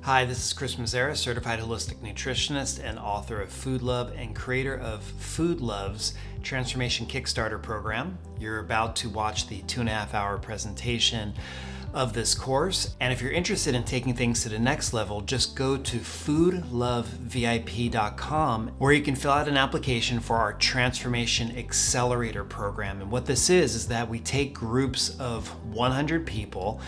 Hi, this is Chris Mazzara, certified holistic nutritionist and author of Food Love and creator of Food Love's Transformation Kickstarter program. You're about to watch the 2.5-hour presentation of this course. And if you're interested in taking things to the next level, just go to foodlovevip.com where you can fill out an application for our Transformation Accelerator program. And what this is that we take groups of 100 people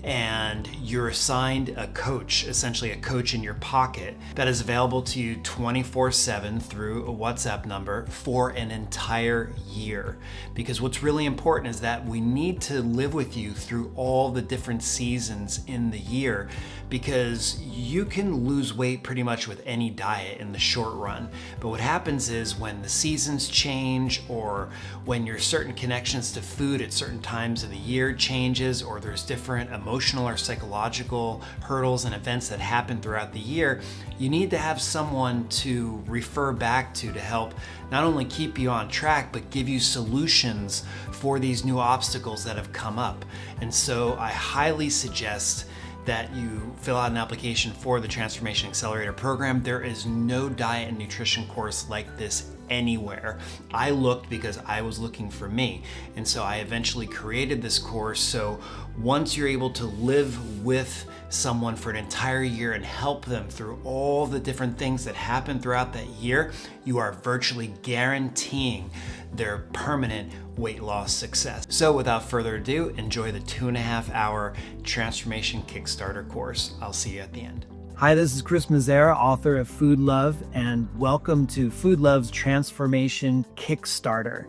and you're assigned a coach, essentially a coach in your pocket that is available to you 24/7 through a WhatsApp number for an entire year. Because what's really important is that we need to live with you through all the different seasons in the year, because you can lose weight pretty much with any diet in the short run. But what happens is when the seasons change, or when your certain connections to food at certain times of the year changes, or there's different emotional or psychological hurdles and events that happen throughout the year, you need to have someone to refer back to help not only keep you on track, but give you solutions for these new obstacles that have come up. And so I highly suggest that you fill out an application for the Transformation Accelerator program. There is no diet and nutrition course like this anywhere. I looked because I was looking for me. And so I eventually created this course. So once you're able to live with someone for an entire year and help them through all the different things that happen throughout that year, you are virtually guaranteeing their permanent weight loss success. So without further ado, enjoy the 2.5-hour Transformation Kickstarter course. I'll see you at the end. Hi, this is Chris Mazzara, author of Food Love, and welcome to Food Love's Transformation Kickstarter.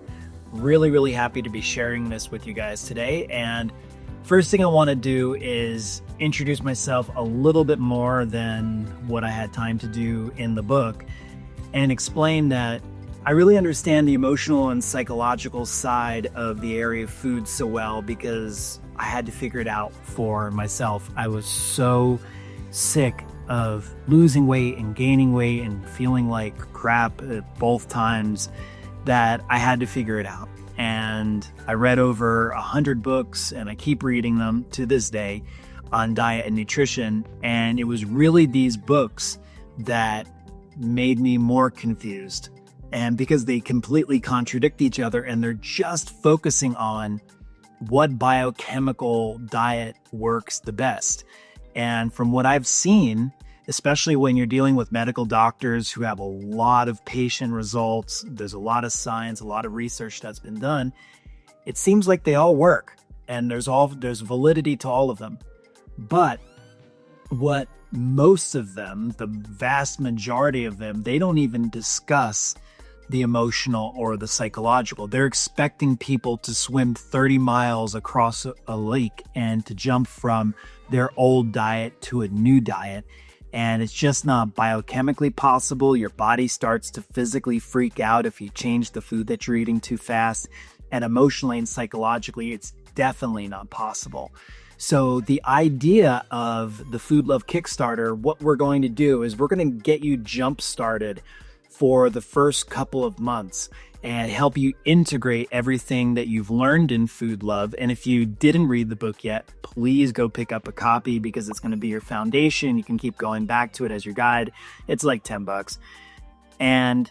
Really happy to be sharing this with you guys today. And first thing I want to do is introduce myself a little bit more than what I had time to do in the book, and explain that I really understand the emotional and psychological side of the area of food so well, because I had to figure it out for myself. I was so sick of losing weight and gaining weight and feeling like crap at both times that I had to figure it out. And I read over 100 books, and I keep reading them to this day on diet and nutrition. And it was really these books that made me more confused. And because they completely contradict each other, and they're just focusing on what biochemical diet works the best. And from what I've seen, especially when you're dealing with medical doctors who have a lot of patient results, there's a lot of science, a lot of research that's been done, it seems like they all work, and there's validity to all of them. But what most of them, the vast majority of them, they don't even discuss the emotional or the psychological. They're expecting people to swim 30 miles across a lake and to jump from their old diet to a new diet. And it's just not biochemically possible. Your body starts to physically freak out if you change the food that you're eating too fast. And emotionally and psychologically, it's definitely not possible. So the idea of the Food Love Kickstarter, what we're going to do is we're going to get you jump started for the first couple of months and help you integrate everything that you've learned in Food Love. And if you didn't read the book yet, please go pick up a copy, because it's going to be your foundation. You can keep going back to it as your guide. It's like $10. And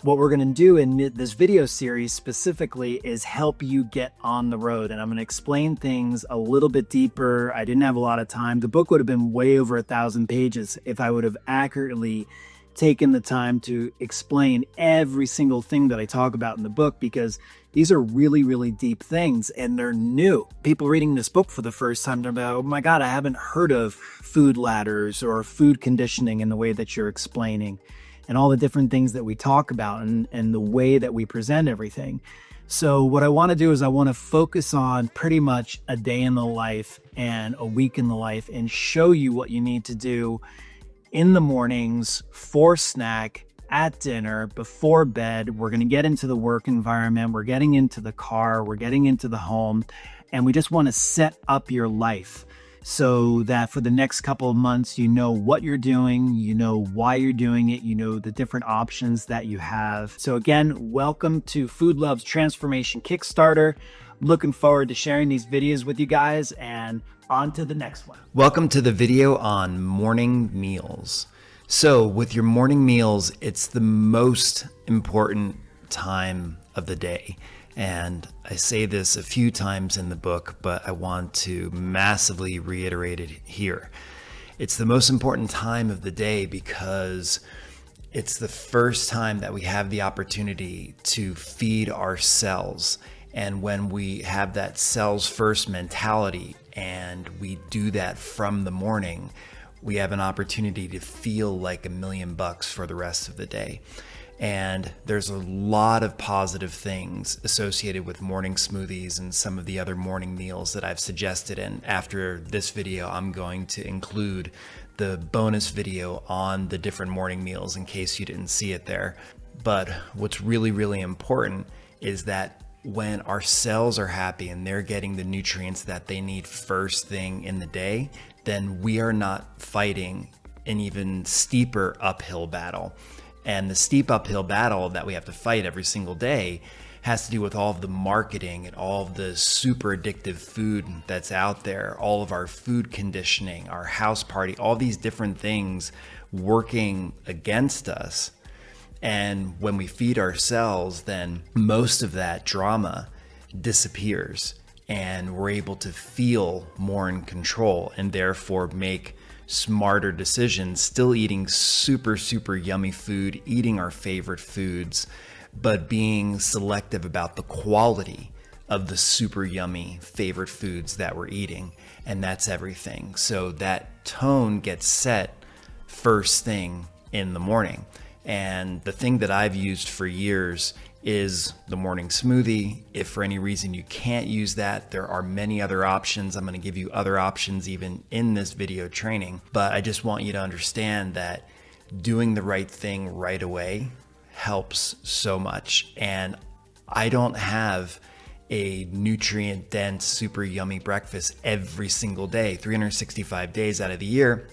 what we're going to do in this video series specifically is help you get on the road. And I'm going to explain things a little bit deeper. I didn't have a lot of time. The book would have been way over 1,000 pages if I would have accurately taken the time to explain every single thing that I talk about in the book, because these are really deep things, and they're new. People reading this book for the first time, they're like, oh my God, I haven't heard of food ladders or food conditioning in the way that you're explaining, and all the different things that we talk about, and the way that we present everything. So what I want to do is I want to focus on pretty much a day in the life and a week in the life, and show you what you need to do in the mornings, for snack, at dinner, before bed. We're going to get into the work environment. We're getting into the car. We're getting into the home. And we just want to set up your life so that for the next couple of months, you know what you're doing, you know why you're doing it, you know the different options that you have. So again, welcome to Food Love's Transformation Kickstarter. Looking forward to sharing these videos with you guys, and on to the next one. Welcome to the video on morning meals. So with your morning meals, it's the most important time of the day. And I say this a few times in the book, but I want to massively reiterate it here. It's the most important time of the day because it's the first time that we have the opportunity to feed our cells. And when we have that cells first mentality and we do that from the morning, we have an opportunity to feel like $1 million for the rest of the day. And there's a lot of positive things associated with morning smoothies and some of the other morning meals that I've suggested. And after this video, I'm going to include the bonus video on the different morning meals in case you didn't see it there. But what's really, really important is that when our cells are happy and they're getting the nutrients that they need first thing in the day, then we are not fighting an even steeper uphill battle. And the steep uphill battle that we have to fight every single day has to do with all of the marketing and all of the super addictive food that's out there, all of our food conditioning, our house party, all these different things working against us. And when we feed ourselves, then most of that drama disappears and we're able to feel more in control and therefore make smarter decisions, still eating super, super yummy food, eating our favorite foods, but being selective about the quality of the super yummy favorite foods that we're eating. And that's everything. So that tone gets set first thing in the morning. And the thing that I've used for years is the morning smoothie. If for any reason you can't use that, there are many other options. I'm going to give you other options even in this video training. But I just want you to understand that doing the right thing right away helps so much. And I don't have a nutrient dense, super yummy breakfast every single day, 365 days out of the year.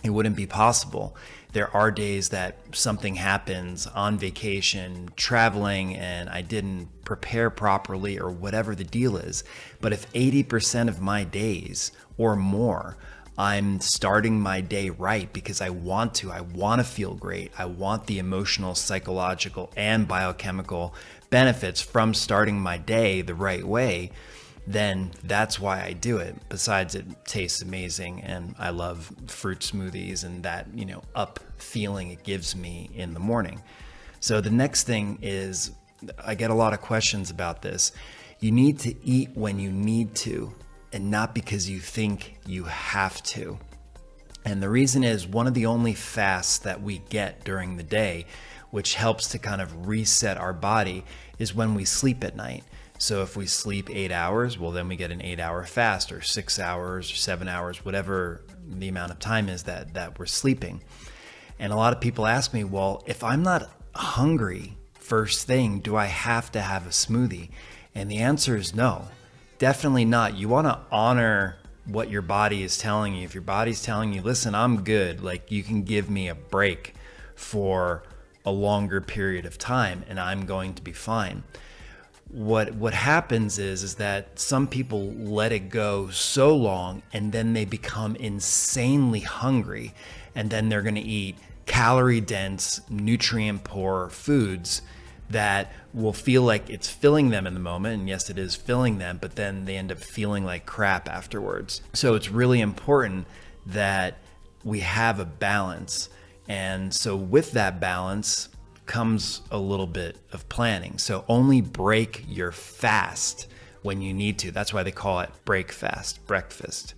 It wouldn't be possible. There are days that something happens on vacation, traveling, and I didn't prepare properly or whatever the deal is. But if 80% of my days or more, I'm starting my day right because I want to feel great. I want the emotional, psychological, and biochemical benefits from starting my day the right way, then that's why I do it. Besides, it tastes amazing and I love fruit smoothies and that, up feeling it gives me in the morning. So the next thing is, I get a lot of questions about this. You need to eat when you need to and not because you think you have to. And the reason is one of the only fasts that we get during the day, which helps to kind of reset our body, is when we sleep at night. So if we sleep 8 hours, well, then we get an 8-hour fast, or 6 hours or 7 hours, whatever the amount of time is that we're sleeping. And a lot of people ask me, well, if I'm not hungry first thing, do I have to have a smoothie? And the answer is no, definitely not. You want to honor what your body is telling you. If your body's telling you, listen, I'm good, like you can give me a break for a longer period of time and I'm going to be fine. What happens is that some people let it go so long and then they become insanely hungry, and then they're going to eat calorie dense, nutrient poor foods that will feel like it's filling them in the moment. And yes, it is filling them, but then they end up feeling like crap afterwards. So it's really important that we have a balance. And so with that balance comes a little bit of planning. So only break your fast when you need to. That's why they call it break fast, breakfast.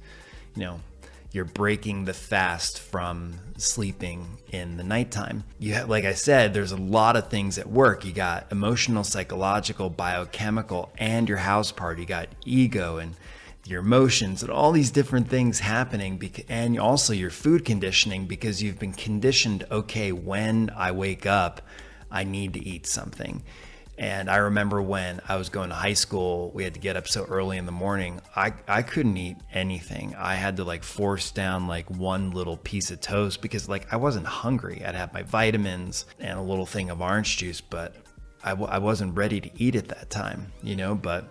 You're breaking the fast from sleeping in the nighttime. Like I said, there's a lot of things at work. You got emotional, psychological, biochemical, and your house party. You got ego and your emotions and all these different things happening, and also your food conditioning, because you've been conditioned, okay, when I wake up, I need to eat something. And I remember when I was going to high school, we had to get up so early in the morning. I couldn't eat anything. I had to like force down like one little piece of toast because like I wasn't hungry. I'd have my vitamins and a little thing of orange juice, but I wasn't ready to eat at that time, you know, but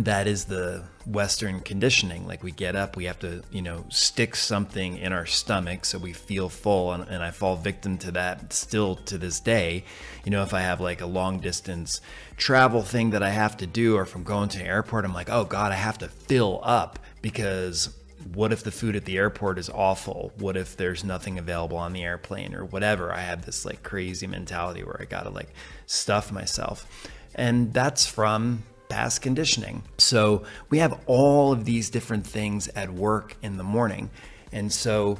that is the Western conditioning. Like we get up, we have to, you know, stick something in our stomach so we feel full. And I fall victim to that still to this day. You know, if I have like a long distance travel thing that I have to do, or if I'm going to an airport, I'm like, oh God, I have to fill up, because what if the food at the airport is awful? What if there's nothing available on the airplane or whatever? I have this like crazy mentality where I gotta like stuff myself. And that's from past conditioning. So we have all of these different things at work in the morning. And so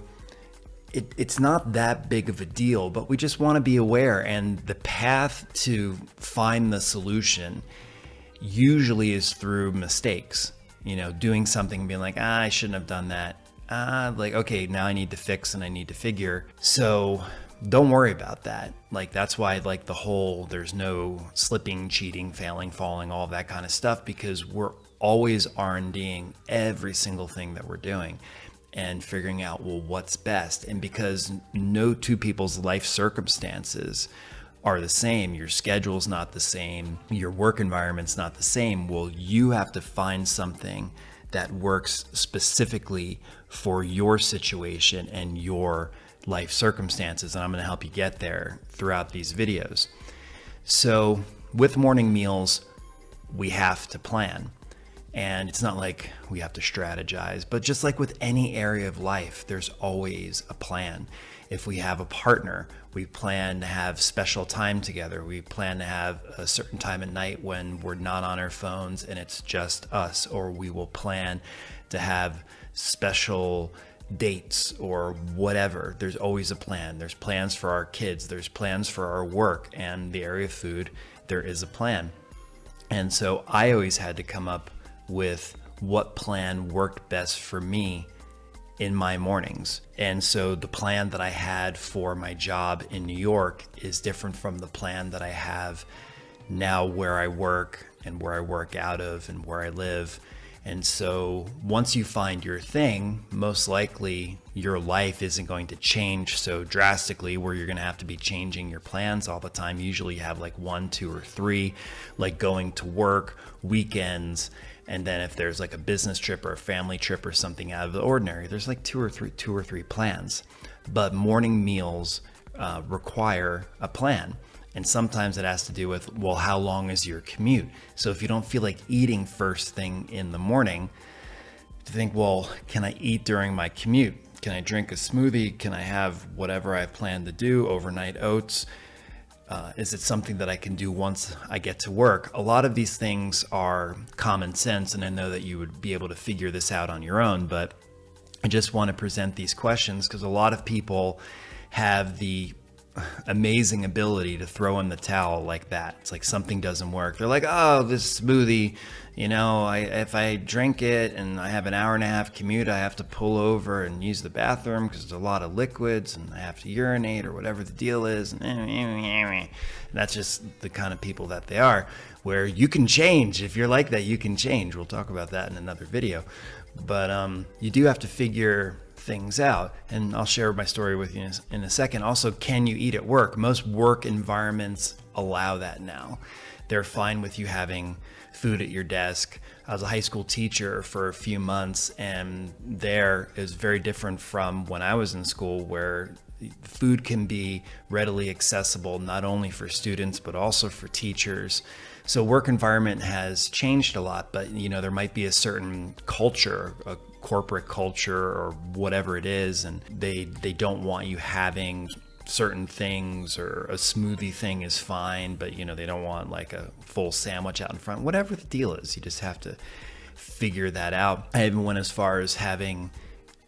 it's not that big of a deal, but we just want to be aware. And the path to find the solution usually is through mistakes, you know, doing something and being like, I shouldn't have done that. Like, okay, now I need to fix and I need to figure. So don't worry about that. Like, that's why like the whole, there's no slipping, cheating, failing, falling, all of that kind of stuff, because we're always R&Ding every single thing that we're doing and figuring out, well, what's best. And because no two people's life circumstances are the same, your schedule's not the same, your work environment's not the same, well, you have to find something that works specifically for your situation and your life circumstances, and I'm going to help you get there throughout these videos. So with morning meals, we have to plan, and it's not like we have to strategize, but just like with any area of life, there's always a plan. If we have a partner, we plan to have special time together. We plan to have a certain time at night when we're not on our phones and it's just us, or we will plan to have special dates or whatever. There's always a plan. There's plans for our kids, there's plans for our work, and the area of food, there is a plan. And so I always had to come up with what plan worked best for me in my mornings. And so the plan that I had for my job in New York is different from the plan that I have now where I work and where I work out of and where I live. And so once you find your thing, most likely your life isn't going to change so drastically where you're going to have to be changing your plans all the time. Usually you have like 1, 2, or 3, like going to work, weekends, and then if there's like a business trip or a family trip or something out of the ordinary, there's like two or three plans. But morning meals require a plan. And sometimes it has to do with, well, how long is your commute? So if you don't feel like eating first thing in the morning, to think, well, can I eat during my commute? Can I drink a smoothie? Can I have whatever I plan to do, overnight oats? Is it something that I can do once I get to work? A lot of these things are common sense, and I know that you would be able to figure this out on your own, but I just want to present these questions because a lot of people have the amazing ability to throw in the towel like that. It's like something doesn't work. They're like, oh, this smoothie, you know, if I drink it and I have an hour and a half commute, I have to pull over and use the bathroom because there's a lot of liquids and I have to urinate or whatever the deal is. And that's just the kind of people that they are, where you can change. If you're like that, you can change. We'll talk about that in another video. But you do have to figure things out, and I'll share my story with you in a second. Also, can you eat at work? Most work environments allow that now. They're fine with you having food at your desk. I was a high school teacher for a few months, and there is very different from when I was in school, where food can be readily accessible not only for students but also for teachers. So work environment has changed a lot, but you know, there might be a certain culture, a corporate culture or whatever it is, and they don't want you having certain things, or a smoothie thing is fine, but you know, they don't want like a full sandwich out in front. Whatever the deal is, you just have to figure that out. I even went as far as having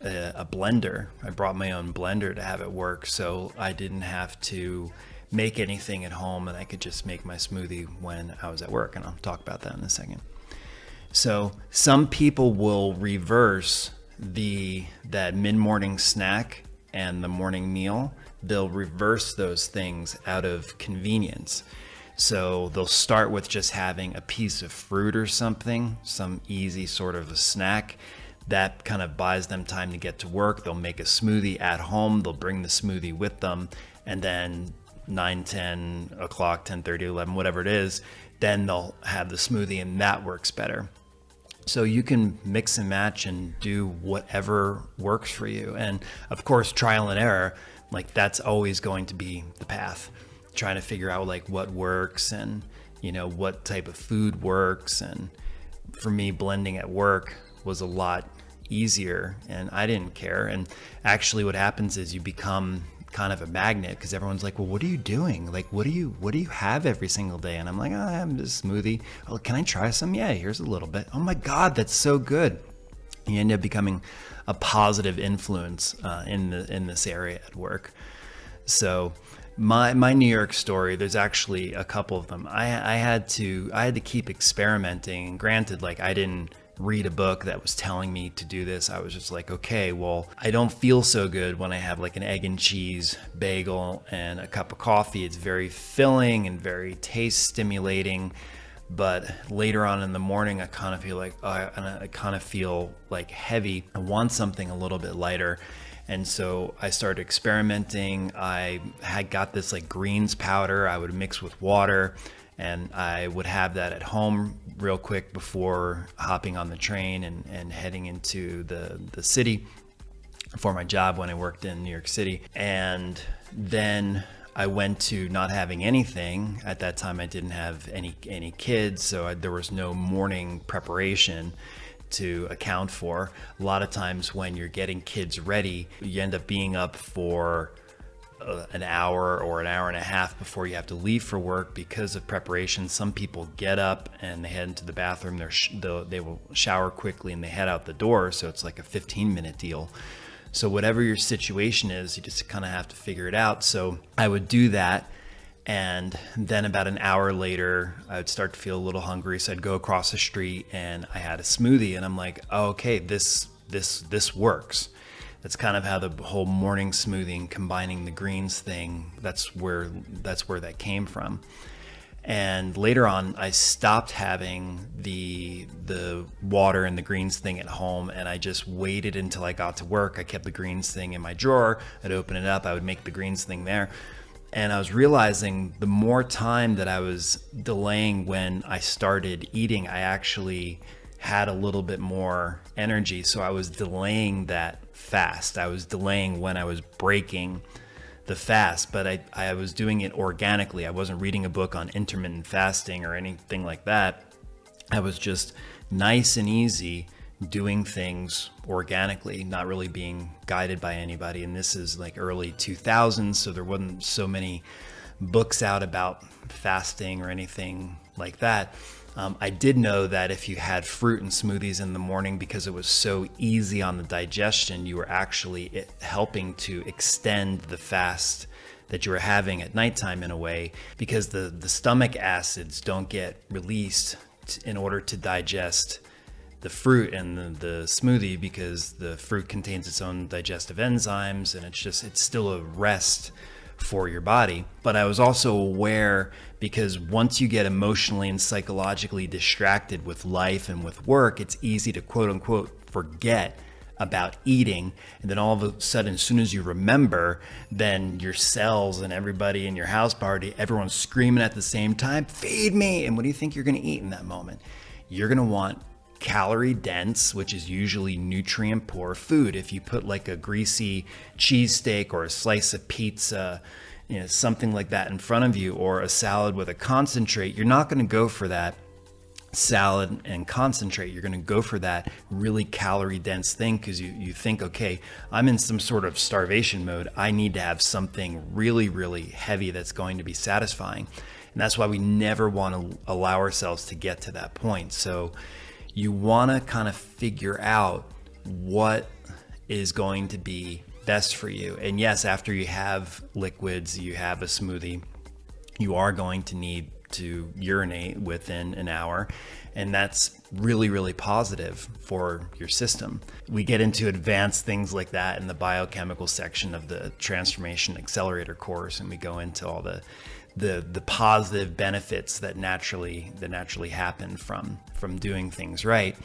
a blender. I brought my own blender to have it work, so I didn't have to make anything at home, and I could just make my smoothie when I was at work, and I'll talk about that in a second. So some people will reverse that mid-morning snack and the morning meal. They'll reverse those things out of convenience. So they'll start with just having a piece of fruit or something, some easy sort of a snack. That kind of buys them time to get to work. They'll make a smoothie at home. They'll bring the smoothie with them. And then 9, 10 o'clock, 10:30, 11, whatever it is, then they'll have the smoothie, and that works better. So you can mix and match and do whatever works for you. And of course, trial and error, like that's always going to be the path. Trying to figure out like what works and, you know, what type of food works. And for me, blending at work was a lot easier and I didn't care. And actually what happens is you become kind of a magnet because everyone's like, well, what are you doing? Like, what do you have every single day? And I'm like, I have this smoothie. Oh, can I try some? Yeah, here's a little bit. Oh my God, that's so good. You end up becoming a positive influence in this area at work. So my New York story, there's actually a couple of them. I had to keep experimenting. And granted, like I didn't read a book that was telling me to do this. I was just like, okay, well, I don't feel so good when I have like an egg and cheese bagel and a cup of coffee. It's very filling and very taste stimulating. But later on in the morning, I kind of feel like, I kind of feel like heavy. I want something a little bit lighter. And so I started experimenting. I had got this like greens powder I would mix with water, and I would have that at home real quick before hopping on the train and heading into the city for my job when I worked in New York City. And then I went to not having anything. At that time, I didn't have any kids, so there was no morning preparation to account for. A lot of times when you're getting kids ready, you end up being up for an hour or an hour and a half before you have to leave for work because of preparation. Some people get up and they head into the bathroom. They will shower quickly and they head out the door. So it's like a 15-minute deal. So whatever your situation is, you just kind of have to figure it out. So I would do that. And then about an hour later, I would start to feel a little hungry. So I'd go across the street and I had a smoothie and I'm like, oh, okay, this works. That's kind of how the whole morning smoothie and combining the greens thing, that's where that came from. And later on, I stopped having the water and the greens thing at home, and I just waited until I got to work. I kept the greens thing in my drawer. I'd open it up. I would make the greens thing there. And I was realizing the more time that I was delaying when I started eating, I actually had a little bit more energy. So I was delaying that fast. I was delaying when I was breaking the fast, but I was doing it organically. I wasn't reading a book on intermittent fasting or anything like that. I was just nice and easy doing things organically, not really being guided by anybody. And this is like early 2000s, so there wasn't so many books out about fasting or anything like that. I did know that if you had fruit and smoothies in the morning, because it was so easy on the digestion, you were actually helping to extend the fast that you were having at nighttime in a way, because the stomach acids don't get released in order to digest the fruit and the smoothie, because the fruit contains its own digestive enzymes, and it's still a rest for your body. But I was also aware, because once you get emotionally and psychologically distracted with life and with work, it's easy to quote unquote forget about eating. And then all of a sudden, as soon as you remember, then your cells and everybody in your house party, everyone's screaming at the same time, feed me. And what do you think you're going to eat in that moment? You're going to want calorie dense, which is usually nutrient poor food. If you put like a greasy cheesesteak or a slice of pizza, something like that in front of you, or a salad with a concentrate, you're not going to go for that salad and concentrate. You're going to go for that really calorie dense thing, because you think, okay, I'm in some sort of starvation mode. I need to have something really, really heavy that's going to be satisfying. And that's why we never want to allow ourselves to get to that point. So you want to kind of figure out what is going to be best for you. And yes, after you have liquids, you have a smoothie, you are going to need to urinate within an hour. And that's really, really positive for your system. We get into advanced things like that in the biochemical section of the Transformation Accelerator course, and we go into all the positive benefits that naturally happen from doing things right.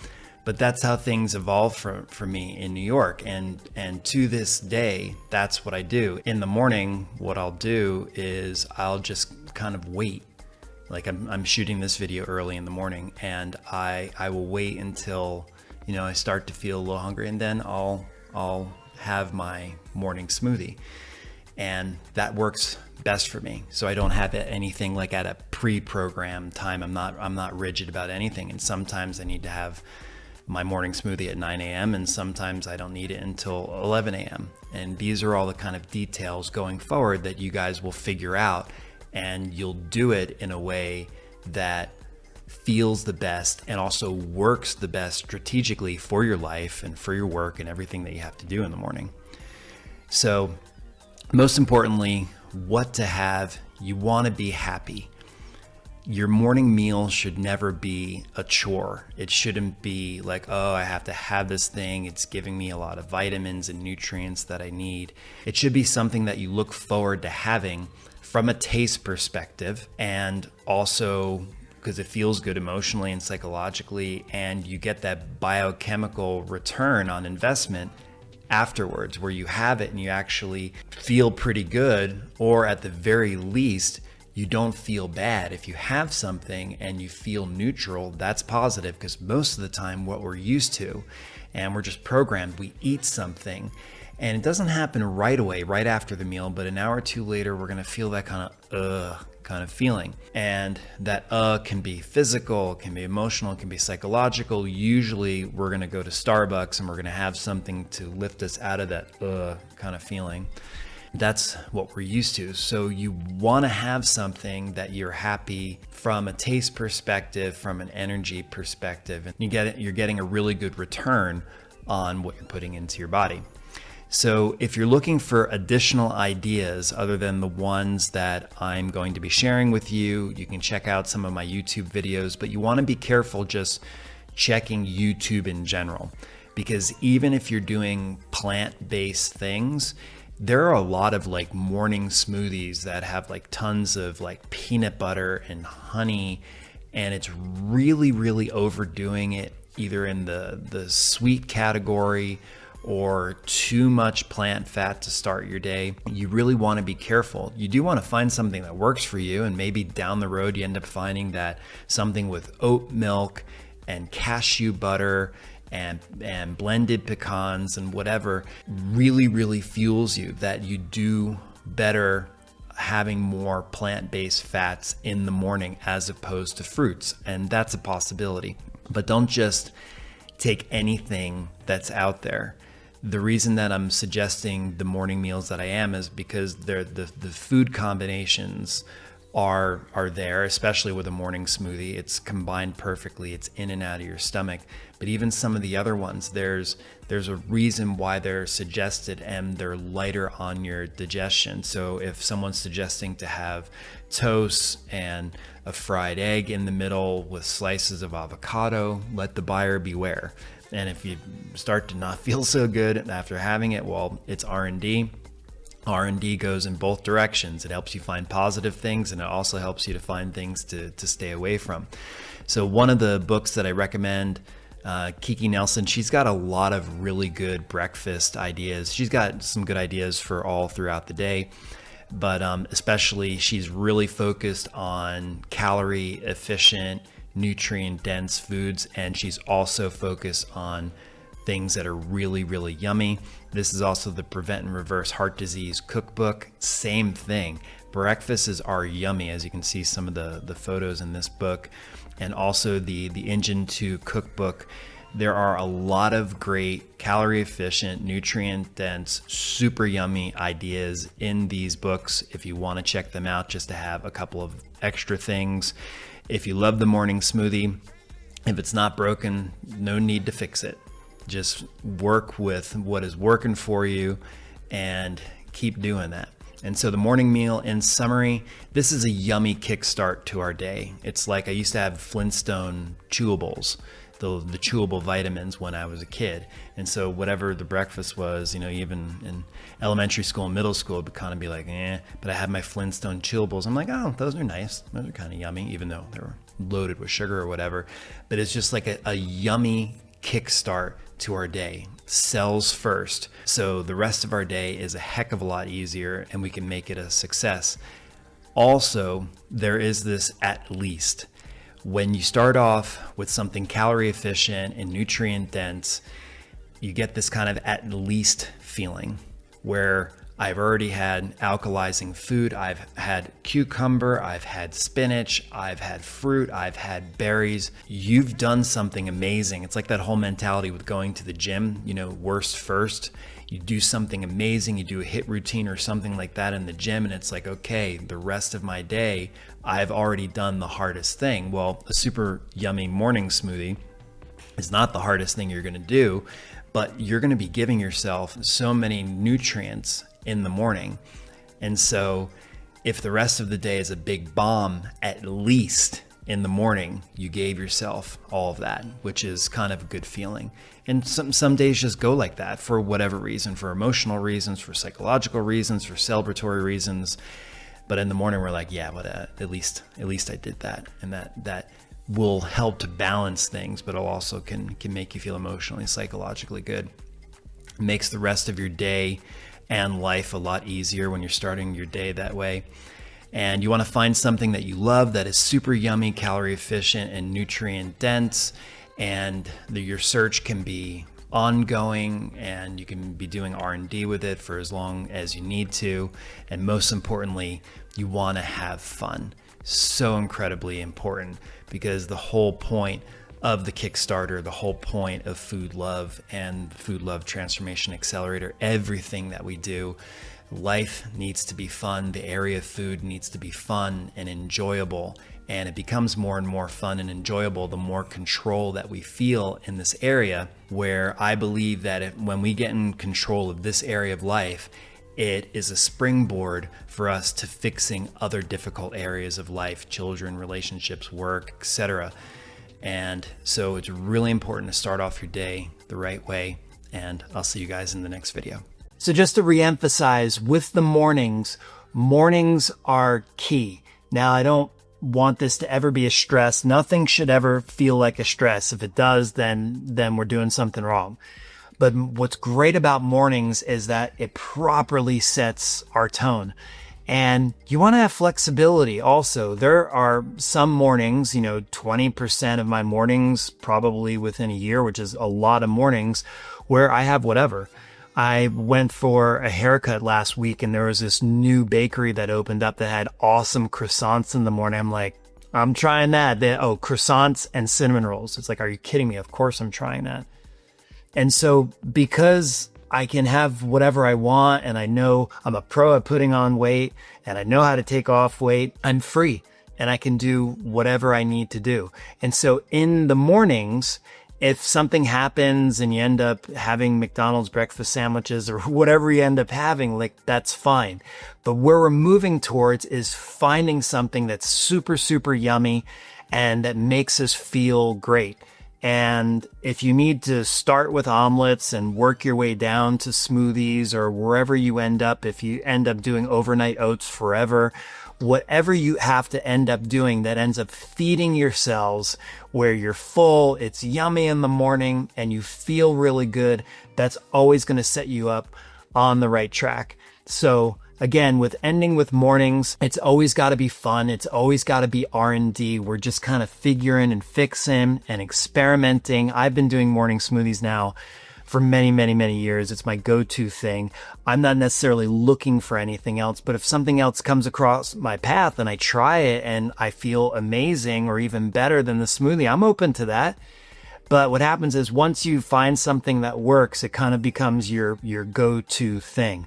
But that's how things evolved for me in New York. And to this day, that's what I do. In the morning, what I'll do is I'll just kind of wait. Like I'm shooting this video early in the morning, and I will wait until, I start to feel a little hungry, and then I'll have my morning smoothie. And that works best for me. So I don't have anything like at a pre-programmed time. I'm not rigid about anything. And sometimes I need to have my morning smoothie at 9 a.m. and sometimes I don't need it until 11 a.m. And these are all the kind of details going forward that you guys will figure out, and you'll do it in a way that feels the best and also works the best strategically for your life and for your work and everything that you have to do in the morning. So most importantly, what to have, you want to be happy. Your morning meal should never be a chore. It shouldn't be like, oh, I have to have this thing. It's giving me a lot of vitamins and nutrients that I need. It should be something that you look forward to having from a taste perspective, and also because it feels good emotionally and psychologically, and you get that biochemical return on investment afterwards, where you have it and you actually feel pretty good, or at the very least, you don't feel bad. If you have something and you feel neutral, that's positive, because most of the time what we're used to, and we're just programmed, we eat something and it doesn't happen right away, right after the meal, but an hour or two later, we're gonna feel that kind of feeling. And that can be physical, can be emotional, can be psychological. Usually we're gonna go to Starbucks and we're gonna have something to lift us out of that kind of feeling. That's what we're used to. So you want to have something that you're happy from a taste perspective, from an energy perspective, and you're getting a really good return on what you're putting into your body. So if you're looking for additional ideas other than the ones that I'm going to be sharing with you, you can check out some of my YouTube videos, but you want to be careful just checking YouTube in general, because even if you're doing plant-based things, there are a lot of like morning smoothies that have like tons of like peanut butter and honey, and it's really, really overdoing it, either in the sweet category or too much plant fat to start your day. You really want to be careful. You do want to find something that works for you, and maybe down the road you end up finding that something with oat milk and cashew butter and blended pecans and whatever really, really fuels you, that you do better having more plant-based fats in the morning as opposed to fruits. And that's a possibility. But don't just take anything that's out there. The reason that I'm suggesting the morning meals that I am is because the food combinations are there, especially with a morning smoothie. It's combined perfectly. It's in and out of your stomach. But even some of the other ones, there's a reason why they're suggested, and they're lighter on your digestion. So if someone's suggesting to have toast and a fried egg in the middle with slices of avocado, let the buyer beware. And if you start to not feel so good after having it, well, it's R&D. R&D goes in both directions. It helps you find positive things, and it also helps you to find things to stay away from. So one of the books that I recommend, Kiki Nelson, she's got a lot of really good breakfast ideas. She's got some good ideas for all throughout the day, but especially she's really focused on calorie efficient, nutrient dense foods, and she's also focused on things that are really, really yummy. This is also the Prevent and Reverse Heart Disease Cookbook. Same thing. Breakfasts are yummy, as you can see some of the photos in this book. And also the Engine 2 Cookbook. There are a lot of great calorie efficient, nutrient dense, super yummy ideas in these books if you want to check them out, just to have a couple of extra things. If you love the morning smoothie, if it's not broken, no need to fix it. Just work with what is working for you and keep doing that. And so the morning meal, in summary, this is a yummy kickstart to our day. It's like I used to have Flintstone chewables, the chewable vitamins when I was a kid. And so whatever the breakfast was, even in elementary school and middle school, it would kind of be like, but I had my Flintstone chewables. I'm like, oh, those are nice. Those are kind of yummy, even though they were loaded with sugar or whatever. But it's just like a yummy kickstart to our day. Cells first. So the rest of our day is a heck of a lot easier and we can make it a success. Also, there is this at least. When you start off with something calorie efficient and nutrient dense, you get this kind of at least feeling where I've already had alkalizing food. I've had cucumber, I've had spinach, I've had fruit, I've had berries. You've done something amazing. It's like that whole mentality with going to the gym, worst first. You do something amazing, you do a HIIT routine or something like that in the gym, and it's like, okay, the rest of my day, I've already done the hardest thing. Well, a super yummy morning smoothie is not the hardest thing you're gonna do, but you're gonna be giving yourself so many nutrients in the morning. And so if the rest of the day is a big bomb, at least in the morning, you gave yourself all of that, which is kind of a good feeling. And some days just go like that for whatever reason, for emotional reasons, for psychological reasons, for celebratory reasons. But in the morning, we're like, yeah, but at least I did that. And that will help to balance things, but it also can make you feel emotionally and psychologically good. It makes the rest of your day and life a lot easier when you're starting your day that way. And you want to find something that you love that is super yummy, calorie efficient, and nutrient dense. And your search can be ongoing, and you can be doing R&D with it for as long as you need to. And most importantly, you want to have fun. So incredibly important, because the whole point of the Kickstarter, the whole point of Food Love and Food Love Transformation Accelerator, everything that we do, life needs to be fun. The area of food needs to be fun and enjoyable. And it becomes more and more fun and enjoyable the more control that we feel in this area, where I believe that when we get in control of this area of life, it is a springboard for us to fixing other difficult areas of life, children, relationships, work, etc. And so it's really important to start off your day the right way. And I'll see you guys in the next video. So just to reemphasize, with the mornings are key. Now, I don't want this to ever be a stress. Nothing should ever feel like a stress. If it does, then we're doing something wrong. But what's great about mornings is that it properly sets our tone. And you want to have flexibility also. There are some mornings, 20% of my mornings probably within a year, which is a lot of mornings, where I have whatever. I went for a haircut last week, and there was this new bakery that opened up that had awesome croissants in the morning. I'm like, I'm trying that. Croissants and cinnamon rolls. It's like, are you kidding me? Of course I'm trying that. And so because I can have whatever I want, and I know I'm a pro at putting on weight, and I know how to take off weight, I'm free and I can do whatever I need to do. And so in the mornings, if something happens and you end up having McDonald's breakfast sandwiches or whatever you end up having, that's fine. But where we're moving towards is finding something that's super, super yummy and that makes us feel great. And if you need to start with omelets and work your way down to smoothies, or wherever you end up, if you end up doing overnight oats forever, whatever you have to end up doing that ends up feeding your cells where you're full, it's yummy in the morning, and you feel really good, that's always going to set you up on the right track. So again, with ending with mornings, it's always got to be fun. It's always got to be R&D. We're just kind of figuring and fixing and experimenting. I've been doing morning smoothies now for many, many, many years. It's my go-to thing. I'm not necessarily looking for anything else, but if something else comes across my path and I try it and I feel amazing or even better than the smoothie, I'm open to that. But what happens is once you find something that works, it kind of becomes your go-to thing.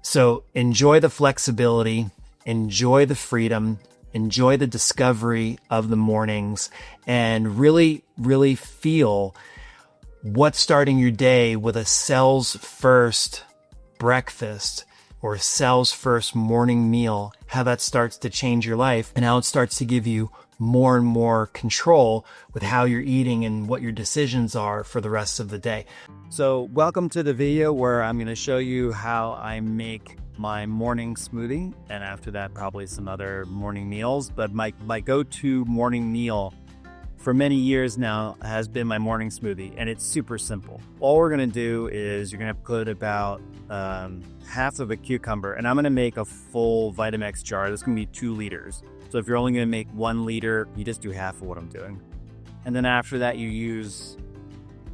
So enjoy the flexibility, enjoy the freedom, enjoy the discovery of the mornings, and really, really feel what starting your day with a cells first breakfast or Sal's first morning meal, how that starts to change your life and how it starts to give you more and more control with how you're eating and what your decisions are for the rest of the day. So welcome to the video where I'm going to show you how I make my morning smoothie, and after that probably some other morning meals. But my go-to morning meal for many years now has been my morning smoothie, and it's super simple. All we're going to do is you're going to put about half of a cucumber, and I'm going to make a full Vitamix jar. This is going to be 2 liters. So if you're only going to make 1 liter, you just do half of what I'm doing. And then after that, you use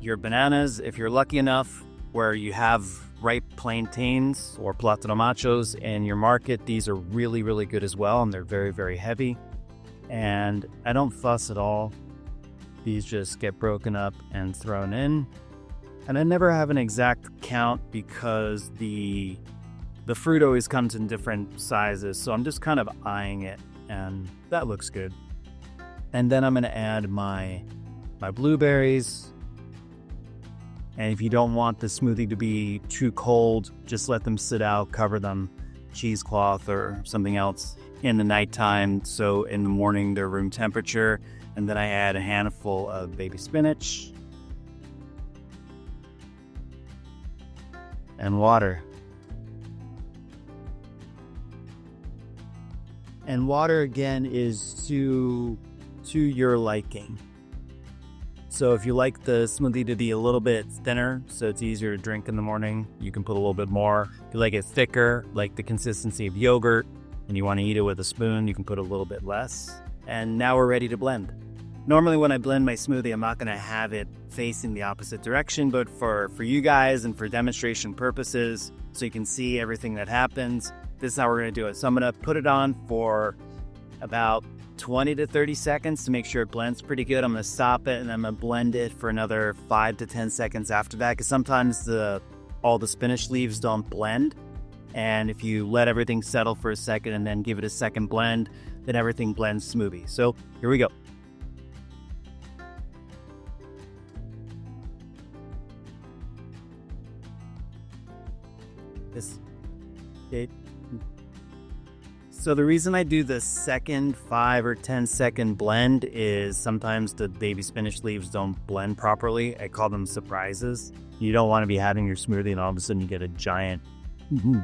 your bananas. If you're lucky enough where you have ripe plantains or plátano machos in your market, these are really, really good as well, and they're very, very heavy. And I don't fuss at all. These just get broken up and thrown in. And I never have an exact count because the fruit always comes in different sizes, so I'm just kind of eyeing it, and that looks good. And then I'm going to add my blueberries. And if you don't want the smoothie to be too cold, just let them sit out, cover them cheesecloth or something else in the nighttime, so in the morning they're room temperature. And then I add a handful of baby spinach and water. And water again is to your liking. So if you like the smoothie to be a little bit thinner, so it's easier to drink in the morning, you can put a little bit more. If you like it thicker, like the consistency of yogurt, and you want to eat it with a spoon, you can put a little bit less. And now we're ready to blend. Normally when I blend my smoothie, I'm not going to have it facing the opposite direction, but for you guys and for demonstration purposes, so you can see everything that happens, this is how we're going to do it. So I'm going to put it on for about 20 to 30 seconds to make sure it blends pretty good. I'm going to stop it, and I'm going to blend it for another 5 to 10 seconds after that, because sometimes all the spinach leaves don't blend. And if you let everything settle for a second and then give it a second blend, then everything blends smoothie. So here we go. So the reason I do the second 5 or 10 second blend is sometimes the baby spinach leaves don't blend properly. I call them surprises. You don't want to be having your smoothie and all of a sudden you get a giant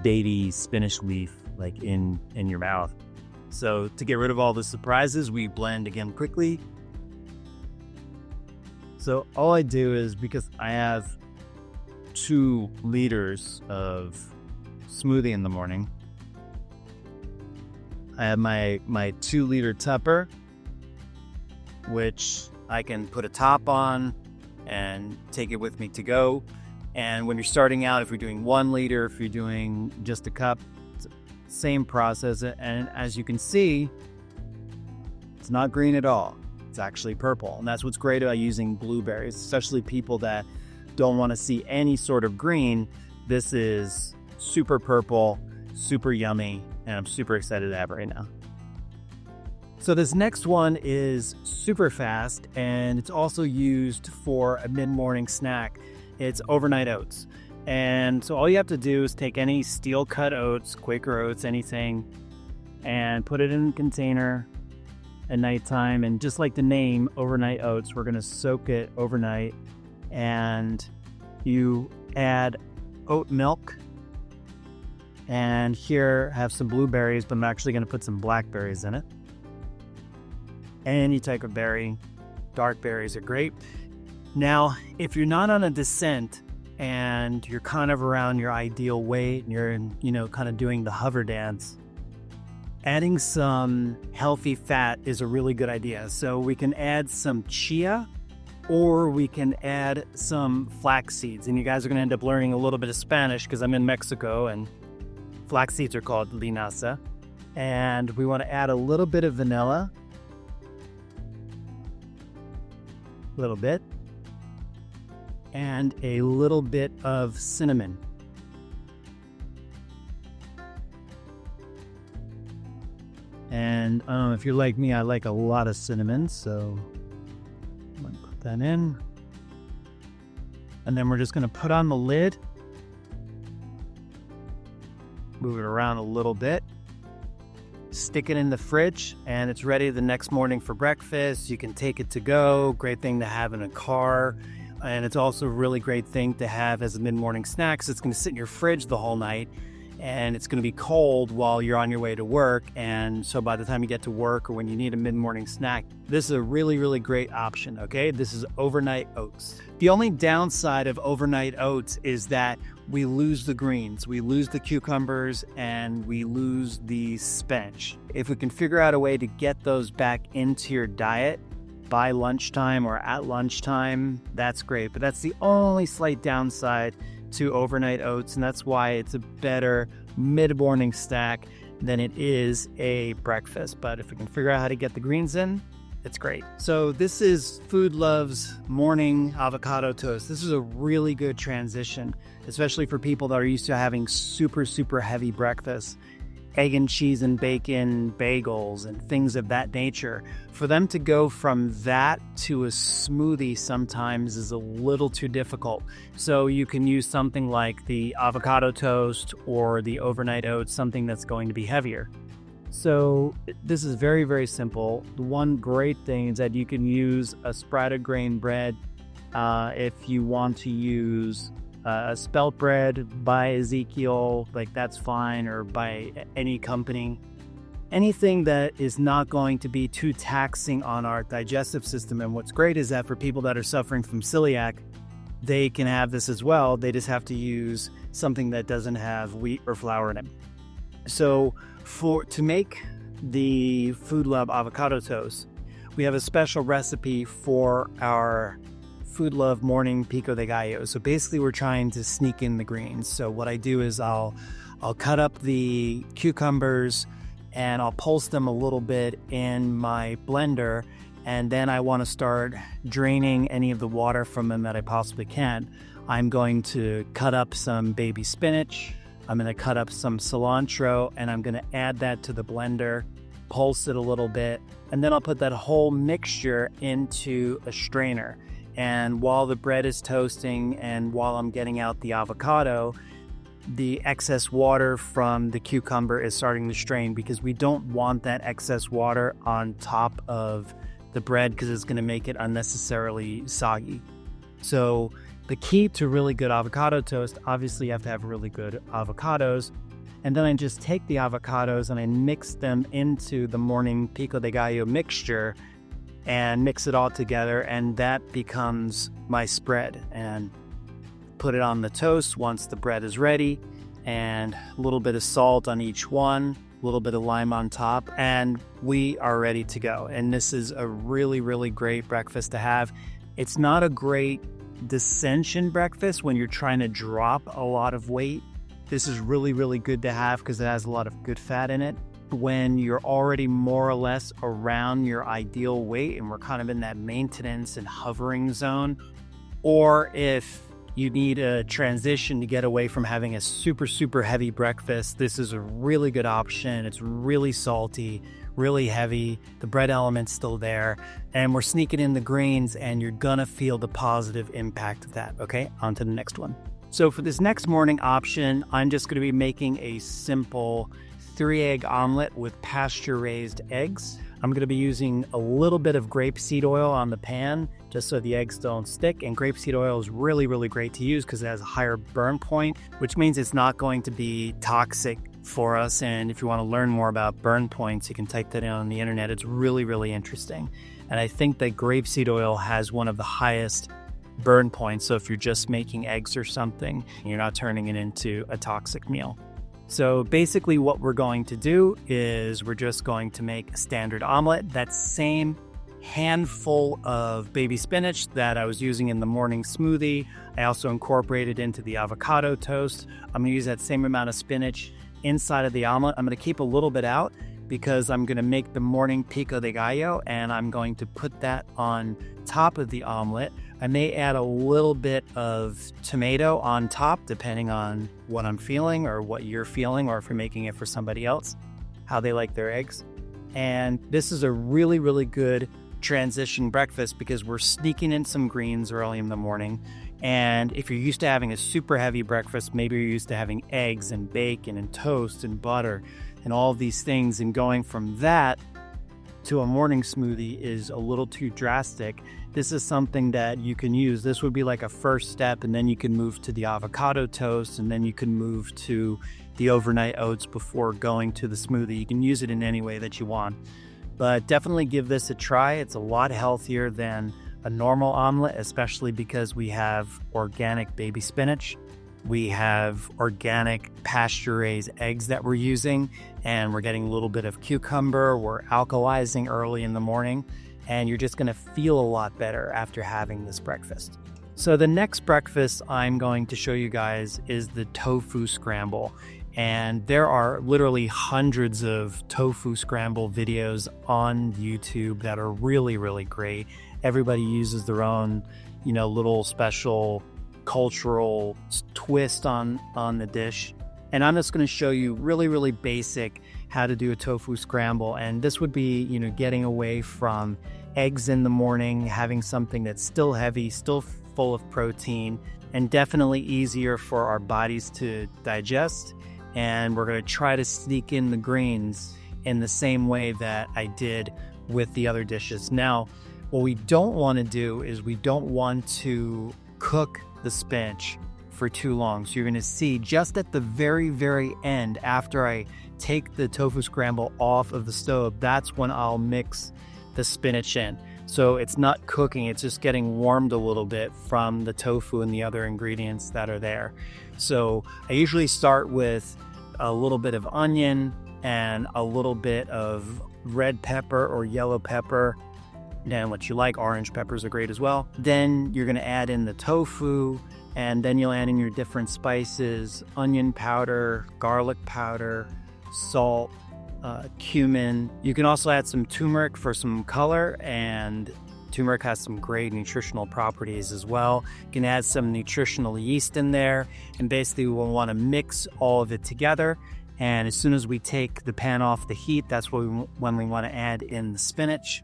baby spinach leaf like in your mouth. So to get rid of all the surprises, we blend again quickly. So all I do is, because I have 2 liters of smoothie in the morning, I have my 2 liter tupper, which I can put a top on and take it with me to go. And when you're starting out, if you're doing 1 liter, if you're doing just a cup, same process. And as you can see, it's not green at all. It's actually purple. And that's what's great about using blueberries, especially people that don't want to see any sort of green. This is super purple, super yummy, and I'm super excited to have it right now. So this next one is super fast, and it's also used for a mid-morning snack. It's overnight oats. And so all you have to do is take any steel cut oats, Quaker oats, anything, and put it in a container at nighttime. And just like the name, overnight oats, we're going to soak it overnight. And you add oat milk. And here I have some blueberries, but I'm actually going to put some blackberries in it. Any type of berry, dark berries are great. Now, if you're not on a descent and you're kind of around your ideal weight and you're kind of doing the hover dance, adding some healthy fat is a really good idea. So we can add some chia, or we can add some flax seeds. And you guys are going to end up learning a little bit of Spanish because I'm in Mexico and flax seeds are called linaza. And we want to add a little bit of vanilla. A little bit. And a little bit of cinnamon. And if you're like me, I like a lot of cinnamon, so I'm going to put that in. And then we're just going to put on the lid. move it around a little bit, stick it in the fridge, and it's ready the next morning for breakfast. You can take it to go. Great thing to have in a car. And it's also a really great thing to have as a mid-morning snack, because it's going to sit in your fridge the whole night, and it's going to be cold while you're on your way to work. And so by the time you get to work or when you need a mid-morning snack, this is a really, really great option, okay? This is overnight oats. The only downside of overnight oats is that we lose the greens, we lose the cucumbers, and we lose the spinach. If we can figure out a way to get those back into your diet by lunchtime or at lunchtime, that's great. But that's the only slight downside to overnight oats, and that's why it's a better mid-morning snack than it is a breakfast. But if we can figure out how to get the greens in, it's great. So this is Food Love's morning avocado toast. This is a really good transition, especially for people that are used to having super, super heavy breakfasts, egg and cheese and bacon bagels and things of that nature. For them to go from that to a smoothie sometimes is a little too difficult. So you can use something like the avocado toast or the overnight oats, something that's going to be heavier. So this is very, very simple. The one great thing is that you can use a sprouted grain bread. If you want to use a spelt bread by Ezekiel, like that's fine, or by any company. Anything that is not going to be too taxing on our digestive system. And what's great is that for people that are suffering from celiac, they can have this as well. They just have to use something that doesn't have wheat or flour in it. So to make the Food Love avocado toast, we have a special recipe for our Food Love morning pico de gallo. So basically we're trying to sneak in the greens. So what I do is I'll cut up the cucumbers and I'll pulse them a little bit in my blender, and then I want to start draining any of the water from them that I possibly can. I'm going to cut up some baby spinach, I'm going to cut up some cilantro, and I'm going to add that to the blender, pulse it a little bit, and then I'll put that whole mixture into a strainer. And while the bread is toasting and while I'm getting out the avocado, the excess water from the cucumber is starting to strain, because we don't want that excess water on top of the bread, because it's going to make it unnecessarily soggy. So the key to really good avocado toast, obviously you have to have really good avocados. And then I just take the avocados and I mix them into the morning pico de gallo mixture and mix it all together, and that becomes my spread. And put it on the toast once the bread is ready, and a little bit of salt on each one, a little bit of lime on top, and we are ready to go. And this is a really, really great breakfast to have. It's not a great dissension breakfast when you're trying to drop a lot of weight. This is really, really good to have because it has a lot of good fat in it. When you're already more or less around your ideal weight and we're kind of in that maintenance and hovering zone, or if you need a transition to get away from having a super, super heavy breakfast, this is a really good option. It's really salty, really heavy. The bread element's still there, and we're sneaking in the greens, and you're gonna feel the positive impact of that. Okay, on to the next one. So for this next morning option, I'm just gonna be making a simple 3-egg omelet with pasture-raised eggs. I'm going to be using a little bit of grapeseed oil on the pan just so the eggs don't stick. And grapeseed oil is really, really great to use because it has a higher burn point, which means it's not going to be toxic for us. And if you want to learn more about burn points, you can type that in on the internet. It's really, really interesting. And I think that grapeseed oil has one of the highest burn points. So if you're just making eggs or something, you're not turning it into a toxic meal. So basically what we're going to do is we're just going to make a standard omelet. That same handful of baby spinach that I was using in the morning smoothie, I also incorporated into the avocado toast. I'm going to use that same amount of spinach inside of the omelet. I'm going to keep a little bit out because I'm going to make the morning pico de gallo, and I'm going to put that on top of the omelet. I may add a little bit of tomato on top, depending on what I'm feeling or what you're feeling, or if you're making it for somebody else, how they like their eggs. And this is a really, really good transition breakfast because we're sneaking in some greens early in the morning. And if you're used to having a super heavy breakfast, maybe you're used to having eggs and bacon and toast and butter and all of these things, and going from that to a morning smoothie is a little too drastic. This is something that you can use. This would be like a first step, and then you can move to the avocado toast, and then you can move to the overnight oats before going to the smoothie. You can use it in any way that you want, but definitely give this a try. It's a lot healthier than a normal omelet, especially because we have organic baby spinach. We have organic pasture-raised eggs that we're using, and we're getting a little bit of cucumber. We're alkalizing early in the morning, and you're just gonna feel a lot better after having this breakfast. So the next breakfast I'm going to show you guys is the tofu scramble. And there are literally hundreds of tofu scramble videos on YouTube that are really, really great. Everybody uses their own, little special cultural twist on the dish. And I'm just going to show you really, really basic how to do a tofu scramble. And this would be, getting away from eggs in the morning, having something that's still heavy, still full of protein, and definitely easier for our bodies to digest. And we're going to try to sneak in the grains in the same way that I did with the other dishes. Now, what we don't want to do is we don't want to cook the spinach for too long. So you're going to see just at the very, very end, after I take the tofu scramble off of the stove, that's when I'll mix the spinach in. So it's not cooking, it's just getting warmed a little bit from the tofu and the other ingredients that are there. So I usually start with a little bit of onion and a little bit of red pepper or yellow pepper. And what you like, orange peppers are great as well. Then you're going to add in the tofu, and then you'll add in your different spices, onion powder, garlic powder, salt, cumin. You can also add some turmeric for some color, and turmeric has some great nutritional properties as well. You can add some nutritional yeast in there, and basically we'll want to mix all of it together. And as soon as we take the pan off the heat, that's when we want to add in the spinach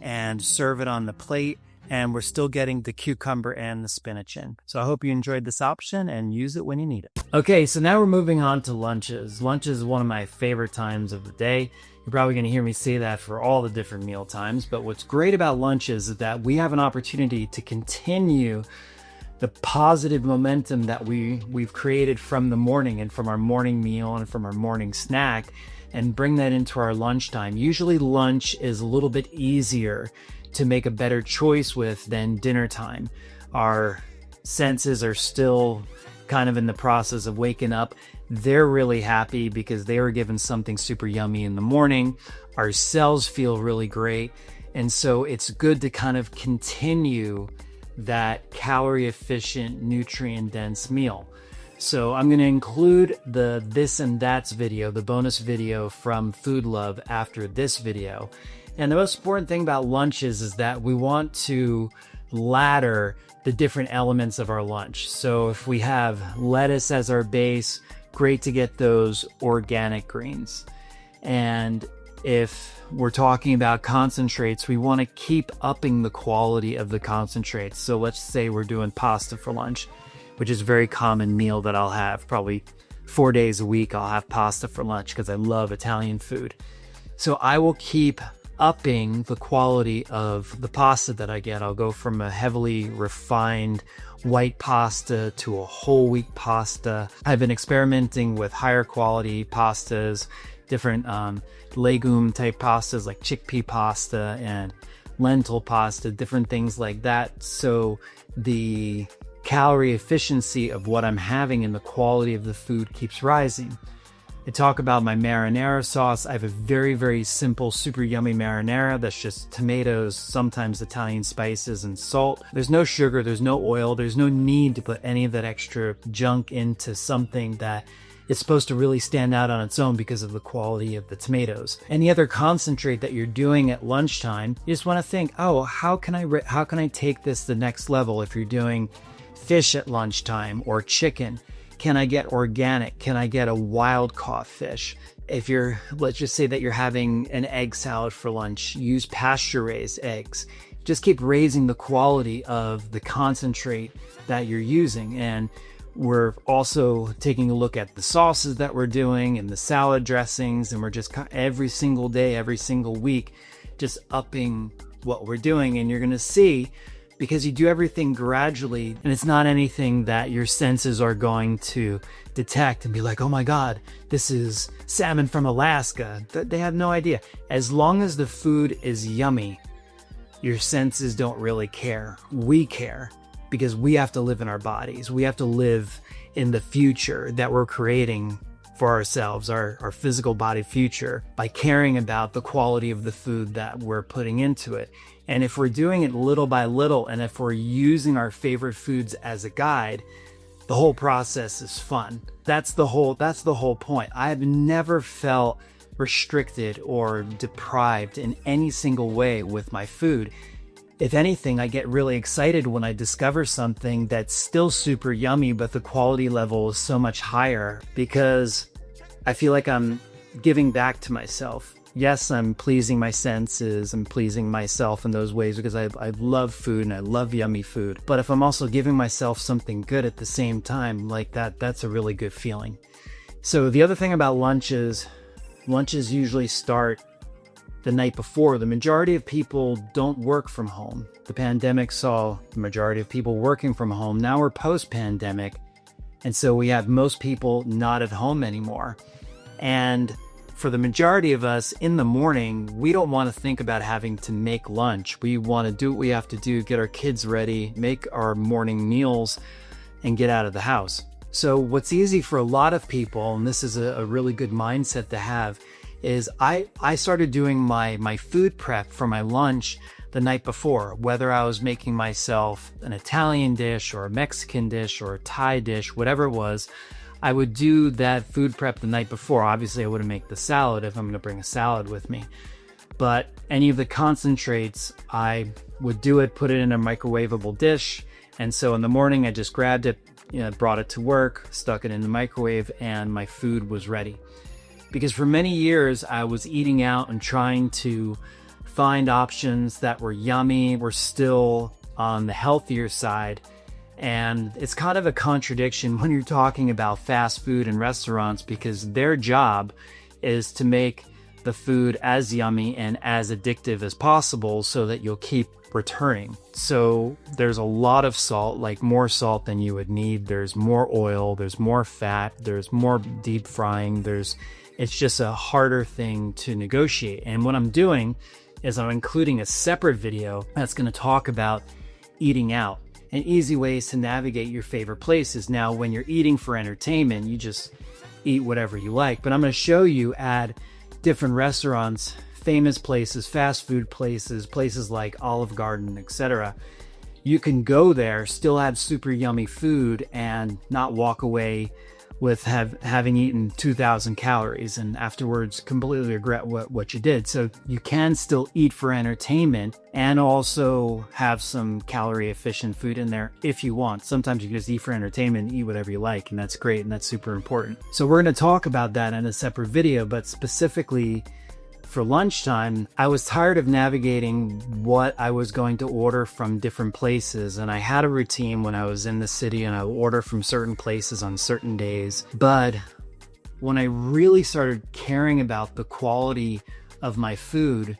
and serve it on the plate. And we're still getting the cucumber and the spinach in. So I hope you enjoyed this option and use it when you need it. Okay, so now we're moving on to lunches. Lunch is one of my favorite times of the day. You're probably going to hear me say that for all the different meal times. But what's great about lunches is that we have an opportunity to continue the positive momentum that we've created from the morning and from our morning meal and from our morning snack, and bring that into our lunchtime. Usually lunch is a little bit easier to make a better choice with than dinner time. Our senses are still kind of in the process of waking up. They're really happy because they were given something super yummy in the morning. Our cells feel really great. And so it's good to kind of continue that calorie efficient, nutrient dense meal. So I'm going to include the this and that's video, the bonus video from Food Love after this video. And the most important thing about lunches is that we want to ladder the different elements of our lunch. So if we have lettuce as our base, great to get those organic greens. And if we're talking about concentrates, we want to keep upping the quality of the concentrates. So let's say we're doing pasta for lunch, which is a very common meal that I'll have. Probably 4 days a week I'll have pasta for lunch because I love Italian food. So I will keep upping the quality of the pasta that I get. I'll go from a heavily refined white pasta to a whole wheat pasta. I've been experimenting with higher quality pastas, different legume type pastas like chickpea pasta and lentil pasta, different things like that. So the calorie efficiency of what I'm having and the quality of the food keeps rising. I talk about my marinara sauce. I have a very, very simple, super yummy marinara that's just tomatoes, sometimes Italian spices and salt. There's no sugar, there's no oil, there's no need to put any of that extra junk into something that is supposed to really stand out on its own because of the quality of the tomatoes. Any other concentrate that you're doing at lunchtime, you just want to think, oh, how can I take this the next level? If you're doing fish at lunchtime or chicken, can I get organic? Can I get a wild caught fish? If let's just say that you're having an egg salad for lunch, use pasture raised eggs. just keep raising the quality of the concentrate that you're using. And we're also taking a look at the sauces that we're doing and the salad dressings, and we're just every single day, every single week, just upping what we're doing. And you're going to see, because you do everything gradually, and it's not anything that your senses are going to detect and be like, oh my God, this is salmon from Alaska. They have no idea. As long as the food is yummy, your senses don't really care. We care, because we have to live in our bodies. We have to live in the future that we're creating for ourselves, our physical body future, by caring about the quality of the food that we're putting into it. And if we're doing it little by little, and if we're using our favorite foods as a guide, the whole process is fun. That's the whole point. I've never felt restricted or deprived in any single way with my food. If anything, I get really excited when I discover something that's still super yummy, but the quality level is so much higher, because I feel like I'm giving back to myself. Yes, I'm pleasing my senses, I'm pleasing myself in those ways because I love food and I love yummy food. But if I'm also giving myself something good at the same time, like that's a really good feeling. So the other thing about lunches usually start the night before. The majority of people don't work from home. The pandemic saw the majority of people working from home. Now we're post-pandemic, and so we have most people not at home anymore. And for the majority of us, in the morning, we don't want to think about having to make lunch. We want to do what we have to do, get our kids ready, make our morning meals, and get out of the house. So what's easy for a lot of people, and this is a really good mindset to have, is I started doing my food prep for my lunch the night before. Whether I was making myself an Italian dish or a Mexican dish or a Thai dish, whatever it was, I would do that food prep the night before. Obviously, I wouldn't make the salad if I'm going to bring a salad with me. But any of the concentrates, I would do it, put it in a microwavable dish. And so in the morning, I just grabbed it, brought it to work, stuck it in the microwave, and my food was ready. Because for many years, I was eating out and trying to find options that were yummy, were still on the healthier side. And it's kind of a contradiction when you're talking about fast food and restaurants, because their job is to make the food as yummy and as addictive as possible so that you'll keep returning. So there's a lot of salt, like more salt than you would need. There's more oil, there's more fat, there's more deep frying. It's just a harder thing to negotiate. And what I'm doing is I'm including a separate video that's going to talk about eating out and easy ways to navigate your favorite places. Now, when you're eating for entertainment, you just eat whatever you like. But I'm going to show you at different restaurants, famous places, fast food places, places like Olive Garden, etc. You can go there, still have super yummy food, and not walk away with having eaten 2,000 calories and afterwards completely regret what you did. So you can still eat for entertainment and also have some calorie efficient food in there if you want. Sometimes you can just eat for entertainment and eat whatever you like, and that's great and that's super important. So we're going to talk about that in a separate video, but specifically for lunchtime, I was tired of navigating what I was going to order from different places. And I had a routine when I was in the city, and I would order from certain places on certain days. But when I really started caring about the quality of my food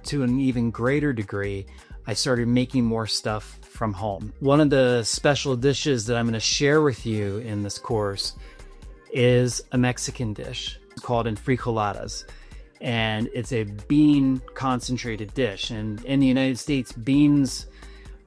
to an even greater degree, I started making more stuff from home. One of the special dishes that I'm going to share with you in this course is a Mexican dish called enfrijoladas. And it's a bean concentrated dish. And in the United States, beans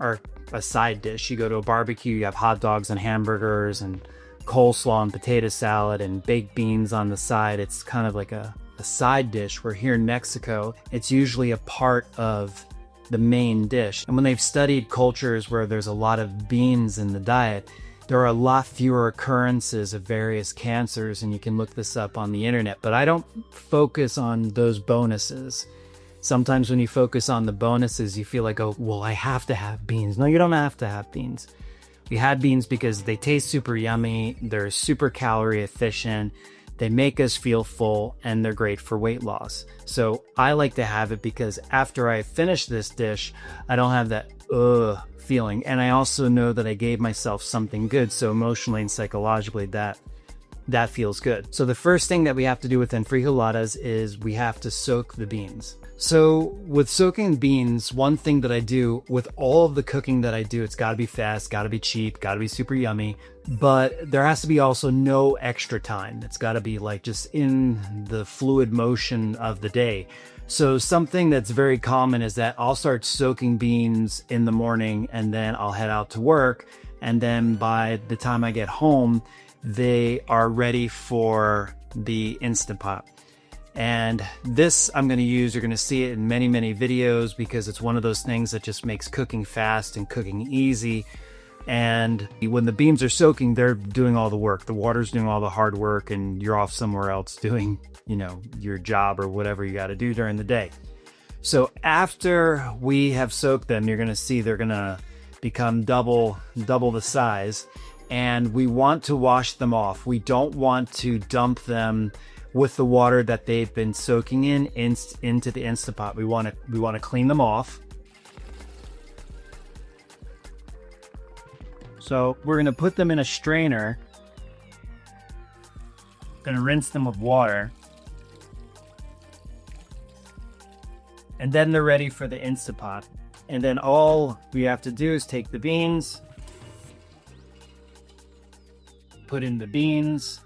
are a side dish. You go to a barbecue, you have hot dogs and hamburgers and coleslaw and potato salad and baked beans on the side. It's kind of like a side dish, where here in Mexico, it's usually a part of the main dish. And when they've studied cultures where there's a lot of beans in the diet, there are a lot fewer occurrences of various cancers, and you can look this up on the internet. But I don't focus on those bonuses. Sometimes when you focus on the bonuses, you feel like, oh, well, I have to have beans. No, you don't have to have beans. We had beans because they taste super yummy. They're super calorie efficient. They make us feel full, and they're great for weight loss. So I like to have it because after I finish this dish, I don't have that feeling. And I also know that I gave myself something good. So emotionally and psychologically, that feels good. So the first thing that we have to do with enfrijoladas is we have to soak the beans. So with soaking beans, one thing that I do with all of the cooking that I do, it's got to be fast, got to be cheap, got to be super yummy, but there has to be also no extra time. It's got to be like just in the fluid motion of the day. So something that's very common is that I'll start soaking beans in the morning and then I'll head out to work. And then by the time I get home, they are ready for the Instant Pot. And this I'm going to use, you're going to see it in many, many videos because it's one of those things that just makes cooking fast and cooking easy. And when the beans are soaking, they're doing all the work. The water's doing all the hard work and you're off somewhere else doing, your job or whatever you got to do during the day. So after we have soaked them, you're going to see they're going to become double the size. And we want to wash them off. We don't want to dump them with the water that they've been soaking into the Instant Pot. We want to clean them off. So we're going to put them in a strainer. Going to rinse them with water. And then they're ready for the Instant Pot. And then all we have to do is take the beans, put in the beans,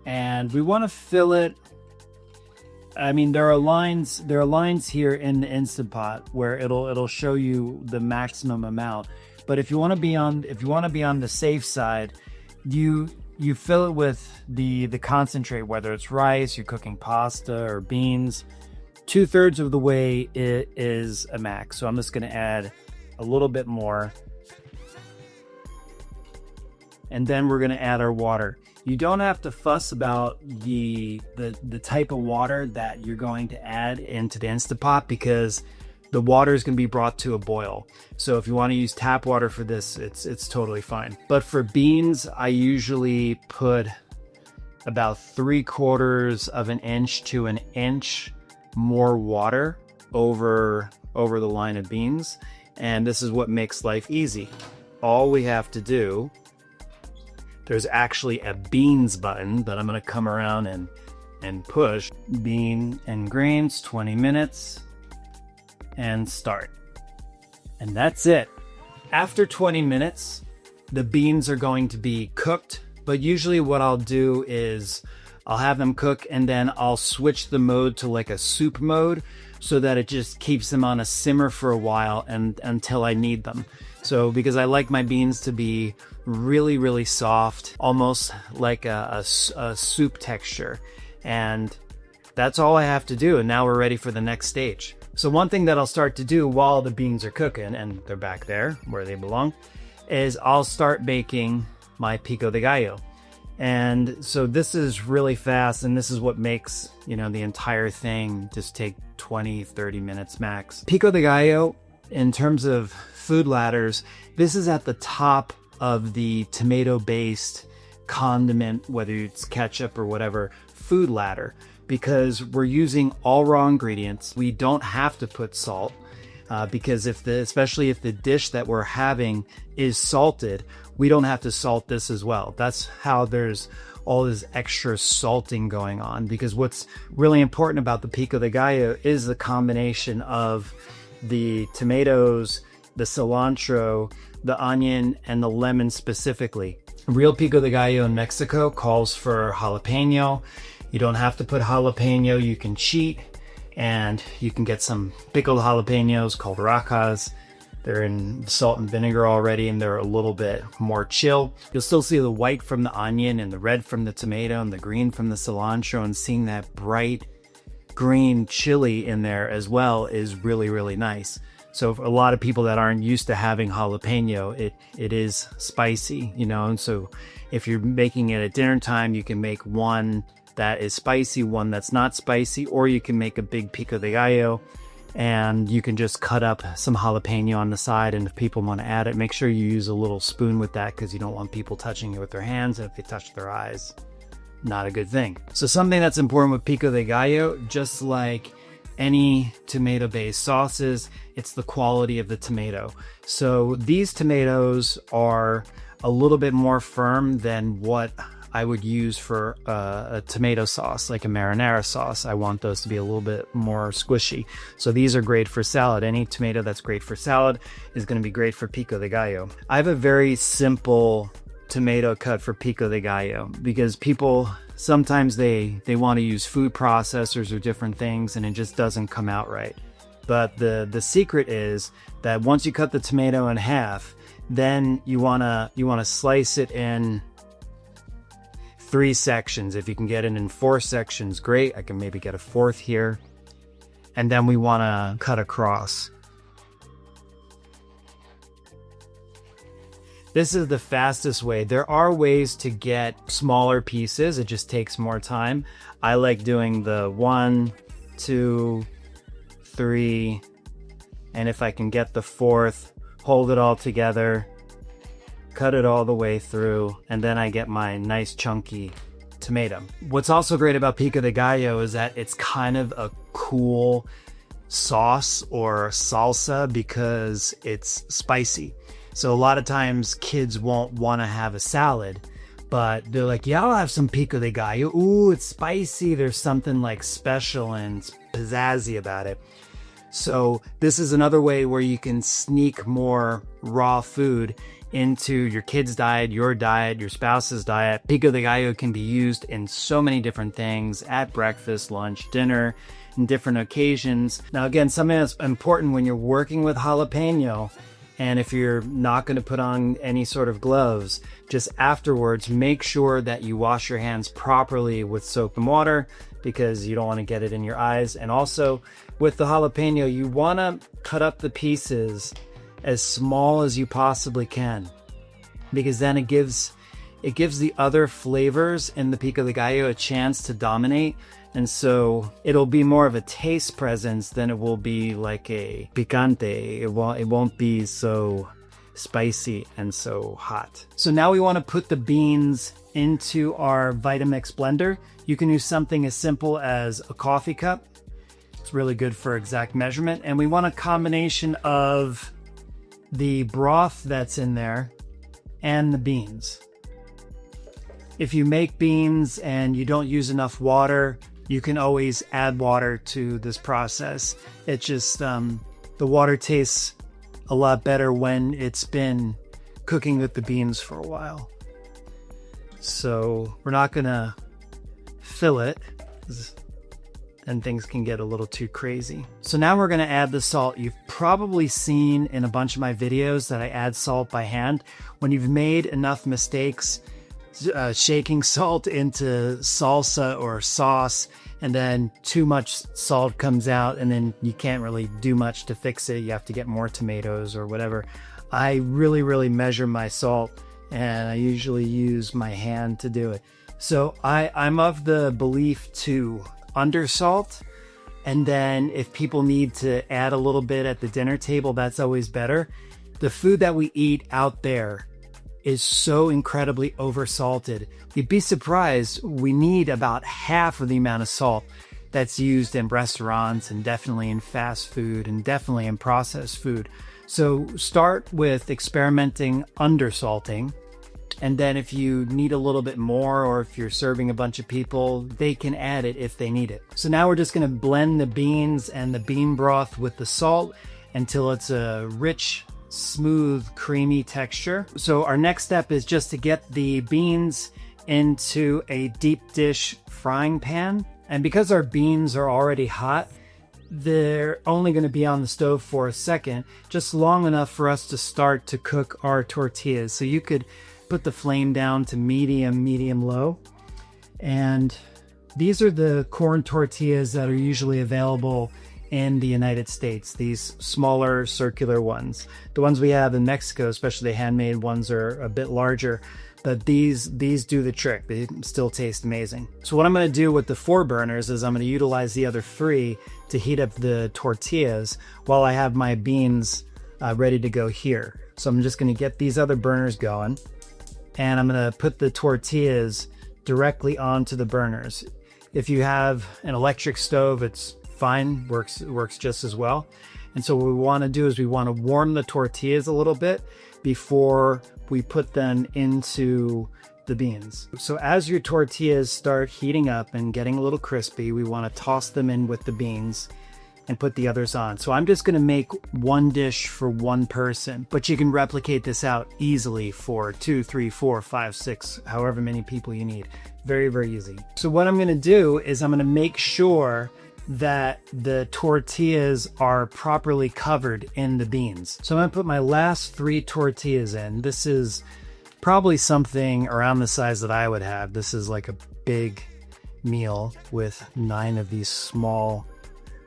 and we want to fill it. I mean, there are lines here in the Instant Pot where it'll show you the maximum amount. But if you want to be on the safe side, you fill it with the concentrate, whether it's rice, you're cooking pasta or beans. 2/3 of the way it is a max. So I'm just going to add a little bit more. And then we're going to add our water. You don't have to fuss about the type of water that you're going to add into the Instant Pot because the water is going to be brought to a boil. So if you want to use tap water for this, it's totally fine. But for beans, I usually put about 3/4 of an inch to an inch more water over the line of beans. And this is what makes life easy. All we have to do, there's actually a beans button that I'm going to come around and push. Bean and grains, 20 minutes, and start. And that's it. After 20 minutes, the beans are going to be cooked, but usually what I'll do is I'll have them cook and then I'll switch the mode to like a soup mode so that it just keeps them on a simmer for a while and until I need them. So because I like my beans to be really, really soft, almost like a soup texture. And that's all I have to do. And now we're ready for the next stage. So one thing that I'll start to do while the beans are cooking, and they're back there where they belong, is I'll start baking my pico de gallo. And so this is really fast, and this is what makes, the entire thing just take 20, 30 minutes max. Pico de gallo, in terms of food ladders, this is at the top of the tomato-based condiment, whether it's ketchup or whatever, food ladder, because we're using all raw ingredients. We don't have to put salt. Because especially if the dish that we're having is salted, we don't have to salt this as well. That's how there's all this extra salting going on, because what's really important about the pico de gallo is the combination of the tomatoes, the cilantro, the onion, and the lemon specifically. Real pico de gallo in Mexico calls for jalapeno. You don't have to put jalapeno, you can cheat. And you can get some pickled jalapenos called rajas. They're in salt and vinegar already, and they're a little bit more chill. You'll still see the white from the onion and the red from the tomato and the green from the cilantro, and seeing that bright green chili in there as well is really, really nice. So for a lot of people that aren't used to having jalapeno, it is spicy, and so if you're making it at dinner time, you can make one that is spicy, one that's not spicy, or you can make a big pico de gallo and you can just cut up some jalapeno on the side. And if people want to add it, make sure you use a little spoon with that, because you don't want people touching it with their hands, and if they touch their eyes, not a good thing. So something that's important with pico de gallo, just like any tomato-based sauces, it's the quality of the tomato. So these tomatoes are a little bit more firm than what I would use for a tomato sauce, like a marinara sauce. I want those to be a little bit more squishy. So these are great for salad. Any tomato that's great for salad is going to be great for pico de gallo. I have a very simple tomato cut for pico de gallo because people sometimes they want to use food processors or different things and it just doesn't come out right. But the secret is that once you cut the tomato in half, then you wanna slice it in 3 sections. If you can get it in 4 sections, great. I can maybe get a 4th here. And then we want to cut across. This is the fastest way. There are ways to get smaller pieces. It just takes more time. I like doing the 1, 2, 3, and if I can get the 4th, hold it all together, cut it all the way through, and then I get my nice chunky tomato. What's also great about pico de gallo is that it's kind of a cool sauce or salsa because it's spicy. So a lot of times kids won't want to have a salad, but they're like, yeah, I'll have some pico de gallo. Ooh, it's spicy. There's something like special and pizzazzy about it. So this is another way where you can sneak more raw food into your kid's diet, your spouse's diet. Pico de gallo can be used in so many different things at breakfast, lunch, dinner, and different occasions. Now, again, something that's important when you're working with jalapeno, and if you're not going to put on any sort of gloves, just afterwards, make sure that you wash your hands properly with soap and water because you don't want to get it in your eyes. And also with the jalapeno, you want to cut up the pieces as small as you possibly can, because then it gives the other flavors in the pico de gallo a chance to dominate, and so it'll be more of a taste presence than it will be like a picante. It won't be so spicy and so hot. So now we want to put the beans into our Vitamix blender. You can use something as simple as a coffee cup. It's really good for exact measurement, and we want a combination of the broth that's in there and the beans. If you make beans and you don't use enough water, you can always add water to this process. It just, the water tastes a lot better when it's been cooking with the beans for a while. So we're not gonna fill it, and things can get a little too crazy. So now we're gonna add the salt. You've probably seen in a bunch of my videos that I add salt by hand. When you've made enough mistakes shaking salt into salsa or sauce, and then too much salt comes out, and then you can't really do much to fix it. You have to get more tomatoes or whatever. I really measure my salt, and I usually use my hand to do it. So I'm of the belief to undersalt, and then if people need to add a little bit at the dinner table, that's always better. The food that we eat out there is so incredibly oversalted. You'd be surprised, we need about half of the amount of salt that's used in restaurants and definitely in fast food and definitely in processed food. So start with experimenting undersalting, and then if you need a little bit more, or if you're serving a bunch of people, they can add it if they need it. So now we're just gonna blend the beans and the bean broth with the salt until it's a rich, smooth, creamy texture. So our next step is just to get the beans into a deep dish frying pan. And because our beans are already hot, they're only going to be on the stove for a second, just long enough for us to start to cook our tortillas. So you could put the flame down to medium low. And these are the corn tortillas that are usually available in the United States, these smaller circular ones. The ones we have in Mexico, especially the handmade ones, are a bit larger, but these do the trick. They still taste amazing. So what I'm gonna do with the 4 burners is I'm gonna utilize the other 3 to heat up the tortillas while I have my beans ready to go here. So I'm just gonna get these other burners going, and I'm gonna put the tortillas directly onto the burners. If you have an electric stove, it's fine, works just as well. And so what we want to do is we want to warm the tortillas a little bit before we put them into the beans. So as your tortillas start heating up and getting a little crispy, we want to toss them in with the beans and put the others on. So I'm just going to make one dish for one person, but you can replicate this out easily for 2, 3, 4, 5, 6, however many people you need. Very, very easy. So what I'm going to do is I'm going to make sure that the tortillas are properly covered in the beans. So I'm going to put my last 3 tortillas in. This is probably something around the size that I would have. This is like a big meal with 9 of these small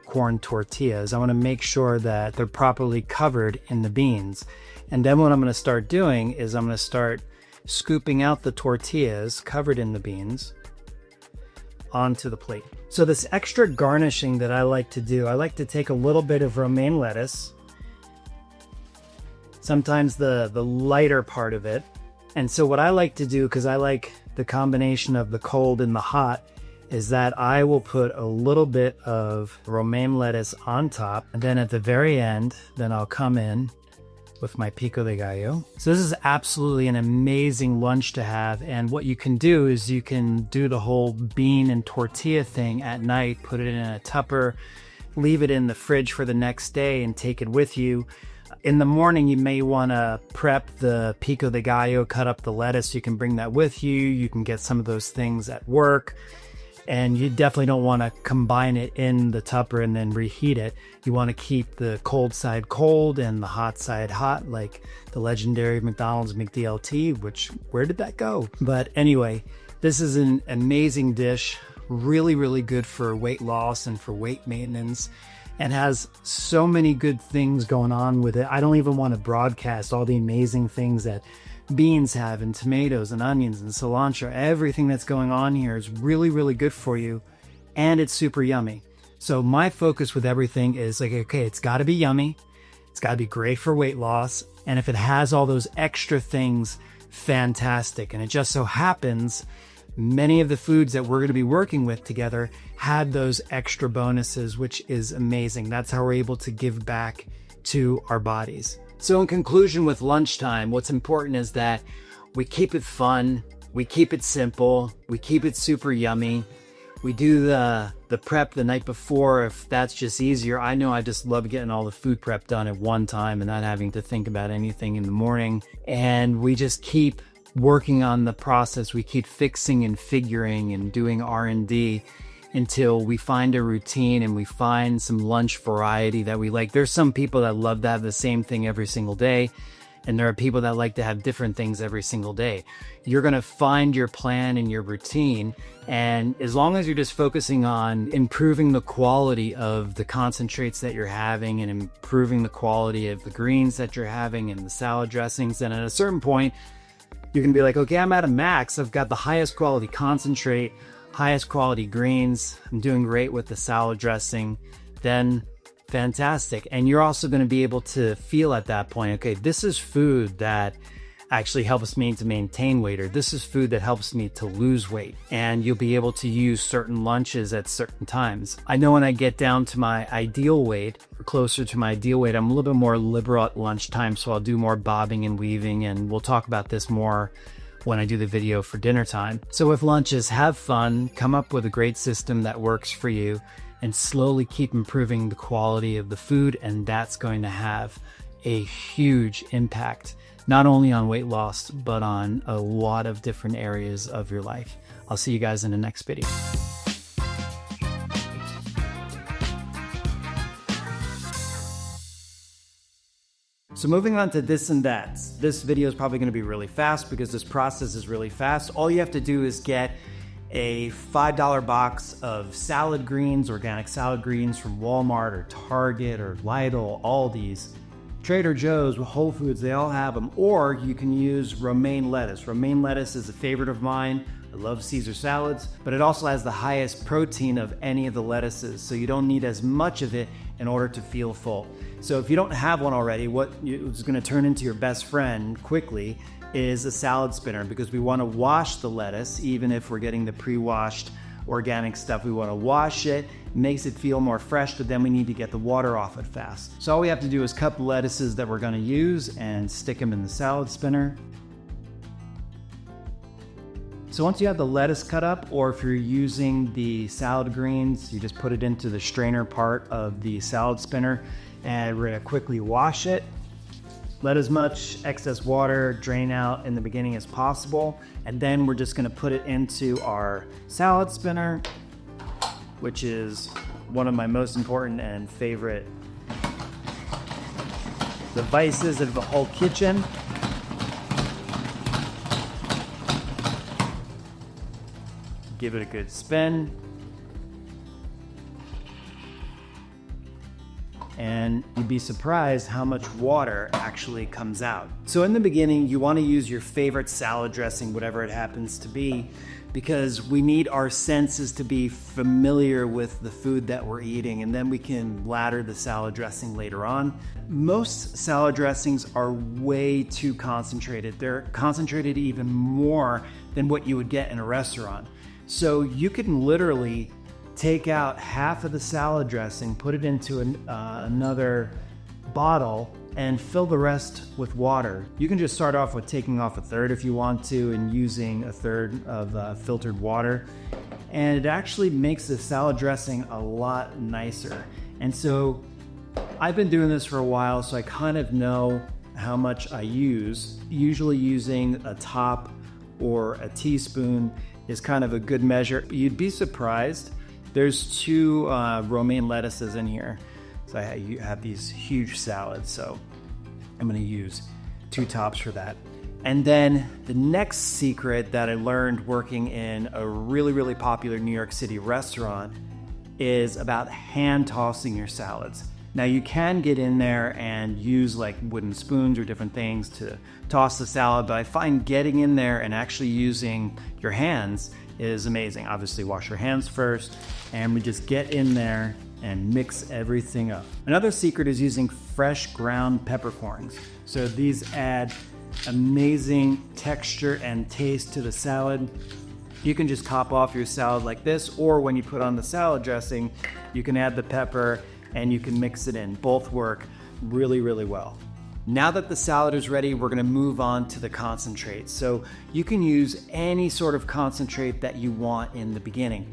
corn tortillas. I want to make sure that they're properly covered in the beans. And then what I'm going to start doing is I'm going to start scooping out the tortillas covered in the beans onto the plate. So this extra garnishing that I like to do, I like to take a little bit of romaine lettuce, sometimes the lighter part of it. And so what I like to do, because I like the combination of the cold and the hot, is that I will put a little bit of romaine lettuce on top, and then at the very end, then I'll come in with my pico de gallo. So this is absolutely an amazing lunch to have, and what you can do is you can do the whole bean and tortilla thing at night, put it in a tupper, leave it in the fridge for the next day and take it with you. In the morning, you may want to prep the pico de gallo, cut up the lettuce. You can bring that with you. You can get some of those things at work. And you definitely don't want to combine it in the tupper and then reheat it. You want to keep the cold side cold and the hot side hot, like the legendary McDonald's McDLT, which, where did that go? But anyway, this is an amazing dish, really, really good for weight loss and for weight maintenance, and has so many good things going on with it. I don't even want to broadcast all the amazing things that beans have, and tomatoes and onions and cilantro. Everything that's going on here is really, really good for you, and it's super yummy. So my focus with everything is like, okay, it's got to be yummy, it's got to be great for weight loss, and if it has all those extra things, fantastic. And it just so happens many of the foods that we're going to be working with together had those extra bonuses, which is amazing. That's how we're able to give back to our bodies. So in conclusion, with lunchtime, what's important is that we keep it fun, we keep it simple, we keep it super yummy. We do the prep the night before if that's just easier. I know I just love getting all the food prep done at one time and not having to think about anything in the morning. And we just keep working on the process. We keep fixing and figuring and doing R&D until we find a routine and we find some lunch variety that we like. There's some people that love to have the same thing every single day, and there are people that like to have different things every single day. You're going to find your plan and your routine, and as long as you're just focusing on improving the quality of the concentrates that you're having and improving the quality of the greens that you're having and the salad dressings, then at a certain point you can be like, okay, I'm at a max. I've got the highest quality concentrate, highest quality greens, I'm doing great with the salad dressing, then fantastic. And you're also going to be able to feel at that point, okay, this is food that actually helps me to maintain weight, or this is food that helps me to lose weight. And you'll be able to use certain lunches at certain times. I know when I get down to my ideal weight, or closer to my ideal weight, I'm a little bit more liberal at lunchtime, so I'll do more bobbing and weaving, and we'll talk about this more when I do the video for dinner time. So with lunches, have fun, come up with a great system that works for you, and slowly keep improving the quality of the food, and that's going to have a huge impact, not only on weight loss, but on a lot of different areas of your life. I'll see you guys in the next video. So moving on to this and that. This video is probably going to be really fast because this process is really fast. All you have to do is get a $5 box of salad greens, organic salad greens from Walmart or Target or Lidl, Aldi's, Trader Joe's, Whole Foods, they all have them. Or you can use romaine lettuce. Romaine lettuce is a favorite of mine. I love Caesar salads, but it also has the highest protein of any of the lettuces, so you don't need as much of it in order to feel full. So if you don't have one already, what it's going to turn into your best friend quickly is a salad spinner, because we want to wash the lettuce. Even if we're getting the pre-washed organic stuff, we want to wash it. It makes it feel more fresh, but then we need to get the water off it fast. So all we have to do is cut the lettuces that we're going to use and stick them in the salad spinner. So once you have the lettuce cut up, or if you're using the salad greens, you just put it into the strainer part of the salad spinner, and we're going to quickly wash it. Let as much excess water drain out in the beginning as possible, and then we're just going to put it into our salad spinner, which is one of my most important and favorite devices of the whole kitchen. Give it a good spin. And you'd be surprised how much water actually comes out. So in the beginning, you want to use your favorite salad dressing, whatever it happens to be, because we need our senses to be familiar with the food that we're eating, and then we can ladder the salad dressing later on. Most salad dressings are way too concentrated. They're concentrated even more than what you would get in a restaurant. So you can literally take out half of the salad dressing, put it into another bottle, and fill the rest with water. You can just start off with taking off a third if you want to, and using a third of filtered water. And it actually makes the salad dressing a lot nicer. And so I've been doing this for a while, so I kind of know how much I use. Usually using a top or a teaspoon is kind of a good measure. You'd be surprised. There's 2 romaine lettuces in here. So you have these huge salads. So I'm gonna use 2 tops for that. And then the next secret that I learned working in a really, really popular New York City restaurant is about hand tossing your salads. Now you can get in there and use like wooden spoons or different things to toss the salad, but I find getting in there and actually using your hands is amazing. Obviously wash your hands first, and we just get in there and mix everything up. Another secret is using fresh ground peppercorns. So these add amazing texture and taste to the salad. You can just top off your salad like this, or when you put on the salad dressing, you can add the pepper and you can mix it in. Both work really, really well. Now that the salad is ready, we're gonna move on to the concentrate. So you can use any sort of concentrate that you want in the beginning.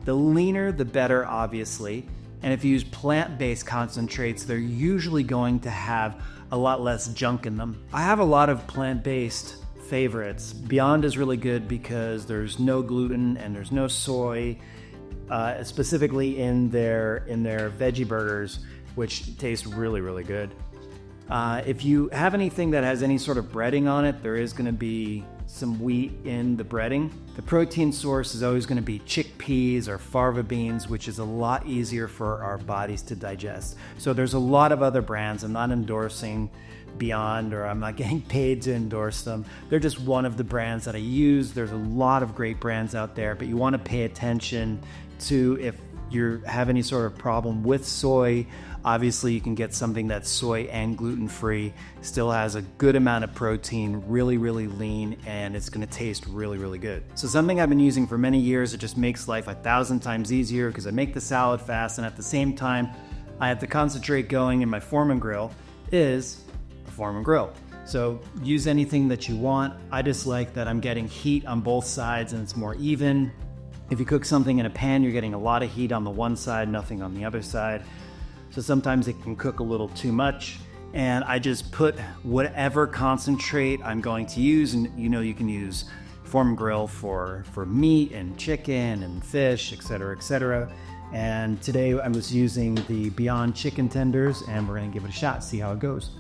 The leaner, the better, obviously. And if you use plant-based concentrates, they're usually going to have a lot less junk in them. I have a lot of plant-based favorites. Beyond is really good because there's no gluten and there's no soy, specifically in their veggie burgers, which taste really, really good. If you have anything that has any sort of breading on it, there is going to be some wheat in the breading. The protein source is always going to be chickpeas or fava beans, which is a lot easier for our bodies to digest. So there's a lot of other brands. I'm not endorsing Beyond, or I'm not getting paid to endorse them. They're just one of the brands that I use. There's a lot of great brands out there, but you want to pay attention to if you have any sort of problem with soy. Obviously, you can get something that's soy and gluten-free, still has a good amount of protein, really, really lean, and it's gonna taste really, really good. So something I've been using for many years, it just makes life 1,000 times easier because I make the salad fast, and at the same time, I have the concentrate going in my Foreman grill, is a Foreman grill. So use anything that you want. I just like that I'm getting heat on both sides and it's more even. If you cook something in a pan, you're getting a lot of heat on the one side, nothing on the other side. So sometimes it can cook a little too much, and I just put whatever concentrate I'm going to use, and you can use Foreman grill for meat and chicken and fish, etc., etc. And today I was using the Beyond chicken tenders, and we're gonna give it a shot, see how it goes.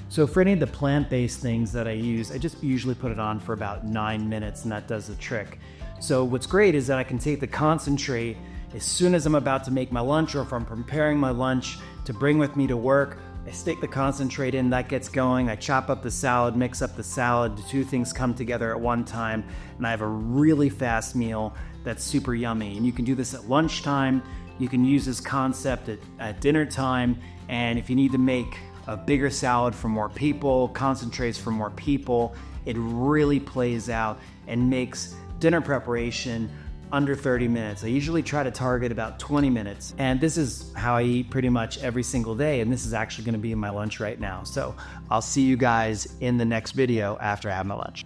So for any of the plant-based things that I use, I just usually put it on for about 9 minutes, and that does the trick. So what's great is that I can take the concentrate as soon as I'm about to make my lunch, or if I'm preparing my lunch to bring with me to work. I stick the concentrate in, that gets going. I chop up the salad, mix up the salad. The 2 things come together at one time, and I have a really fast meal that's super yummy. And you can do this at lunchtime. You can use this concept at dinner time. And if you need to make a bigger salad for more people, concentrates for more people. It really plays out and makes dinner preparation under 30 minutes. I usually try to target about 20 minutes. And this is how I eat pretty much every single day. And this is actually going to be my lunch right now. So I'll see you guys in the next video after I have my lunch.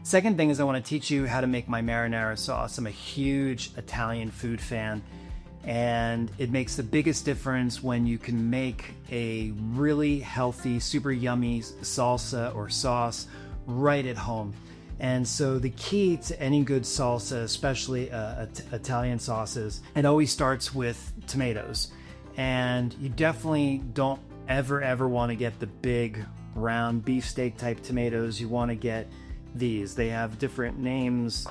Second thing is I want to teach you how to make my marinara sauce. I'm a huge Italian food fan, and it makes the biggest difference when you can make a really healthy, super yummy salsa or sauce right at home. And so the key to any good salsa, especially Italian sauces, it always starts with tomatoes. And you definitely don't ever want to get the big round beefsteak type tomatoes. You want to get these. They have different names,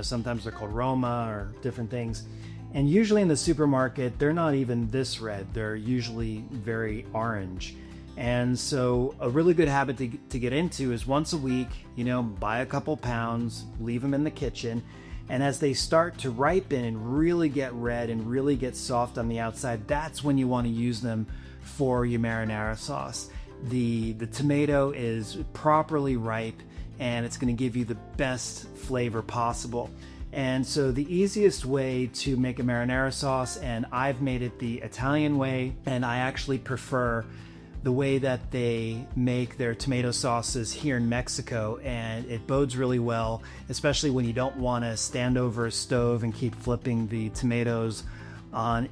sometimes they're called Roma or different things. And usually in the supermarket, they're not even this red. They're usually very orange. And so a really good habit to get into is once a week, buy a couple pounds, leave them in the kitchen. And as they start to ripen and really get red and really get soft on the outside, that's when you want to use them for your marinara sauce. The tomato is properly ripe and it's going to give you the best flavor possible. And so the easiest way to make a marinara sauce, and I've made it the Italian way, and I actually prefer the way that they make their tomato sauces here in Mexico, and it bodes really well, especially when you don't want to stand over a stove and keep flipping the tomatoes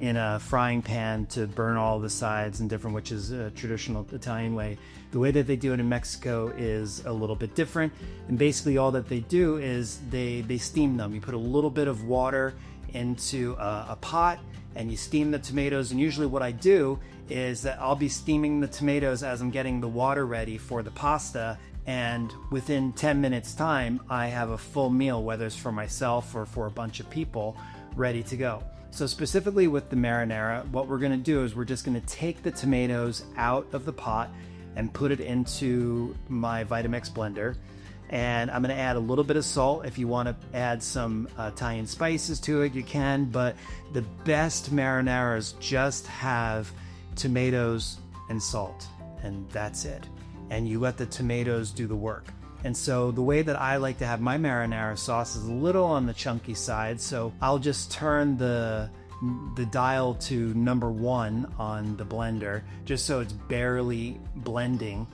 in a frying pan to burn all the sides and different, which is a traditional Italian way. The way that they do it in Mexico is a little bit different, and basically all that they do is they steam them. You put a little bit of water into a pot and you steam the tomatoes, and usually what I do is that I'll be steaming the tomatoes as I'm getting the water ready for the pasta, and within 10 minutes time I have a full meal, whether it's for myself or for a bunch of people, ready to go. So specifically with the marinara, what we're going to do is we're just going to take the tomatoes out of the pot and put it into my Vitamix blender. And I'm going to add a little bit of salt. If you want to add some Italian spices to it, you can, but the best marinaras just have tomatoes and salt, and that's it. And you let the tomatoes do the work. And so the way that I like to have my marinara sauce is a little on the chunky side, so I'll just turn the dial to number 1 on the blender, just so it's barely blending.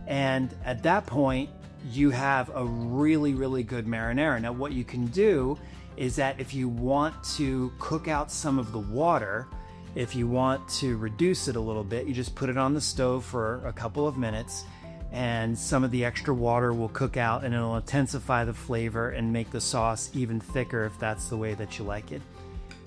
And at that point, you have a really good marinara. Now what you can do is that if you want to cook out some of the water, if you want to reduce it a little bit, you just put it on the stove for a couple of minutes, and some of the extra water will cook out and it'll intensify the flavor and make the sauce even thicker if that's the way that you like it.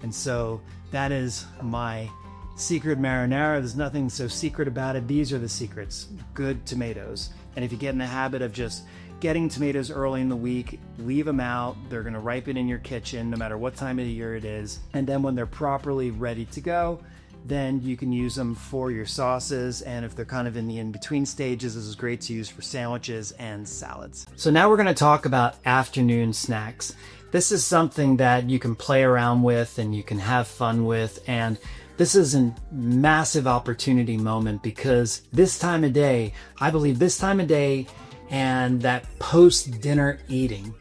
And so that is my secret marinara. There's nothing so secret about it. These are the secrets: good tomatoes. And if you get in the habit of just getting tomatoes early in the week, leave them out. They're going to ripen in your kitchen no matter what time of the year it is. And then when they're properly ready to go, then you can use them for your sauces. And if they're kind of in the in-between stages, this is great to use for sandwiches and salads. So now we're going to talk about afternoon snacks. This is something that you can play around with and you can have fun with. And this is a massive opportunity moment, because this time of day, I believe this time of day and that post-dinner eating,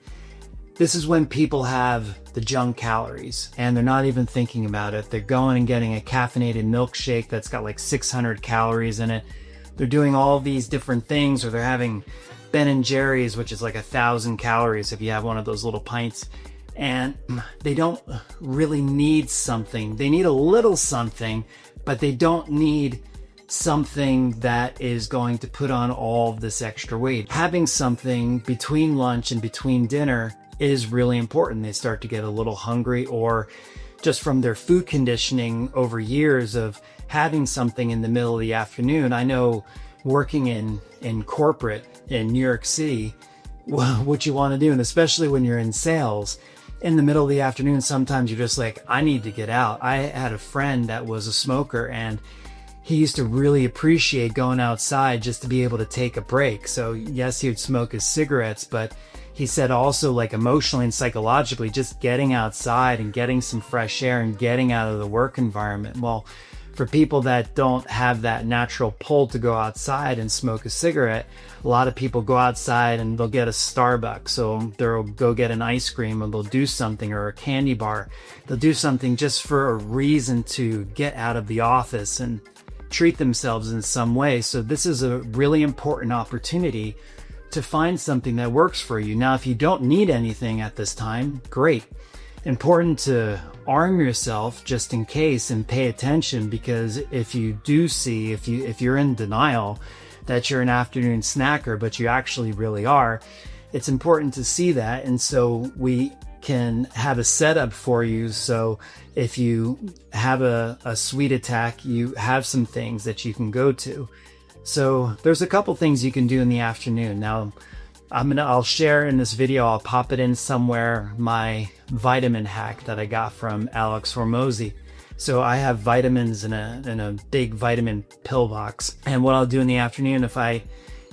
this is when people have the junk calories and they're not even thinking about it. They're going and getting a caffeinated milkshake that's got like 600 calories in it. They're doing all these different things, or they're having Ben & Jerry's, which is like 1,000 calories if you have one of those little pints. And they don't really need something. They need a little something, but they don't need something that is going to put on all of this extra weight. Having something between lunch and between dinner is really important. They start to get a little hungry, or just from their food conditioning over years of having something in the middle of the afternoon. I know working in corporate in New York City, what you want to do, and especially when you're in sales, in the middle of the afternoon, sometimes you're just like, I need to get out. I had a friend that was a smoker, and he used to really appreciate going outside just to be able to take a break. So yes, he would smoke his cigarettes, but he said also, like, emotionally and psychologically, just getting outside and getting some fresh air and getting out of the work environment. Well, for people that don't have that natural pull to go outside and smoke a cigarette, a lot of people go outside and they'll get a Starbucks. So they'll go get an ice cream, or they'll do something, or a candy bar. They'll do something just for a reason to get out of the office and treat themselves in some way. So this is a really important opportunity to find something that works for you. Now, if you don't need anything at this time, great. Important to arm yourself just in case and pay attention, because if you do see, if you're in denial that you're an afternoon snacker, but you actually really are, it's important to see that. And so we can have a setup for you. So if you have a sweet attack, you have some things that you can go to. So there's a couple things you can do in the afternoon. Now, I'll share in this video, I'll pop it in somewhere, my vitamin hack that I got from Alex Hormozy. So I have vitamins in a big vitamin pill box. And what I'll do in the afternoon, if I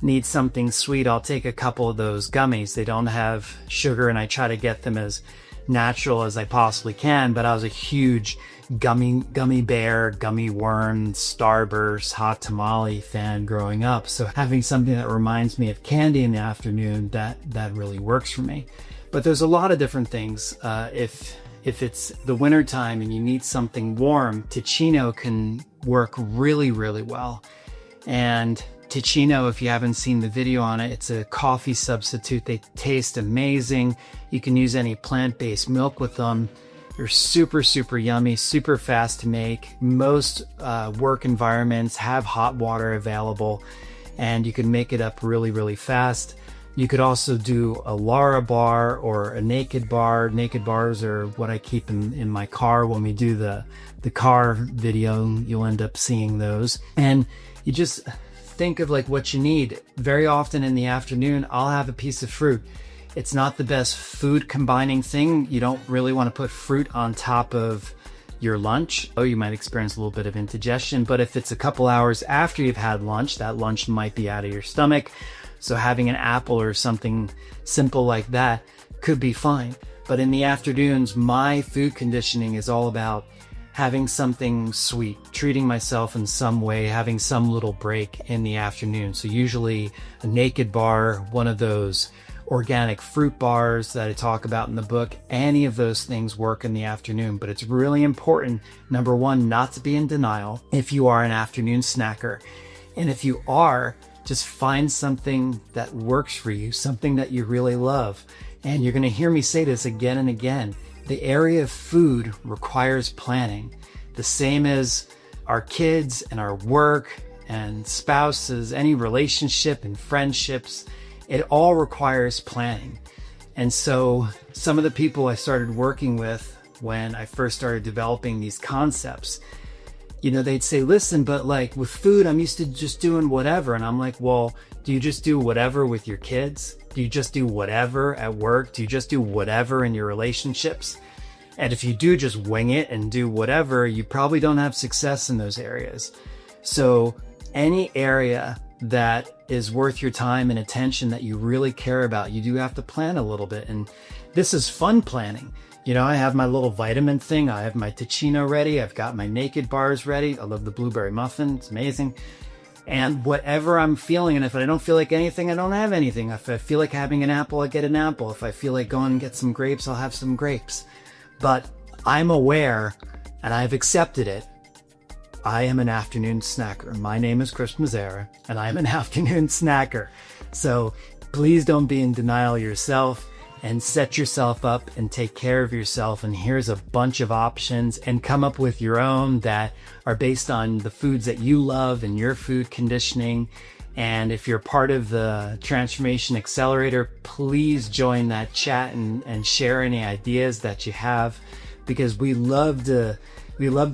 need something sweet, I'll take a couple of those gummies. They don't have sugar, and I try to get them as natural as I possibly can. But I was a huge gummy bear, gummy worm, Starburst, hot tamale fan growing up. So having something that reminds me of candy in the afternoon, that really works for me. But there's a lot of different things. If it's the winter time and you need something warm, Ticino can work really, really well. And Ticino, if you haven't seen the video on it, it's a coffee substitute. They taste amazing. You can use any plant-based milk with them. They're super, super yummy, super fast to make. Most work environments have hot water available, and you can make it up really, really fast. You could also do a Lara bar or a naked bar. Naked bars are what I keep in my car. When we do the car video, you'll end up seeing those. And you just think of like what you need. Very often in the afternoon, I'll have a piece of fruit. It's not the best food combining thing. You don't really want to put fruit on top of your lunch. Oh, you might experience a little bit of indigestion, but if it's a couple hours after you've had lunch, that lunch might be out of your stomach. So having an apple or something simple like that could be fine. But in the afternoons, my food conditioning is all about having something sweet, treating myself in some way, having some little break in the afternoon. So usually a naked bar, one of those organic fruit bars that I talk about in the book, any of those things work in the afternoon. But it's really important, number one, not to be in denial if you are an afternoon snacker. And if you are, just find something that works for you, something that you really love. And you're going to hear me say this again and again. The area of food requires planning, the same as our kids and our work and spouses, any relationship and friendships. It all requires planning. And so some of the people I started working with when I first started developing these concepts, they'd say, listen, but like with food, I'm used to just doing whatever. And I'm like, well, do you just do whatever with your kids? Do you just do whatever at work? Do you just do whatever in your relationships? And if you do just wing it and do whatever, you probably don't have success in those areas. So any area that is worth your time and attention that you really care about, you do have to plan a little bit. And this is fun planning. I have my little vitamin thing. I have my Ticino ready. I've got my naked bars ready. I love the blueberry muffin. It's amazing. And whatever I'm feeling, and if I don't feel like anything, I don't have anything. If I feel like having an apple, I get an apple. If I feel like going and get some grapes, I'll have some grapes. But I'm aware, and I've accepted it. I am an afternoon snacker. My name is Chris Mazzara, and I'm an afternoon snacker. So please don't be in denial yourself, and set yourself up and take care of yourself. And here's a bunch of options, and come up with your own that are based on the foods that you love and your food conditioning. And if you're part of the Transformation Accelerator, please join that chat and share any ideas that you have, because we love to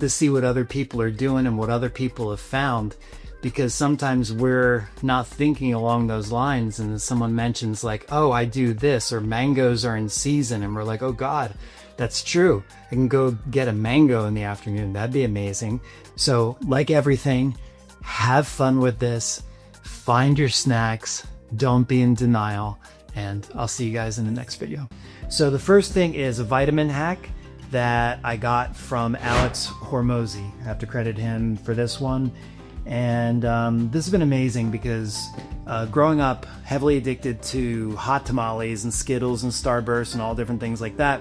see what other people are doing and what other people have found. Because sometimes we're not thinking along those lines, and someone mentions like, oh, I do this, or mangoes are in season, and we're like, oh God, that's true. I can go get a mango in the afternoon. That'd be amazing. So like everything, have fun with this, find your snacks, don't be in denial, and I'll see you guys in the next video. So the first thing is a vitamin hack that I got from Alex Hormozy. I have to credit him for this one. And this has been amazing because growing up heavily addicted to hot tamales and Skittles and Starburst and all different things like that.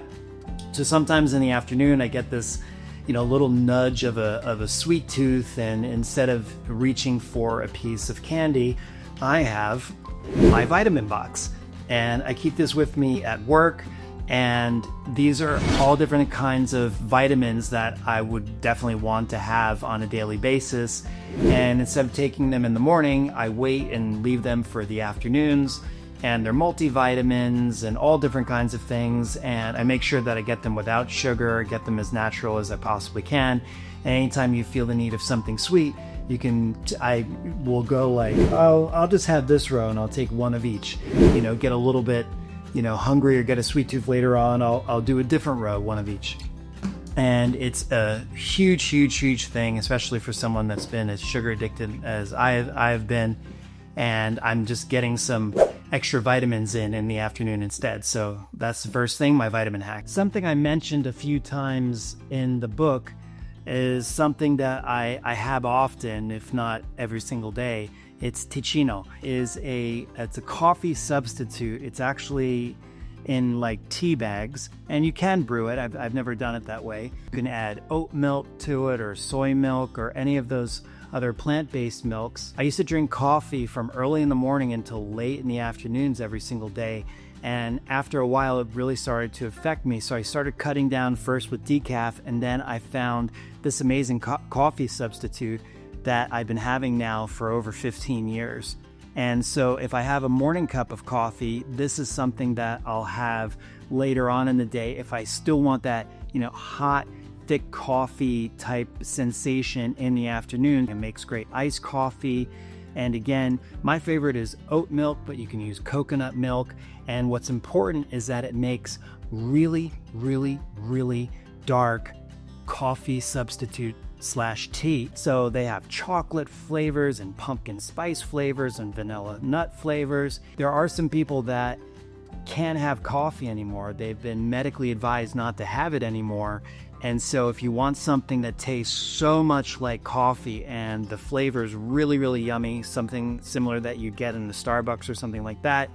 So sometimes in the afternoon I get this, little nudge of a sweet tooth, and instead of reaching for a piece of candy, I have my vitamin box. And I keep this with me at work. And these are all different kinds of vitamins that I would definitely want to have on a daily basis. And instead of taking them in the morning, I wait and leave them for the afternoons. And they're multivitamins and all different kinds of things. And I make sure that I get them without sugar, get them as natural as I possibly can. And anytime you feel the need of something sweet, I will go like, oh, I'll just have this row and I'll take one of each, get a little bit hungry or get a sweet tooth later on, I'll do a different row, one of each. And it's a huge thing, especially for someone that's been as sugar addicted as I've been. And I'm just getting some extra vitamins in the afternoon instead. So that's the first thing, my vitamin hack. Something I mentioned a few times in the book is something that I have often, if not every single day. It's Ticino. It's a coffee substitute. It's actually in like tea bags, and you can brew it. I've never done it that way. You can add oat milk to it, or soy milk, or any of those other plant-based milks. I used to drink coffee from early in the morning until late in the afternoons every single day. And after a while, it really started to affect me. So I started cutting down first with decaf, and then I found this amazing coffee substitute that I've been having now for over 15 years. And so if I have a morning cup of coffee, this is something that I'll have later on in the day if I still want that, hot, thick coffee type sensation in the afternoon. It makes great iced coffee. And again, my favorite is oat milk, but you can use coconut milk. And what's important is that it makes really dark coffee substitute / tea. So they have chocolate flavors and pumpkin spice flavors and vanilla nut flavors. There are some people that can't have coffee anymore. They've been medically advised not to have it anymore. And so if you want something that tastes so much like coffee and the flavor is really yummy, something similar that you get in the Starbucks or something like that,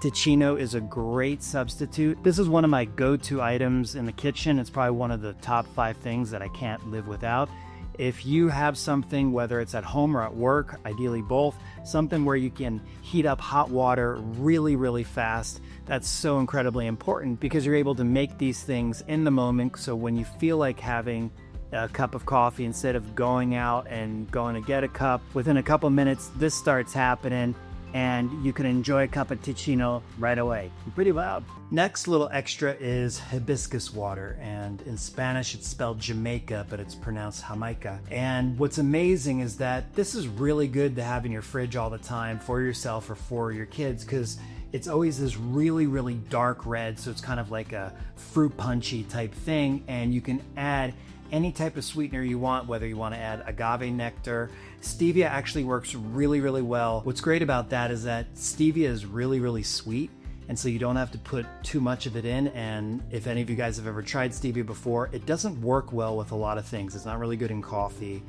Ticino is a great substitute. This is one of my go-to items in the kitchen. It's probably one of the top 5 things that I can't live without. If you have something, whether it's at home or at work, ideally both, something where you can heat up hot water really fast, that's so incredibly important because you're able to make these things in the moment. So when you feel like having a cup of coffee, instead of going out and going to get a cup, within a couple minutes, this starts happening and you can enjoy a cup of Ticino right away. Pretty loud. Next little extra is hibiscus water, and in Spanish it's spelled Jamaica, but it's pronounced Jamaica. And what's amazing is that this is really good to have in your fridge all the time for yourself or for your kids, because it's always this really dark red, so it's kind of like a fruit punchy type thing, and you can add any type of sweetener you want, whether you want to add agave nectar. Stevia actually works really well. What's great about that is that stevia is really sweet, and so you don't have to put too much of it in. And if any of you guys have ever tried stevia before, it doesn't work well with a lot of things. It's not really good in coffee,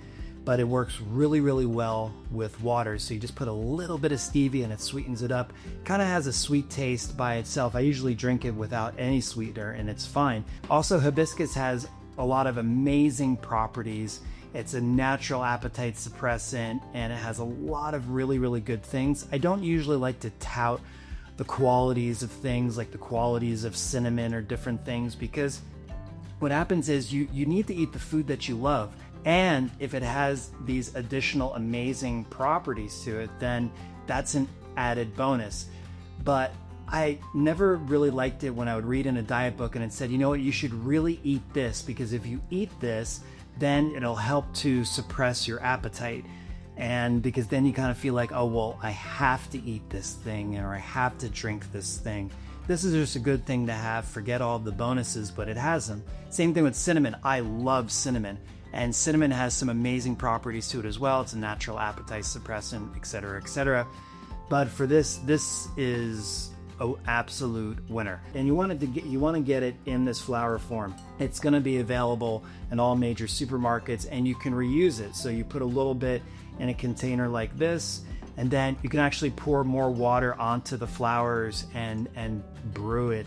but it works really well with water. So you just put a little bit of stevia and it sweetens it up. Kind of has a sweet taste by itself. I usually drink it without any sweetener and it's fine. Also, hibiscus has a lot of amazing properties. It's a natural appetite suppressant and it has a lot of really good things. I don't usually like to tout the qualities of things like the qualities of cinnamon or different things, because what happens is you need to eat the food that you love. And if it has these additional amazing properties to it, then that's an added bonus. But I never really liked it when I would read in a diet book and it said, you know what, you should really eat this, because if you eat this, then it'll help to suppress your appetite. And because then you kind of feel like, oh, well, I have to eat this thing or I have to drink this thing. This is just a good thing to have. Forget all the bonuses, but it has them. Same thing with cinnamon. I love cinnamon. And cinnamon has some amazing properties to it as well. It's a natural appetite suppressant, etc., etc. But for this is an absolute winner. And you want to get it in this flour form. It's going to be available in all major supermarkets, and you can reuse it. So you put a little bit in a container like this, and then you can actually pour more water onto the flours and brew it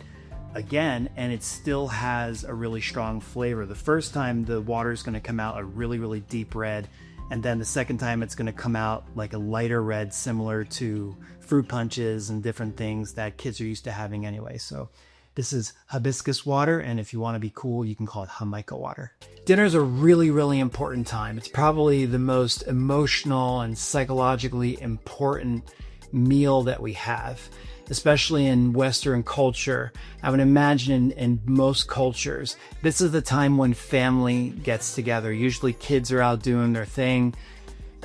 again, and it still has a really strong flavor. The first time the water is going to come out a really deep red, and then the second time it's going to come out like a lighter red, similar to fruit punches and different things that kids are used to having anyway. So this is hibiscus water, and if you want to be cool, you can call it Jamaica water. Dinner is a really important time. It's probably the most emotional and psychologically important meal that we have, especially in Western culture. I would imagine in most cultures, this is the time when family gets together. Usually kids are out doing their thing,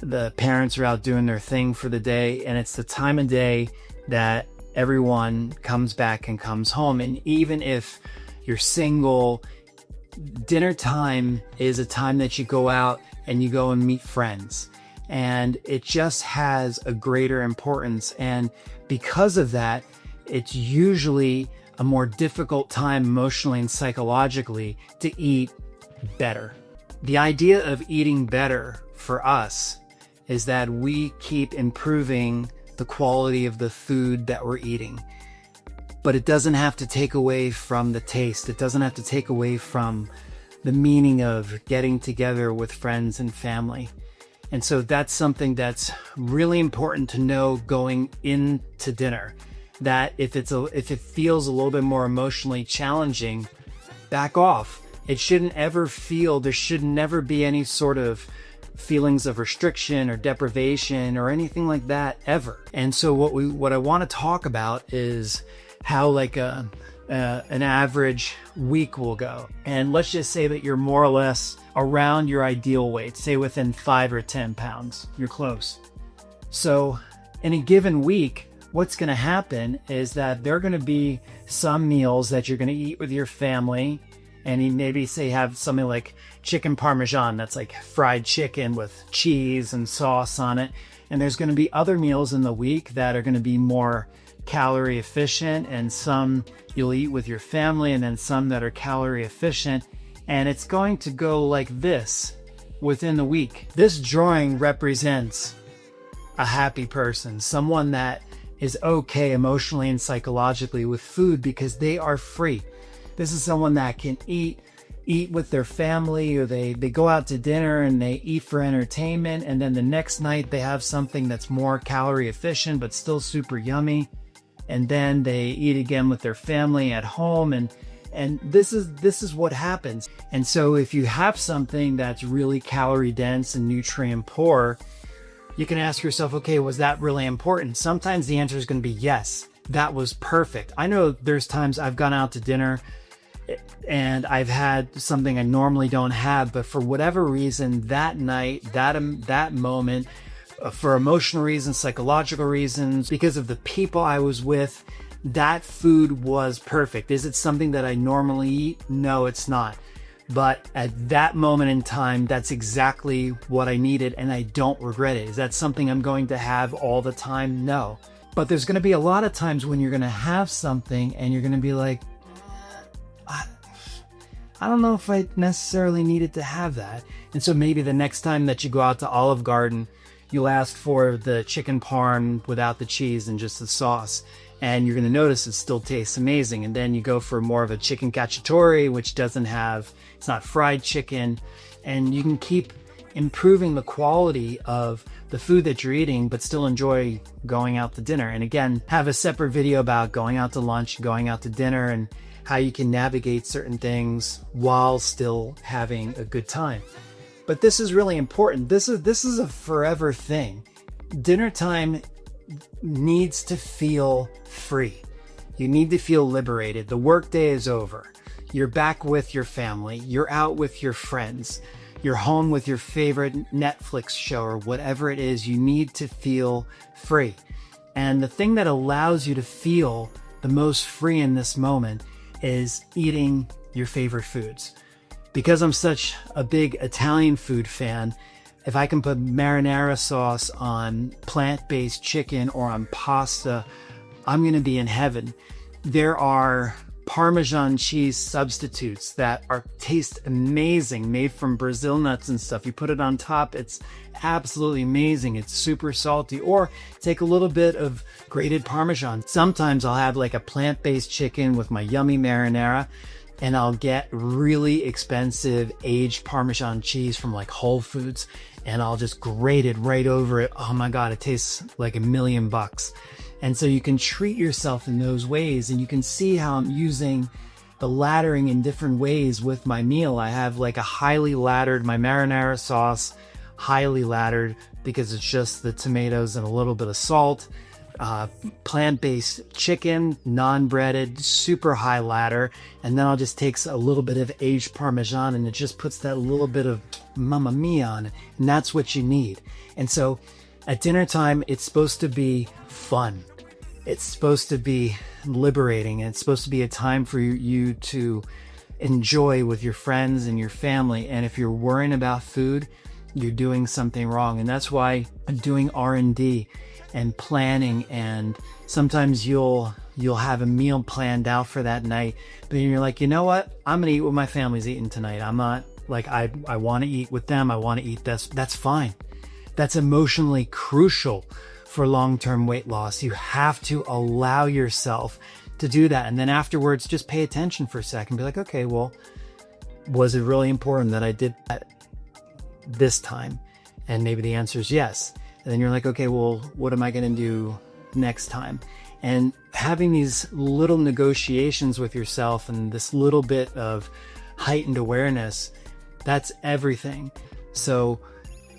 the parents are out doing their thing for the day, and it's the time of day that everyone comes back and comes home. And even if you're single, dinner time is a time that you go out and you go and meet friends. And it just has a greater importance. And because of that, it's usually a more difficult time emotionally and psychologically to eat better. The idea of eating better for us is that we keep improving the quality of the food that we're eating. But it doesn't have to take away from the taste. It doesn't have to take away from the meaning of getting together with friends and family. And so that's something that's really important to know going into dinner, that if it feels a little bit more emotionally challenging, back off. It shouldn't ever feel, there should never be any sort of feelings of restriction or deprivation or anything like that ever. And so what I want to talk about is how like an average week will go. And let's just say that you're more or less around your ideal weight, say within 5 or 10 pounds. You're close. So in a given week, what's going to happen is that there are going to be some meals that you're going to eat with your family, and you maybe say have something like chicken parmesan, that's like fried chicken with cheese and sauce on it. And there's going to be other meals in the week that are going to be more calorie efficient, and some you'll eat with your family, and then some that are calorie efficient. And it's going to go like this within the week. This drawing represents a happy person, someone that is okay emotionally and psychologically with food because they are free. This is someone that can eat with their family, or they go out to dinner and they eat for entertainment, and then the next night they have something that's more calorie efficient but still super yummy, and then they eat again with their family at home, and this is what happens. And so if you have something that's really calorie dense and nutrient poor, you can ask yourself, okay, was that really important? Sometimes the answer is going to be yes, that was perfect. I know there's times I've gone out to dinner and I've had something I normally don't have, but for whatever reason, that night, that moment, for emotional reasons, psychological reasons, because of the people I was with, that food was perfect. Is it something that I normally eat? No, it's not. But at that moment in time, that's exactly what I needed, and I don't regret it. Is that something I'm going to have all the time? No. But there's going to be a lot of times when you're going to have something and you're going to be like, I don't know if I necessarily needed to have that. And so maybe the next time that you go out to Olive Garden, you'll ask for the chicken parm without the cheese and just the sauce. And you're going to notice it still tastes amazing. And then you go for more of a chicken cacciatore, which it's not fried chicken. And you can keep improving the quality of the food that you're eating, but still enjoy going out to dinner. And again, have a separate video about going out to lunch, going out to dinner, and how you can navigate certain things while still having a good time. But this is really important. This is a forever thing. Dinner time needs to feel free. You need to feel liberated. The workday is over. You're back with your family. You're out with your friends. You're home with your favorite Netflix show or whatever it is. You need to feel free. And the thing that allows you to feel the most free in this moment is eating your favorite foods. because I'm such a big Italian food fan, if I can put marinara sauce on plant-based chicken or on pasta, I'm going to be in heaven. There are Parmesan cheese substitutes that taste amazing, made from Brazil nuts and stuff. You put it on top, it's absolutely amazing. It's super salty. Or take a little bit of grated Parmesan. Sometimes I'll have like a plant-based chicken with my yummy marinara, and I'll get really expensive aged Parmesan cheese from like Whole Foods, and I'll just grate it right over it. Oh my God, it tastes like $1 million. And so you can treat yourself in those ways, and you can see how I'm using the laddering in different ways with my meal. I have like a highly laddered, my marinara sauce, highly laddered because it's just the tomatoes and a little bit of salt. Plant-based chicken, non-breaded, super high ladder. And then I'll just take a little bit of aged Parmesan, and it just puts that little bit of Mamma Mia on it. And that's what you need. And so at dinner time, it's supposed to be fun. It's supposed to be liberating. And it's supposed to be a time for you to enjoy with your friends and your family. And if you're worrying about food, you're doing something wrong. And that's why I'm doing R&D and planning. And sometimes you'll have a meal planned out for that night, but then you're like, you know what? I'm going to eat what my family's eating tonight. I'm not like, I want to eat with them. I want to eat this. That's fine. That's emotionally crucial for long-term weight loss. You have to allow yourself to do that. And then afterwards, just pay attention for a second. Be like, okay, well, was it really important that I did that this time? And maybe the answer is yes. And then you're like, okay, well, what am I going to do next time? And having these little negotiations with yourself and this little bit of heightened awareness, that's everything. So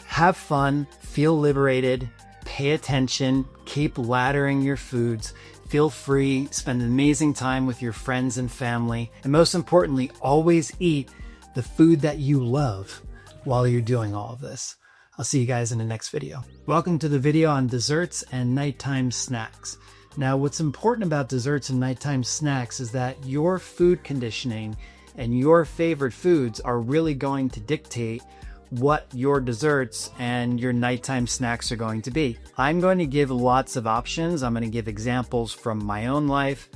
have fun, feel liberated, pay attention, keep laddering your foods, feel free, spend amazing time with your friends and family. And most importantly, always eat the food that you love while you're doing all of this. I'll see you guys in the next video. Welcome to the video on desserts and nighttime snacks. Now, what's important about desserts and nighttime snacks is that your food conditioning and your favorite foods are really going to dictate what your desserts and your nighttime snacks are going to be. I'm going to give lots of options. I'm going to give examples from my own life,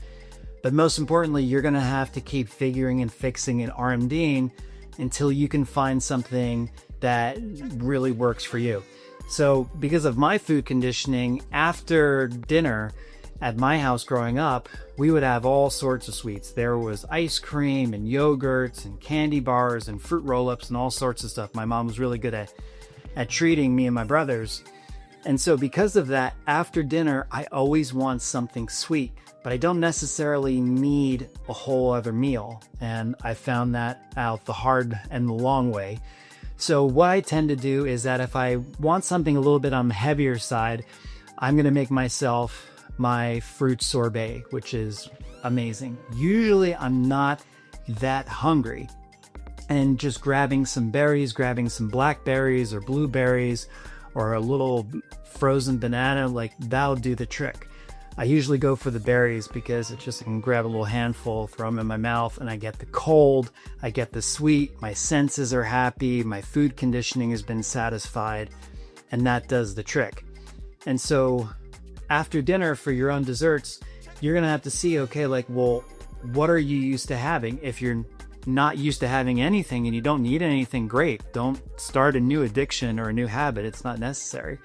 but most importantly, you're going to have to keep figuring and fixing and R&Ding until you can find something that really works for you. So because of my food conditioning, after dinner at my house growing up, we would have all sorts of sweets. There was ice cream and yogurts and candy bars and fruit roll-ups and all sorts of stuff. My mom was really good at treating me and my brothers. And so because of that, after dinner, I always want something sweet, but I don't necessarily need a whole other meal. And I found that out the hard and the long way. So what I tend to do is that if I want something a little bit on the heavier side, I'm going to make myself my fruit sorbet, which is amazing. Usually I'm not that hungry, and just grabbing some berries, grabbing some blackberries or blueberries or a little frozen banana, like that'll do the trick. I usually go for the berries because it's just, I can grab a little handful, throw them in my mouth, and I get the cold, I get the sweet, my senses are happy, my food conditioning has been satisfied, and that does the trick. And so after dinner for your own desserts, you're going to have to see, okay, like, well, what are you used to having? If you're not used to having anything and you don't need anything, great. Don't start a new addiction or a new habit. It's not necessary.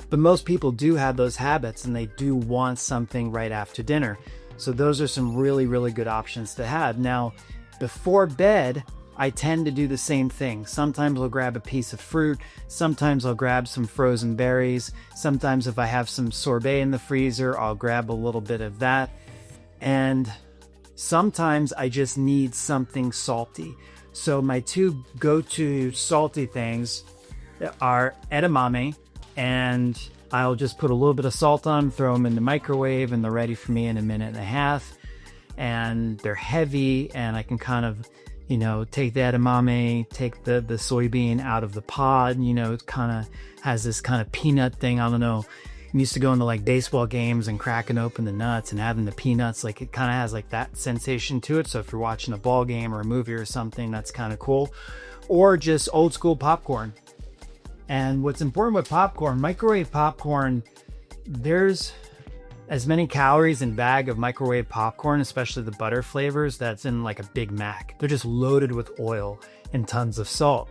But most people do have those habits and they do want something right after dinner. So those are some really, really good options to have. Now, before bed, I tend to do the same thing. Sometimes I'll grab a piece of fruit. Sometimes I'll grab some frozen berries. Sometimes if I have some sorbet in the freezer, I'll grab a little bit of that. And sometimes I just need something salty. So my two go-to salty things are edamame, and I'll just put a little bit of salt on, throw them in the microwave, and they're ready for me in a minute and a half. And they're heavy, and I can kind of, take the edamame, take the soybean out of the pod, it kind of has this kind of peanut thing. I don't know. I'm used to going to like baseball games and cracking open the nuts and having the peanuts. Like it kind of has like that sensation to it. So if you're watching a ball game or a movie or something, that's kind of cool. Or just old school popcorn. And what's important with popcorn, microwave popcorn, there's as many calories in a bag of microwave popcorn, especially the butter flavors, that's in like a Big Mac. They're just loaded with oil and tons of salt.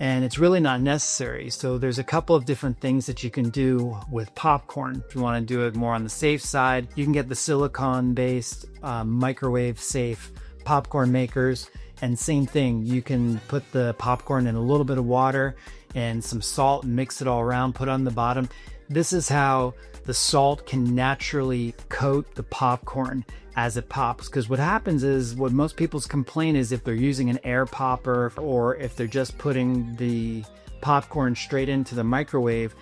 And it's really not necessary. So there's a couple of different things that you can do with popcorn. If you want to do it more on the safe side, you can get the silicone-based, microwave-safe popcorn makers. And same thing, you can put the popcorn in a little bit of water and some salt and mix it all around, put it on the bottom. This is how the salt can naturally coat the popcorn as it pops. Because what happens is, what most people's complaint is, if they're using an air popper or if they're just putting the popcorn straight into the microwave,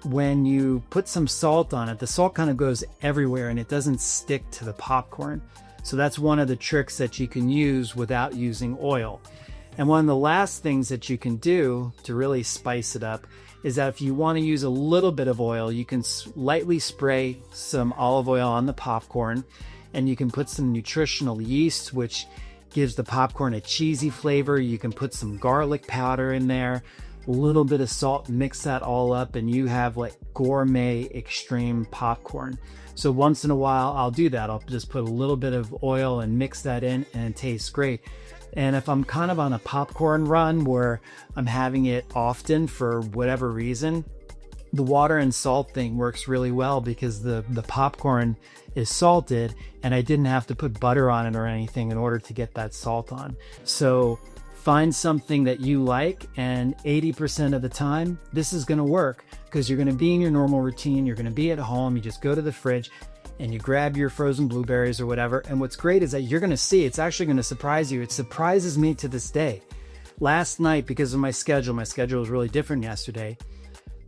when you put some salt on it, the salt kind of goes everywhere and it doesn't stick to the popcorn. So that's one of the tricks that you can use without using oil. And one of the last things that you can do to really spice it up is that if you want to use a little bit of oil, you can lightly spray some olive oil on the popcorn, and you can put some nutritional yeast, which gives the popcorn a cheesy flavor. You can put some garlic powder in there, a little bit of salt, mix that all up, and you have like gourmet extreme popcorn. So once in a while, I'll do that. I'll just put a little bit of oil and mix that in, and it tastes great. And if I'm kind of on a popcorn run where I'm having it often for whatever reason, the water and salt thing works really well because the popcorn is salted and I didn't have to put butter on it or anything in order to get that salt on. So find something that you like, and 80% of the time, this is going to work because you're going to be in your normal routine. You're going to be at home. You just go to the fridge and you grab your frozen blueberries or whatever. And what's great is that you're going to see, it's actually going to surprise you. It surprises me to this day. Last night, because of my schedule was really different yesterday,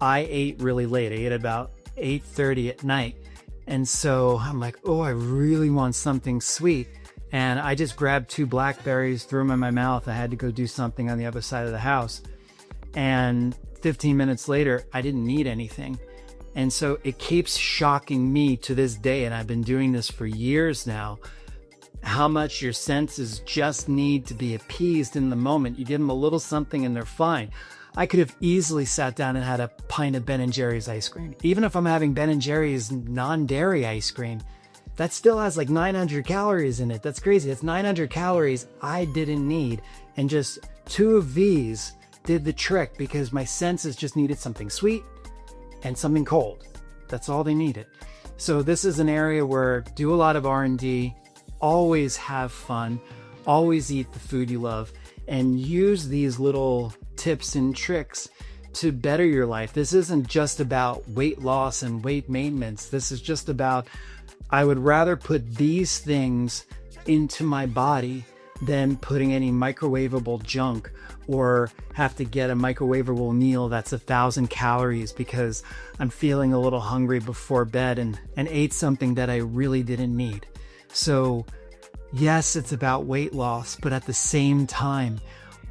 I ate really late. I ate about 8:30 at night. And so I'm like, oh, I really want something sweet. And I just grabbed 2 blackberries, threw them in my mouth. I had to go do something on the other side of the house. And 15 minutes later, I didn't need anything. And so it keeps shocking me to this day, and I've been doing this for years now, how much your senses just need to be appeased in the moment. You give them a little something and they're fine. I could have easily sat down and had a pint of Ben & Jerry's ice cream. Even if I'm having Ben & Jerry's non-dairy ice cream, that still has like 900 calories in it. That's crazy. It's 900 calories I didn't need. And just 2 of these did the trick because my senses just needed something sweet and something cold. That's all they needed. So this is an area where do a lot of R&D, always have fun, always eat the food you love, and use these little tips and tricks to better your life. This isn't just about weight loss and weight maintenance. This is just about, I would rather put these things into my body than putting any microwavable junk or have to get a microwavable meal that's 1,000 calories because I'm feeling a little hungry before bed and ate something that I really didn't need. So yes, it's about weight loss, but at the same time,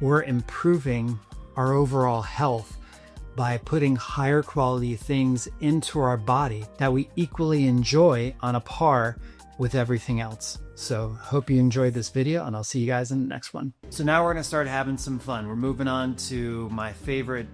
we're improving our overall health by putting higher quality things into our body that we equally enjoy on a par with everything else. So hope you enjoyed this video, and I'll see you guys in the next one. So now we're gonna start having some fun. We're moving on to my favorite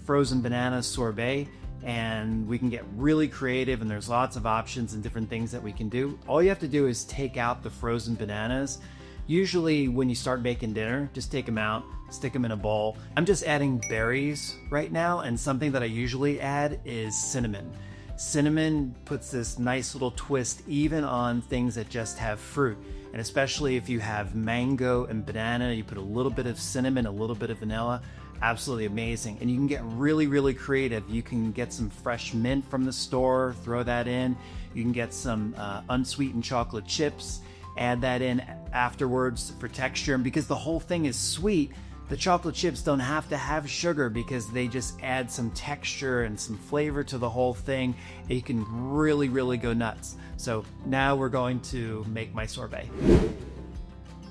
frozen banana sorbet, and we can get really creative, and there's lots of options and different things that we can do. All you have to do is take out the frozen bananas. Usually when you start making dinner, just take them out, stick them in a bowl. I'm just adding berries right now, and something that I usually add is cinnamon. Cinnamon puts this nice little twist even on things that just have fruit. And especially if you have mango and banana, you put a little bit of cinnamon, a little bit of vanilla, absolutely amazing. And you can get really, really creative. You can get some fresh mint from the store, throw that in. You can get some unsweetened chocolate chips, add that in afterwards for texture. And because the whole thing is sweet, the chocolate chips don't have to have sugar because they just add some texture and some flavor to the whole thing. And you can really, really go nuts. So now we're going to make my sorbet.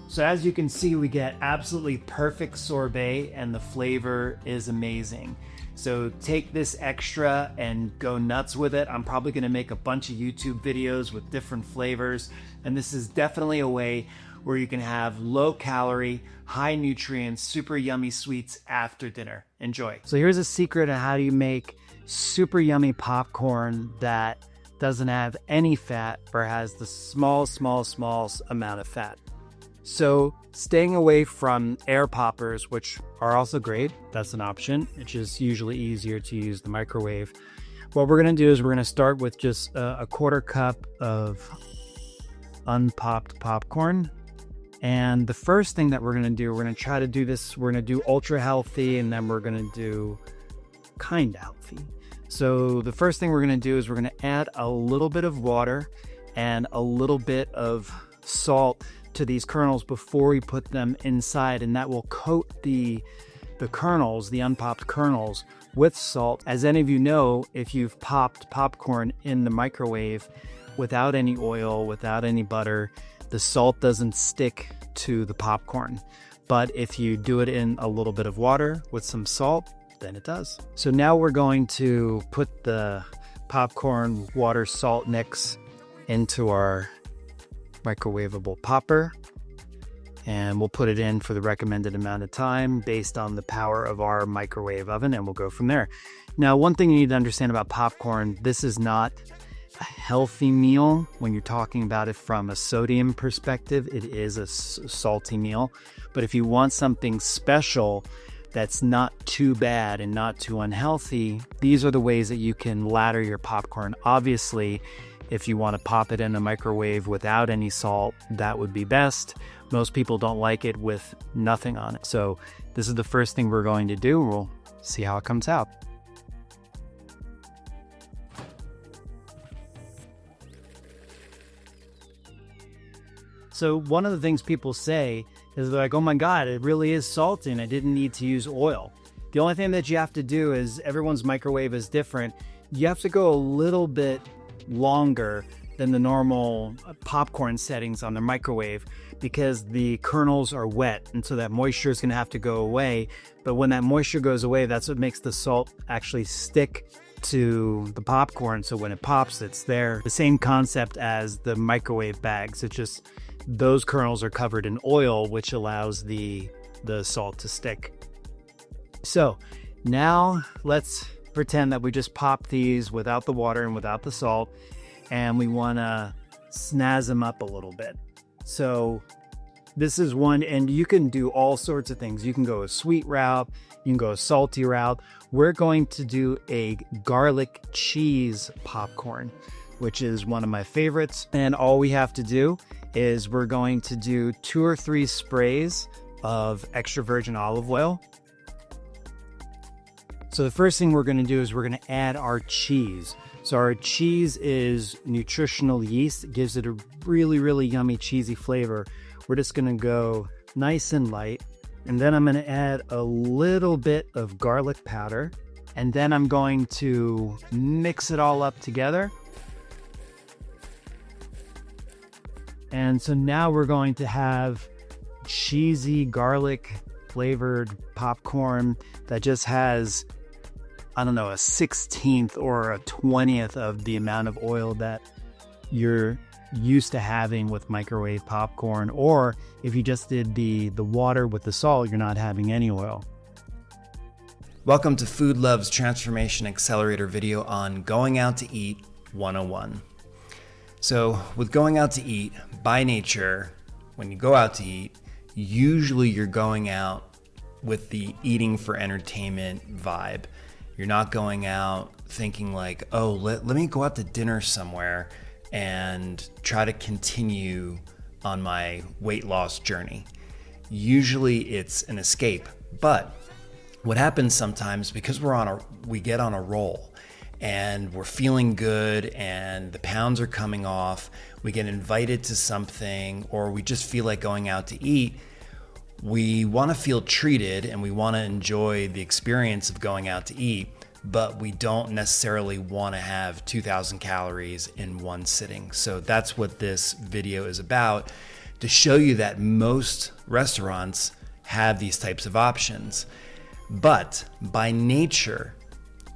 So as you can see, we get absolutely perfect sorbet and the flavor is amazing. So take this extra and go nuts with it. I'm probably gonna make a bunch of YouTube videos with different flavors. And this is definitely a way where you can have low calorie, high nutrients, super yummy sweets after dinner. Enjoy. So here's a secret of how do you make super yummy popcorn that doesn't have any fat or has the small amount of fat. So staying away from air poppers, which are also great, that's an option. It's just usually easier to use the microwave. What we're gonna do is we're gonna start with just a quarter cup of unpopped popcorn. And the first thing that we're gonna do, we're gonna try to do this, we're gonna do ultra healthy and then we're gonna do kind of healthy. So the first thing we're gonna do is we're gonna add a little bit of water and a little bit of salt to these kernels before we put them inside, and that will coat the kernels, the unpopped kernels, with salt. As any of you know, if you've popped popcorn in the microwave without any oil, without any butter, the salt doesn't stick to the popcorn. But if you do it in a little bit of water with some salt, then it does. So now we're going to put the popcorn water salt mix into our microwavable popper, and we'll put it in for the recommended amount of time based on the power of our microwave oven, and we'll go from there. Now, one thing you need to understand about popcorn, this is not a healthy meal. When you're talking about it from a sodium perspective, it is a salty meal. But if you want something special that's not too bad and not too unhealthy, these are the ways that you can ladder your popcorn. Obviously, if you want to pop it in a microwave without any salt, that would be best. Most people don't like it with nothing on it. So this is the first thing we're going to do. We'll see how it comes out. So one of the things people say is they're like, oh my God, it really is salty and I didn't need to use oil. The only thing that you have to do is, everyone's microwave is different. You have to go a little bit longer than the normal popcorn settings on the microwave because the kernels are wet, and so that moisture is going to have to go away. But when that moisture goes away, that's what makes the salt actually stick to the popcorn, so when it pops, it's there. The same concept as the microwave bags. It's just those kernels are covered in oil, which allows the salt to stick. So now let's pretend that we just popped these without the water and without the salt, and we want to snazz them up a little bit. So this is one, and you can do all sorts of things. You can go a sweet route, you can go a salty route. We're going to do a garlic cheese popcorn, which is one of my favorites. And all we have to do is we're going to do 2 or 3 sprays of extra virgin olive oil. So the first thing we're going to do is we're going to add our cheese. So our cheese is nutritional yeast. It gives it a really, really yummy cheesy flavor. We're just going to go nice and light. And then I'm going to add a little bit of garlic powder. And then I'm going to mix it all up together. And so now we're going to have cheesy garlic flavored popcorn that just has, I don't know, a 16th or a 20th of the amount of oil that you're used to having with microwave popcorn. Or if you just did the water with the salt, you're not having any oil. Welcome to Food Love's Transformation Accelerator video on Going Out to Eat 101. So with going out to eat, by nature, when you go out to eat, usually you're going out with the eating for entertainment vibe. You're not going out thinking like, oh, let me go out to dinner somewhere and try to continue on my weight loss journey. Usually it's an escape. But what happens sometimes, because we get on a roll and we're feeling good and the pounds are coming off, we get invited to something, or we just feel like going out to eat, we want to feel treated and we want to enjoy the experience of going out to eat, but we don't necessarily want to have 2,000 calories in one sitting. So that's what this video is about, to show you that most restaurants have these types of options. But by nature,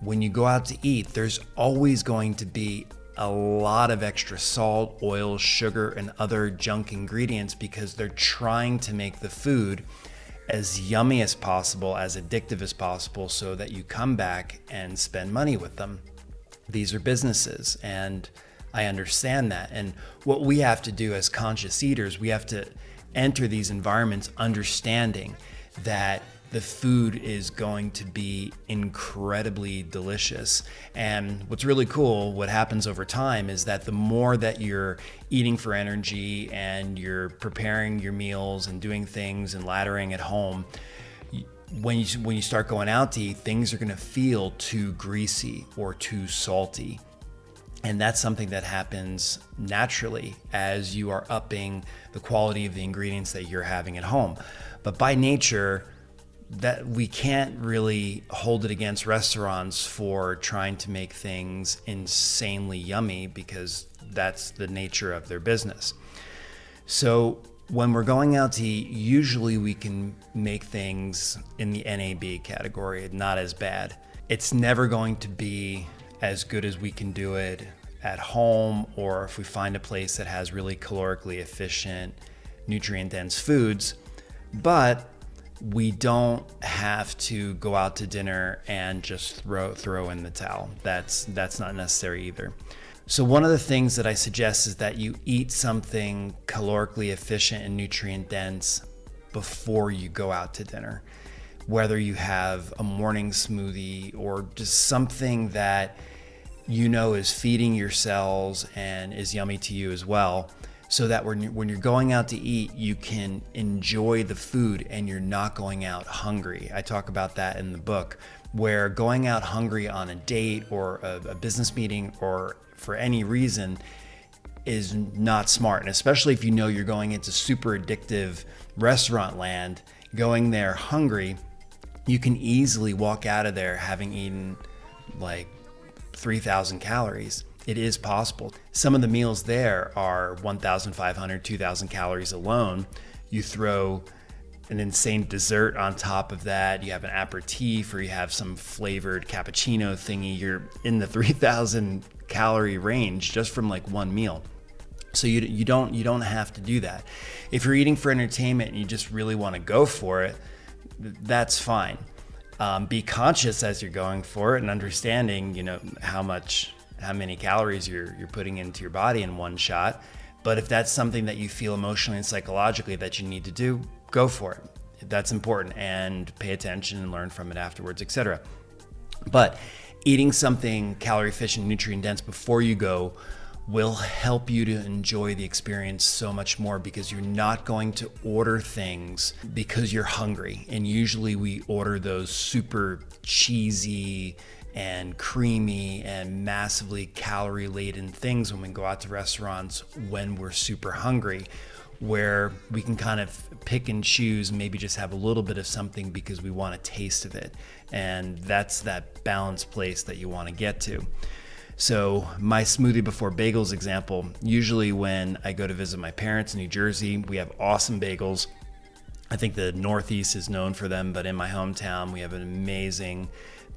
when you go out to eat, there's always going to be a lot of extra salt, oil, sugar, and other junk ingredients because they're trying to make the food as yummy as possible, as addictive as possible, so that you come back and spend money with them. These are businesses, and I understand that. And what we have to do as conscious eaters, we have to enter these environments understanding that the food is going to be incredibly delicious. And what's really cool, what happens over time is that the more that you're eating for energy and you're preparing your meals and doing things and laddering at home, when you start going out to eat, things are gonna feel too greasy or too salty. And that's something that happens naturally as you are upping the quality of the ingredients that you're having at home. But by nature, that we can't really hold it against restaurants for trying to make things insanely yummy because that's the nature of their business. So when we're going out to eat, usually we can make things in the NAB category, not as bad. It's never going to be as good as we can do it at home, or if we find a place that has really calorically efficient, nutrient-dense foods. But we don't have to go out to dinner and just throw in the towel. That's not necessary either. So one of the things that I suggest is that you eat something calorically efficient and nutrient dense before you go out to dinner. Whether you have a morning smoothie or just something that you know is feeding your cells and is yummy to you as well, so that when you're going out to eat, you can enjoy the food and you're not going out hungry. I talk about that in the book, where going out hungry on a date or a business meeting or for any reason is not smart. And especially if you know you're going into super addictive restaurant land, going there hungry, you can easily walk out of there having eaten like 3,000 calories. It is possible. Some of the meals there are 1,500, 2,000 calories alone. You throw an insane dessert on top of that. You have an aperitif, or you have some flavored cappuccino thingy. You're in the 3,000 calorie range just from like one meal. So you don't have to do that. If you're eating for entertainment and you just really want to go for it, that's fine. Be conscious as you're going for it and understanding, how many calories you're putting into your body in one shot. But if that's something that you feel emotionally and psychologically that you need to do, go for it. That's important, and pay attention and learn from it afterwards, etc. But eating something calorie efficient, nutrient dense before you go will help you to enjoy the experience so much more, because you're not going to order things because you're hungry. And usually we order those super cheesy and creamy and massively calorie laden things when we go out to restaurants when we're super hungry, where we can kind of pick and choose, maybe just have a little bit of something because we want a taste of it. And that's that balanced place that you want to get to. So my smoothie before bagels example, usually when I go to visit my parents in New Jersey, we have awesome bagels. I think the Northeast is known for them, but in my hometown, we have an amazing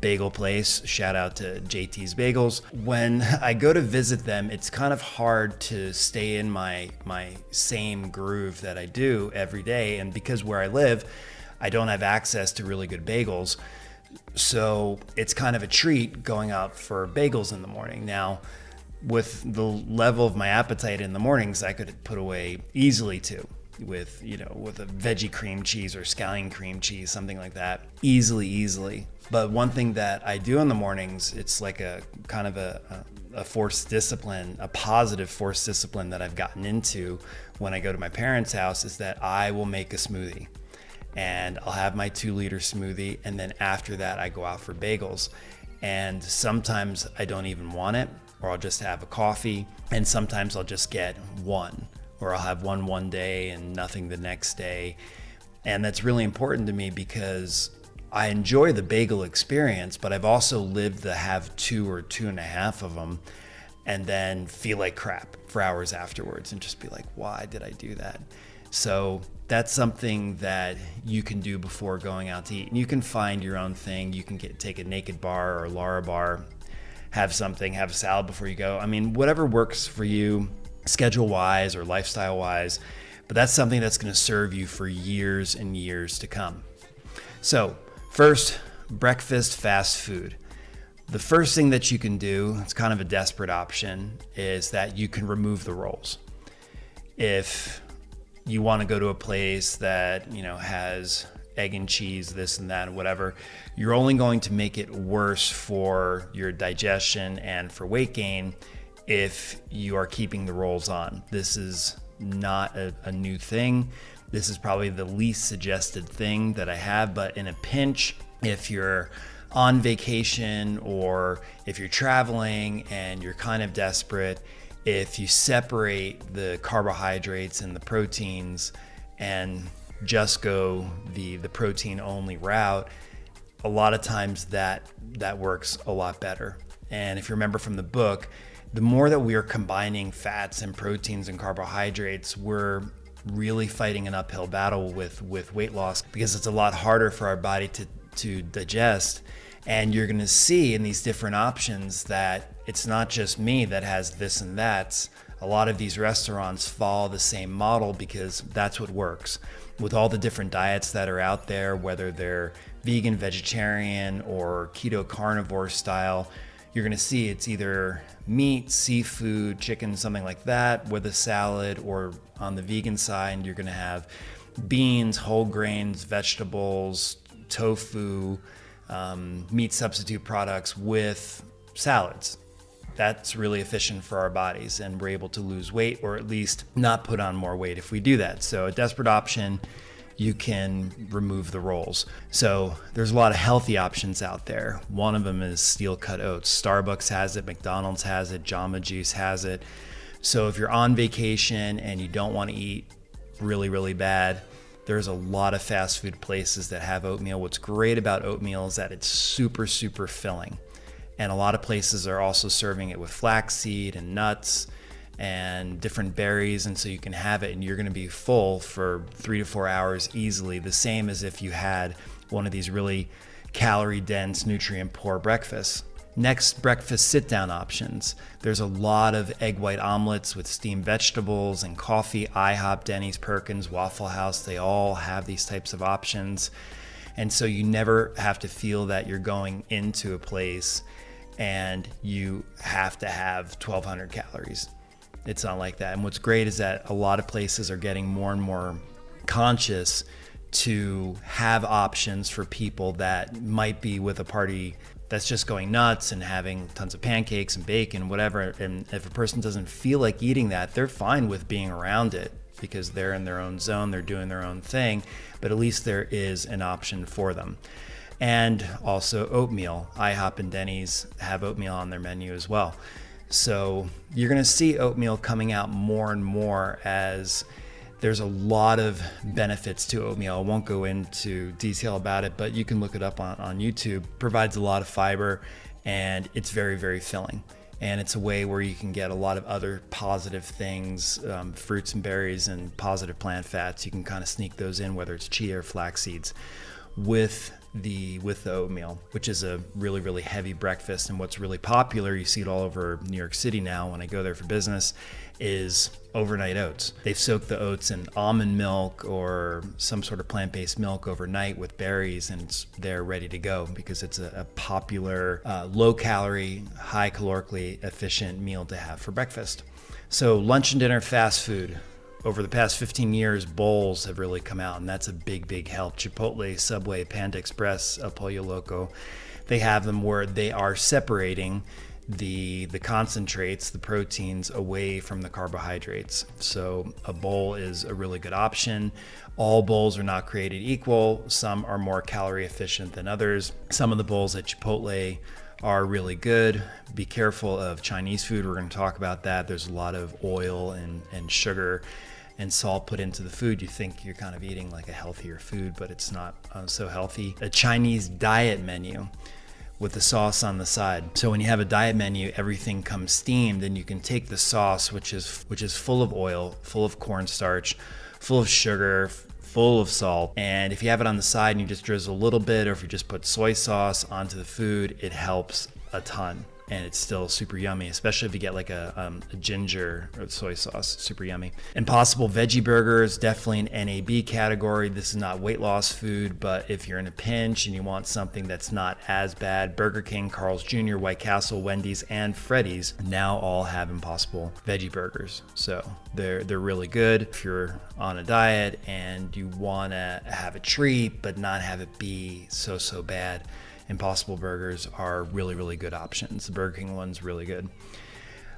bagel place. Shout out to JT's Bagels. When I go to visit them, it's kind of hard to stay in my same groove that I do every day. And because where I live, I don't have access to really good bagels. So it's kind of a treat going out for bagels in the morning. Now, with the level of my appetite in the mornings, I could put away easily two with a veggie cream cheese or scallion cream cheese, something like that. Easily. But one thing that I do in the mornings, it's like a kind of a forced discipline, a positive forced discipline that I've gotten into when I go to my parents' house, is that I will make a smoothie. And I'll have my 2-liter smoothie, and then after that I go out for bagels. And sometimes I don't even want it, or I'll just have a coffee, and sometimes I'll just get one, or I'll have one day and nothing the next day. And that's really important to me because I enjoy the bagel experience, but I've also lived to have 2 or 2.5 of them and then feel like crap for hours afterwards and just be like, why did I do that? So that's something that you can do before going out to eat. And you can find your own thing. You can take a Naked bar or a Lara bar, have a salad before you go. I mean, whatever works for you schedule-wise or lifestyle-wise, but that's something that's going to serve you for years and years to come. So first, breakfast fast food. The first thing that you can do, it's kind of a desperate option, is that you can remove the rolls. If you want to go to a place that, has egg and cheese, this and that, and whatever, you're only going to make it worse for your digestion and for weight gain if you are keeping the rolls on. This is not a new thing. This is probably the least suggested thing that I have, but in a pinch, if you're on vacation or if you're traveling and you're kind of desperate, if you separate the carbohydrates and the proteins and just go the protein only route, a lot of times that works a lot better. And if you remember from the book, the more that we are combining fats and proteins and carbohydrates, we're really fighting an uphill battle with weight loss, because it's a lot harder for our body to digest. And you're going to see in these different options that it's not just me that has this and that. A lot of these restaurants follow the same model because that's what works. With all the different diets that are out there, whether they're vegan, vegetarian, or keto carnivore style, you're going to see it's either meat, seafood, chicken, something like that with a salad, or on the vegan side, you're going to have beans, whole grains, vegetables, tofu, meat substitute products with salads. That's really efficient for our bodies, and we're able to lose weight, or at least not put on more weight if we do that. So a desperate option, you can remove the rolls. So there's a lot of healthy options out there. One of them is steel cut oats. Starbucks has it, McDonald's has it, Jamba Juice has it. So if you're on vacation and you don't want to eat really, really bad, there's a lot of fast food places that have oatmeal. What's great about oatmeal is that it's super, super filling. And a lot of places are also serving it with flaxseed and nuts and different berries. And so you can have it and you're going to be full for 3 to 4 hours easily. The same as if you had one of these really calorie dense, nutrient poor breakfasts. Next, breakfast sit-down options. There's a lot of egg white omelets with steamed vegetables and coffee. IHOP, Denny's, Perkins, Waffle House, they all have these types of options. And so you never have to feel that you're going into a place and you have to have 1,200 calories. It's not like that. And what's great is that a lot of places are getting more and more conscious to have options for people that might be with a party that's just going nuts and having tons of pancakes and bacon, whatever. And if a person doesn't feel like eating that, they're fine with being around it because they're in their own zone, they're doing their own thing, but at least there is an option for them. And also oatmeal. IHOP and Denny's have oatmeal on their menu as well. So you're gonna see oatmeal coming out more and more, as there's a lot of benefits to oatmeal. I won't go into detail about it, but you can look it up on YouTube. It provides a lot of fiber and it's very, very filling. And it's a way where you can get a lot of other positive things, fruits and berries and positive plant fats. You can kind of sneak those in, whether it's chia or flax seeds, with the oatmeal, which is a really, really heavy breakfast. And what's really popular, you see it all over New York City now when I go there for business, is overnight oats. They've soaked the oats in almond milk or some sort of plant-based milk overnight with berries, and they're ready to go because it's a popular, low-calorie, high-calorically efficient meal to have for breakfast. So lunch and dinner fast food. Over the past 15 years, bowls have really come out, and that's a big, big help. Chipotle, Subway, Panda Express, El Pollo Loco, they have them where they are separating the concentrates, the proteins, away from the carbohydrates. So a bowl is a really good option. All bowls are not created equal. Some are more calorie efficient than others. Some of the bowls at Chipotle are really good. Be careful of Chinese food. We're going to talk about that. There's a lot of oil and sugar and salt put into the food. You think you're kind of eating like a healthier food, but it's not so healthy. A Chinese diet menu with the sauce on the side. So when you have a diet menu, everything comes steamed, and you can take the sauce, which is full of oil, full of cornstarch, full of sugar, full of salt. And if you have it on the side and you just drizzle a little bit, or if you just put soy sauce onto the food, it helps a ton. And it's still super yummy, especially if you get like a ginger or soy sauce, super yummy. Impossible veggie burgers, definitely an NAB category. This is not weight loss food, but if you're in a pinch and you want something that's not as bad, Burger King, Carl's Jr., White Castle, Wendy's, and Freddy's now all have Impossible veggie burgers. So they're really good if you're on a diet and you want to have a treat but not have it be so bad. Impossible burgers are really good options. The Burger King one's really good.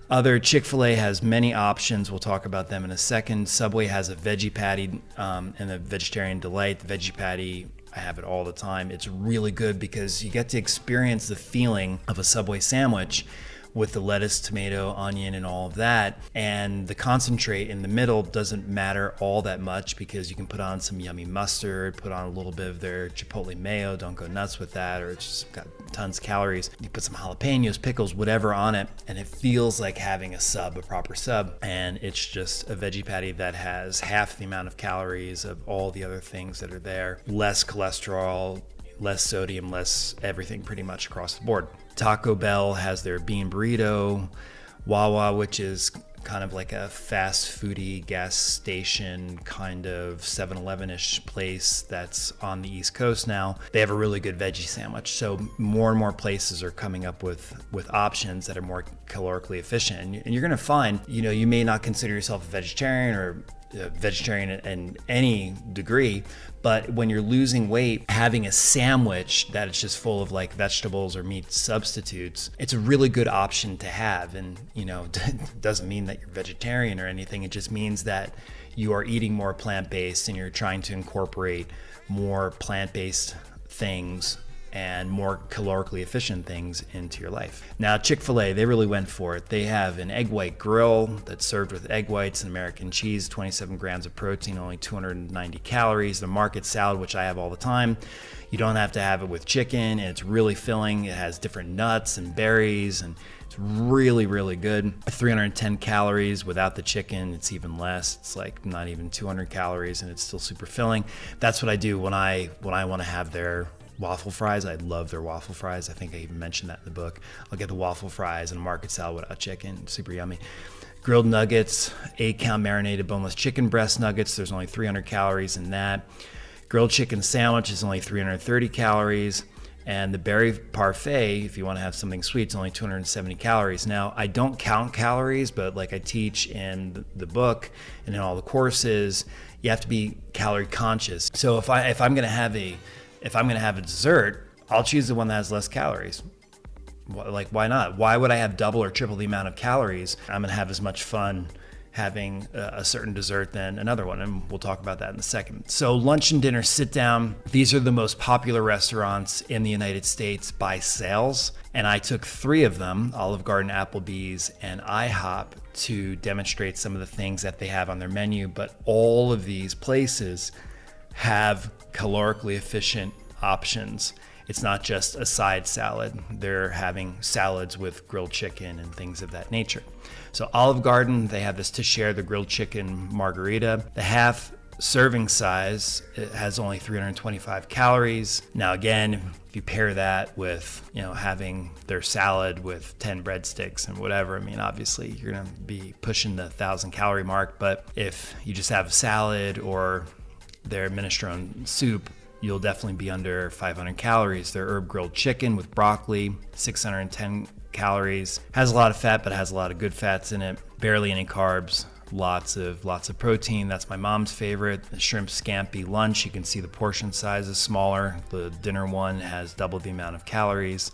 Other Chick-fil-A has many options. We'll talk about them in a second. Subway has a veggie patty and a vegetarian delight. The veggie patty, I have it all the time. It's really good because you get to experience the feeling of a Subway sandwich with the lettuce, tomato, onion, and all of that. And the concentrate in the middle doesn't matter all that much because you can put on some yummy mustard, put on a little bit of their chipotle mayo, don't go nuts with that, or it's just got tons of calories. You put some jalapenos, pickles, whatever on it, and it feels like having a sub, a proper sub. And it's just a veggie patty that has half the amount of calories of all the other things that are there. Less cholesterol, less sodium, less everything pretty much across the board. Taco Bell has their bean burrito. Wawa, which is kind of like a fast foodie gas station kind of 7-Eleven-ish place that's on the East Coast now. They have a really good veggie sandwich. So more and more places are coming up with options that are more calorically efficient. And you're going to find, you may not consider yourself a vegetarian or vegetarian in any degree, but when you're losing weight, having a sandwich that is just full of like vegetables or meat substitutes, it's a really good option to have. And it doesn't mean that you're vegetarian or anything. It just means that you are eating more plant-based and you're trying to incorporate more plant-based things and more calorically efficient things into your life. Now, Chick-fil-A, they really went for it. They have an egg white grill that's served with egg whites and American cheese, 27 grams of protein, only 290 calories. The market salad, which I have all the time, you don't have to have it with chicken, and it's really filling. It has different nuts and berries, and it's really good. 310 calories. Without the chicken, it's even less. It's like not even 200 calories, and it's still super filling. That's what I do when I want to have their waffle fries. I love their waffle fries. I think I even mentioned that in the book. I'll get the waffle fries and a market salad without chicken. Super yummy. Grilled nuggets, 8-count marinated boneless chicken breast nuggets. There's only 300 calories in that. Grilled chicken sandwich is only 330 calories. And the berry parfait, if you want to have something sweet, is only 270 calories. Now, I don't count calories, but like I teach in the book and in all the courses, you have to be calorie conscious. So if I'm going to have a dessert, I'll choose the one that has less calories. Like, why not? Why would I have double or triple the amount of calories? I'm going to have as much fun having a certain dessert than another one, and we'll talk about that in a second. So lunch and dinner sit down. These are the most popular restaurants in the United States by sales, and I took 3 of them, Olive Garden, Applebee's, and IHOP, to demonstrate some of the things that they have on their menu. But all of these places have calorically efficient options. It's not just a side salad. They're having salads with grilled chicken and things of that nature. So Olive Garden, they have this to share the grilled chicken margarita. The half serving size, it has only 325 calories. Now again, if you pair that with, having their salad with 10 breadsticks and whatever, obviously you're gonna be pushing the 1,000 calorie mark. But if you just have a salad or their minestrone soup, you'll definitely be under 500 calories. Their herb grilled chicken with broccoli, 610 calories. Has a lot of fat, but has a lot of good fats in it. Barely any carbs, lots of protein. That's my mom's favorite. The shrimp scampi lunch, you can see the portion size is smaller. The dinner one has double the amount of calories,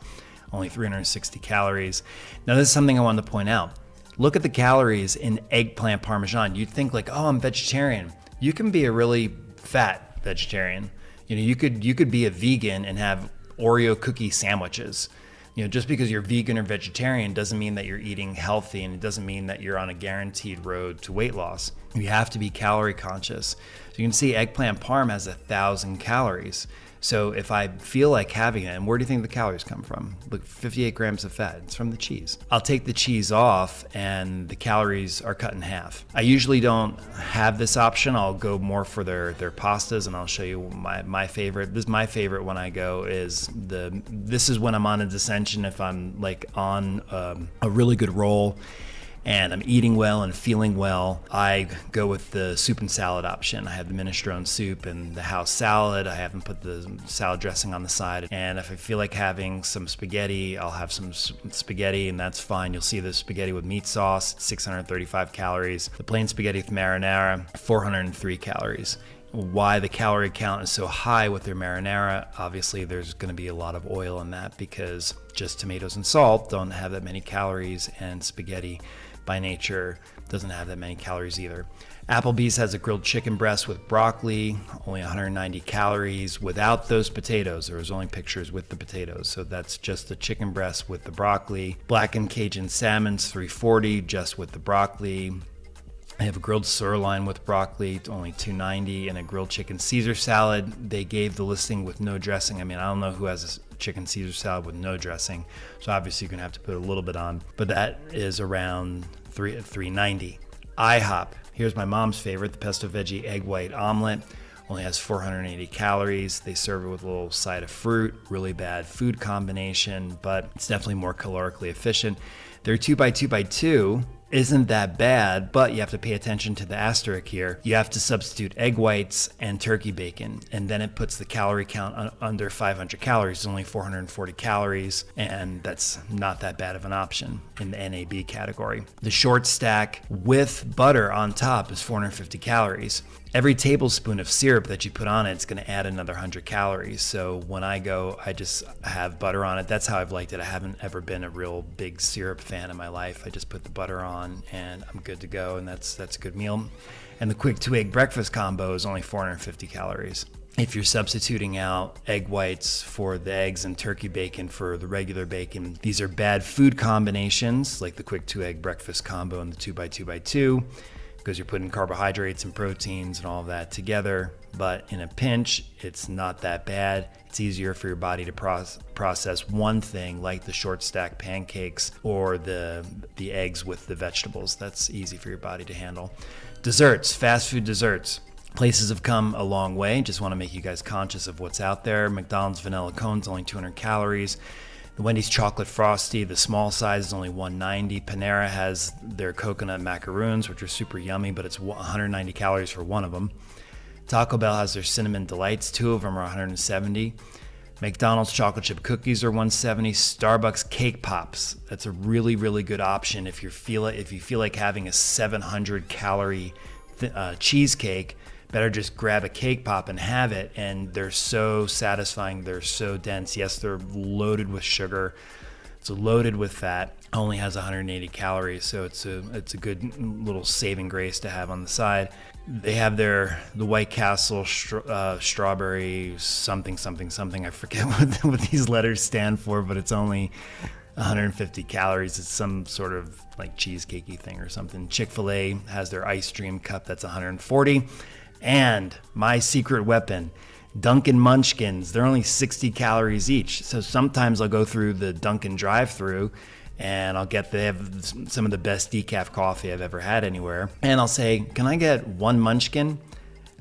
only 360 calories. Now, this is something I wanted to point out. Look at the calories in eggplant parmesan. You'd think like, oh, I'm vegetarian. You can be a really fat vegetarian. You could be a vegan and have Oreo cookie sandwiches. Just because you're vegan or vegetarian doesn't mean that you're eating healthy, and it doesn't mean that you're on a guaranteed road to weight loss. You have to be calorie conscious. So you can see eggplant parm has 1,000 calories. So if I feel like having it, and where do you think the calories come from? Look, 58 grams of fat, it's from the cheese. I'll take the cheese off and the calories are cut in half. I usually don't have this option. I'll go more for their pastas, and I'll show you my favorite. This is my favorite when I go this is when I'm on a dissension. If I'm like on a really good roll and I'm eating well and feeling well, I go with the soup and salad option. I have the minestrone soup and the house salad. I haven't put the salad dressing on the side. And if I feel like having some spaghetti, I'll have some spaghetti, and that's fine. You'll see the spaghetti with meat sauce, 635 calories. The plain spaghetti with marinara, 403 calories. Why the calorie count is so high with their marinara, obviously there's going to be a lot of oil in that, because just tomatoes and salt don't have that many calories, and spaghetti by nature doesn't have that many calories either. Applebee's has a grilled chicken breast with broccoli, only 190 calories without those potatoes. There was only pictures with the potatoes, so that's just the chicken breast with the broccoli. Blackened Cajun salmon's 340 just with the broccoli. I have a grilled sirloin with broccoli, only 290, and a grilled chicken Caesar salad. They gave the listing with no dressing. I mean, I don't know who has a chicken Caesar salad with no dressing, so obviously you're gonna have to put a little bit on, but that is around 390. IHOP, here's my mom's favorite, the pesto veggie egg white omelet. Only has 480 calories. They serve it with a little side of fruit. Really bad food combination, but it's definitely more calorically efficient. Their 2x2x2 isn't that bad, but you have to pay attention to the asterisk here. You have to substitute egg whites and turkey bacon, and then it puts the calorie count under 500 calories. It's only 440 calories, and that's not that bad of an option in the NAB category. The short stack with butter on top is 450 calories. Every tablespoon of syrup that you put on it is going to add another 100 calories. So when I go, I just have butter on it. That's how I've liked it. I haven't ever been a real big syrup fan in my life. I just put the butter on and I'm good to go, and that's a good meal. And the quick 2-egg breakfast combo is only 450 calories. If you're substituting out egg whites for the eggs and turkey bacon for the regular bacon, these are bad food combinations, like the quick 2-egg breakfast combo and the 2x2x2. Because you're putting carbohydrates and proteins and all of that together. But in a pinch, it's not that bad. It's easier for your body to process one thing, like the short stack pancakes or the eggs with the vegetables. That's easy for your body to handle. Desserts, fast food desserts. Places have come a long way. Just want to make you guys conscious of what's out there. McDonald's vanilla cone's only 200 calories. The Wendy's chocolate frosty, the small size, is only 190. Panera has their coconut macaroons, which are super yummy, but it's 190 calories for one of them. Taco Bell has their cinnamon delights. 2 of them are 170. McDonald's chocolate chip cookies are 170. Starbucks cake pops. That's a really, really good option if you feel like having a 700 calorie cheesecake. Better just grab a cake pop and have it, and they're so satisfying. They're so dense. Yes, they're loaded with sugar. It's loaded with fat. Only has 180 calories, so it's a good little saving grace to have on the side. They have the White Castle strawberry something. I forget what these letters stand for, but it's only 150 calories. It's some sort of like cheesecakey thing or something. Chick-fil-A has their ice cream cup. That's 140. And my secret weapon, Dunkin' Munchkins. They're only 60 calories each. So sometimes I'll go through the Dunkin' drive-thru and they have some of the best decaf coffee I've ever had anywhere. And I'll say, can I get one Munchkin?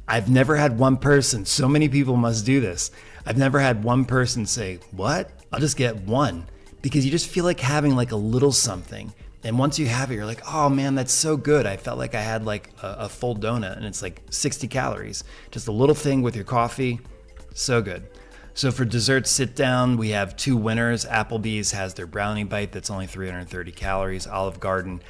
I've never had one person, so many people must do this. I've never had one person say, what? I'll just get one. Because you just feel like having like a little something. And once you have it, you're like, oh man, that's so good. I felt like I had like a full donut, and it's like 60 calories. Just a little thing with your coffee, so good. So for dessert sit down, we have 2 winners. Applebee's has their brownie bite that's only 330 calories. Olive Garden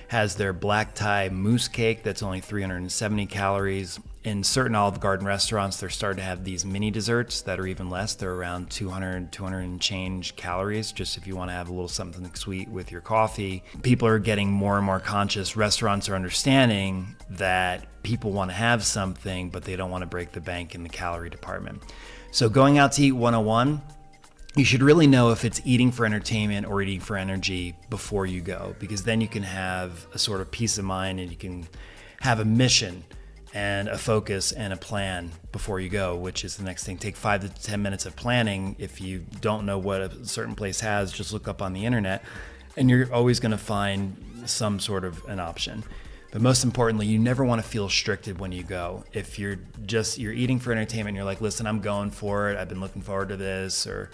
has their black tie mousse cake that's only 370 calories. In certain Olive Garden restaurants, they're starting to have these mini desserts that are even less. They're around 200 and change calories, just if you want to have a little something sweet with your coffee. People are getting more and more conscious. Restaurants are understanding that people want to have something, but they don't want to break the bank in the calorie department. So going out to eat 101, you should really know if it's eating for entertainment or eating for energy before you go, because then you can have a sort of peace of mind and you can have a mission. and a focus and a plan before you go, which is the next thing. Take 5 to 10 minutes of planning. If you don't know what a certain place has, just look up on the internet, and you're always going to find some sort of an option. But most importantly, you never want to feel restricted when you go. If you're eating for entertainment, you're like, listen, I'm going for it. I've been looking forward to this. Or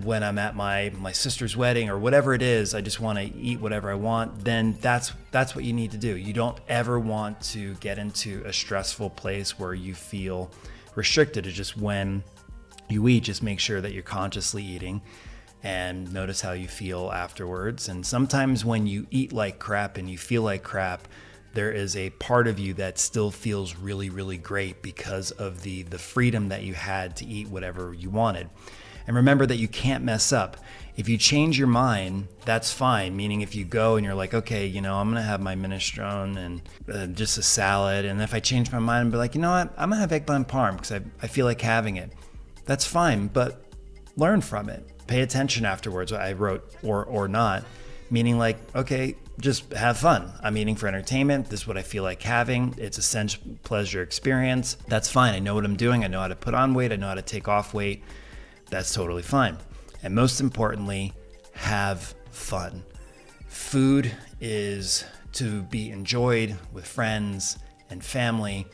when I'm at my sister's wedding or whatever it is, I just want to eat whatever I want. Then that's what you need to do. You don't ever want to get into a stressful place where you feel restricted. It's just when you eat, just make sure that you're consciously eating and notice how you feel afterwards. And sometimes when you eat like crap and you feel like crap, there is a part of you that still feels really, really great because of the freedom that you had to eat whatever you wanted. And remember that you can't mess up. If you change your mind, that's fine. Meaning if you go and you're like, okay, I'm going to have my minestrone and just a salad. And if I change my mind and be like, you know what, I'm going to have eggplant parm because I feel like having it. That's fine, but learn from it. Pay attention afterwards, I wrote, or not, meaning like, okay, just have fun. I'm eating for entertainment. This is what I feel like having. It's a sense pleasure experience. That's fine. I know what I'm doing. I know how to put on weight. I know how to take off weight. That's totally fine. And most importantly, have fun. Food is to be enjoyed with friends and family.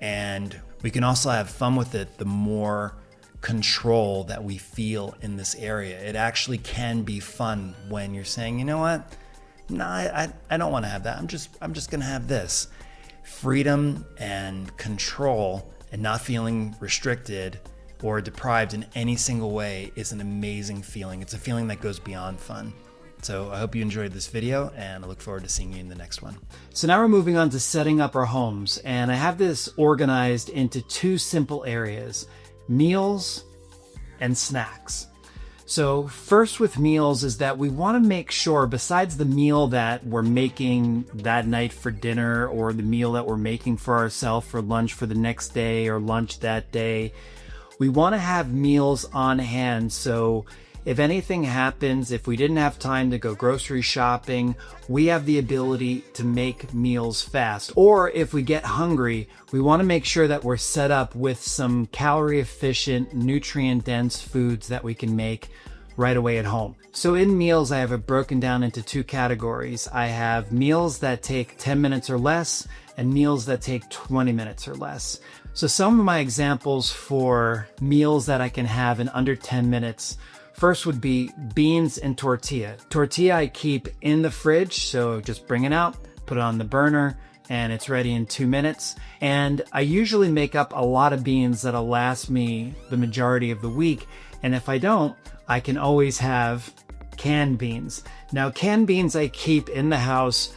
And we can also have fun with it the more control that we feel in this area. It actually can be fun when you're saying, you know what? No, I don't want to have that. I'm just going to have this. Freedom and control and not feeling restricted or deprived in any single way is an amazing feeling. It's a feeling that goes beyond fun. So I hope you enjoyed this video, and I look forward to seeing you in the next one. So now we're moving on to setting up our homes, and I have this organized into 2 simple areas: meals and snacks. So first with meals is that we want to make sure, besides the meal that we're making that night for dinner or the meal that we're making for ourselves for lunch for the next day or lunch that day, we want to have meals on hand. So if anything happens, if we didn't have time to go grocery shopping, we have the ability to make meals fast. Or if we get hungry, we want to make sure that we're set up with some calorie efficient, nutrient dense foods that we can make right away at home. So in meals, I have it broken down into 2 categories. I have meals that take 10 minutes or less and meals that take 20 minutes or less. So some of my examples for meals that I can have in under 10 minutes. First would be beans and tortilla. Tortilla I keep in the fridge, so just bring it out, put it on the burner, and it's ready in 2 minutes. And I usually make up a lot of beans that'll last me the majority of the week. And if I don't, I can always have canned beans. Now, canned beans I keep in the house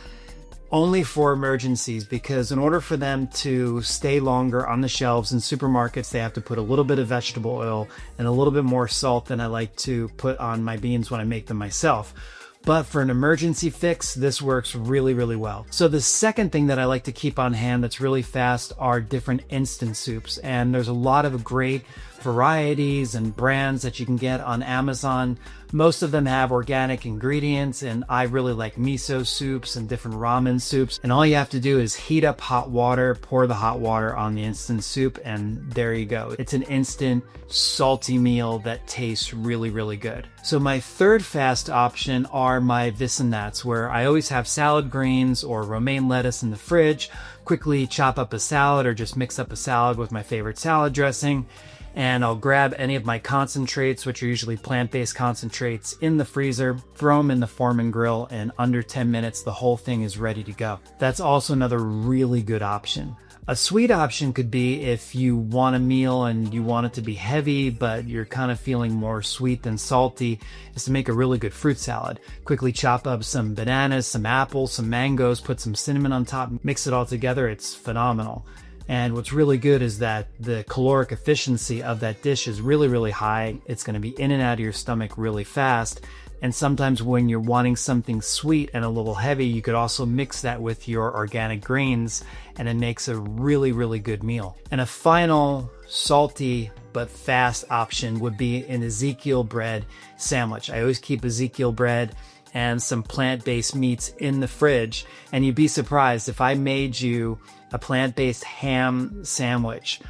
only for emergencies, because in order for them to stay longer on the shelves in supermarkets, they have to put a little bit of vegetable oil and a little bit more salt than I like to put on my beans when I make them myself. But for an emergency fix, this works really, really well. So the second thing that I like to keep on hand that's really fast are different instant soups. And there's a lot of great varieties and brands that you can get on Amazon. Most of them have organic ingredients, and I really like miso soups and different ramen soups. And all you have to do is heat up hot water, pour the hot water on the instant soup, and there you go. It's an instant salty meal that tastes really, really good. So my third fast option are my this and that's, where I always have salad greens or romaine lettuce in the fridge, quickly chop up a salad or just mix up a salad with my favorite salad dressing. And I'll grab any of my concentrates, which are usually plant-based concentrates, in the freezer, throw them in the Foreman grill, and under 10 minutes, the whole thing is ready to go. That's also another really good option. A sweet option could be if you want a meal and you want it to be heavy, but you're kind of feeling more sweet than salty, is to make a really good fruit salad. Quickly chop up some bananas, some apples, some mangoes, put some cinnamon on top, mix it all together. It's phenomenal. And what's really good is that the caloric efficiency of that dish is really, really high. It's going to be in and out of your stomach really fast. And sometimes when you're wanting something sweet and a little heavy, you could also mix that with your organic greens, and it makes a really, really good meal. And a final salty but fast option would be an Ezekiel bread sandwich. I always keep Ezekiel bread and some plant-based meats in the fridge, and you'd be surprised if I made you a plant-based ham sandwich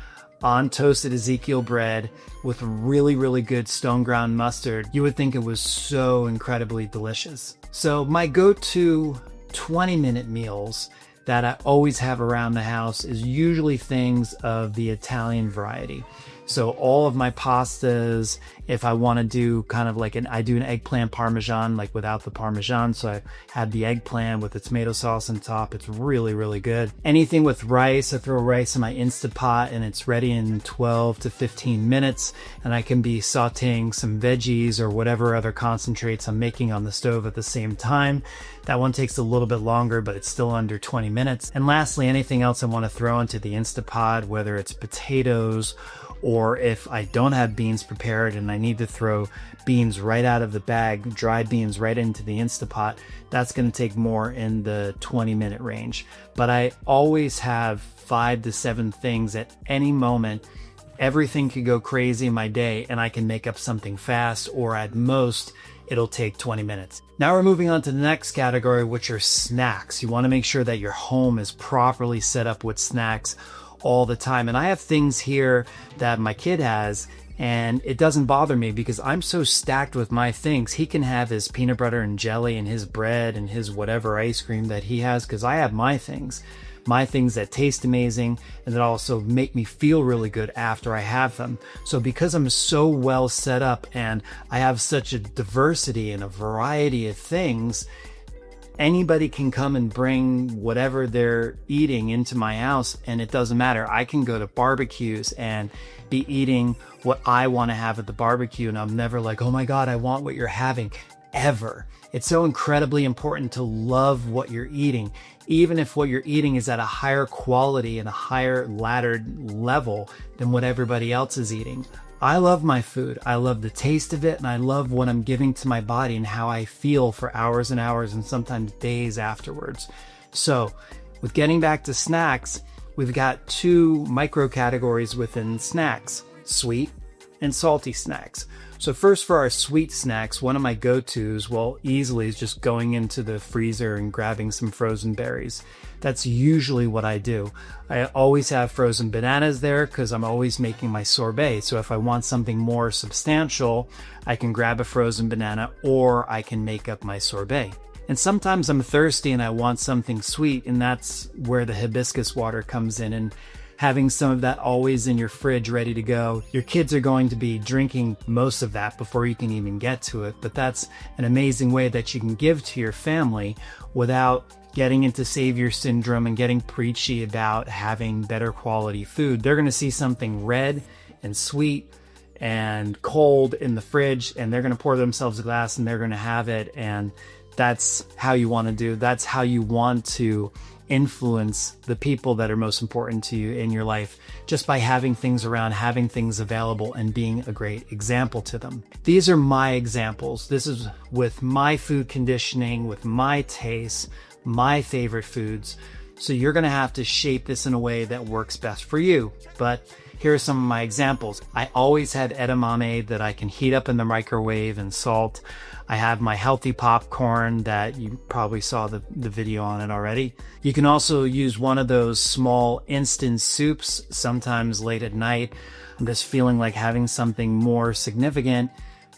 on toasted Ezekiel bread with really, really good stone ground mustard. You would think it was so incredibly delicious. So my go-to 20-minute meals that I always have around the house is usually things of the Italian variety. So all of my pastas, if I want to do kind of like I do an eggplant parmesan, like without the parmesan. So I had the eggplant with the tomato sauce on top. It's really, really good. Anything with rice, I throw rice in my Instapot and it's ready in 12 to 15 minutes. And I can be sauteing some veggies or whatever other concentrates I'm making on the stove at the same time. That one takes a little bit longer, but it's still under 20 minutes. And lastly, anything else I want to throw into the Instapot, whether it's potatoes, or if I don't have beans prepared and I need to throw beans right out of the bag, dried beans right into the Instapot, that's going to take more in the 20-minute range. But I always have 5 to 7 things at any moment. Everything could go crazy in my day and I can make up something fast, or at most, it'll take 20 minutes. Now we're moving on to the next category, which are snacks. You want to make sure that your home is properly set up with snacks all the time. And I have things here that my kid has, and it doesn't bother me because I'm so stacked with my things. He can have his peanut butter and jelly and his bread and his whatever ice cream that he has, because I have my things that taste amazing and that also make me feel really good after I have them. So because I'm so well set up and I have such a diversity and a variety of things, anybody can come and bring whatever they're eating into my house, and it doesn't matter. I can go to barbecues and be eating what I want to have at the barbecue, and I'm never like, oh my God, I want what you're having, ever. It's so incredibly important to love what you're eating, even if what you're eating is at a higher quality and a higher laddered level than what everybody else is eating. I love my food. I love the taste of it, and I love what I'm giving to my body and how I feel for hours and hours and sometimes days afterwards. So with getting back to snacks, we've got 2 micro categories within snacks: sweet and salty snacks. So first, for our sweet snacks, one of my go-tos, well, easily is just going into the freezer and grabbing some frozen berries. That's usually what I do. I always have frozen bananas there because I'm always making my sorbet. So if I want something more substantial, I can grab a frozen banana or I can make up my sorbet. And sometimes I'm thirsty and I want something sweet, and that's where the hibiscus water comes in, and having some of that always in your fridge ready to go. Your kids are going to be drinking most of that before you can even get to it, but that's an amazing way that you can give to your family without getting into savior syndrome and getting preachy about having better quality food. They're going to see something red and sweet and cold in the fridge, and they're going to pour themselves a glass and they're going to have it. And that's how you want to do. That's how you want to influence the people that are most important to you in your life, just by having things around, having things available, and being a great example to them. These are my examples. This is with my food conditioning, with my tastes, my favorite foods. So you're going to have to shape this in a way that works best for you. But here are some of my examples. I always had edamame that I can heat up in the microwave and salt. I have my healthy popcorn that you probably saw the video on it already. You can also use one of those small instant soups sometimes late at night. I'm just feeling like having something more significant,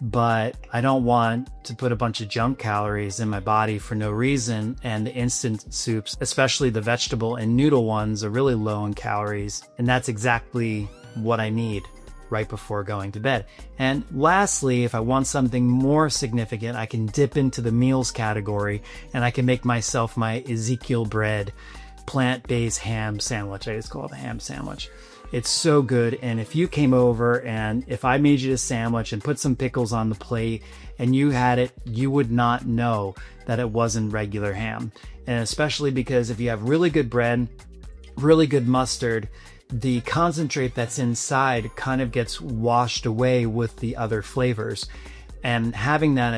but I don't want to put a bunch of junk calories in my body for no reason. And the instant soups, especially the vegetable and noodle ones, are really low in calories. And that's exactly what I need right before going to bed. And lastly, if I want something more significant, I can dip into the meals category and I can make myself my Ezekiel bread plant-based ham sandwich. I just call it a ham sandwich. It's so good. And if you came over and if I made you a sandwich and put some pickles on the plate and you had it, you would not know that it wasn't regular ham. And especially because if you have really good bread, really good mustard, the concentrate that's inside kind of gets washed away with the other flavors. And having that,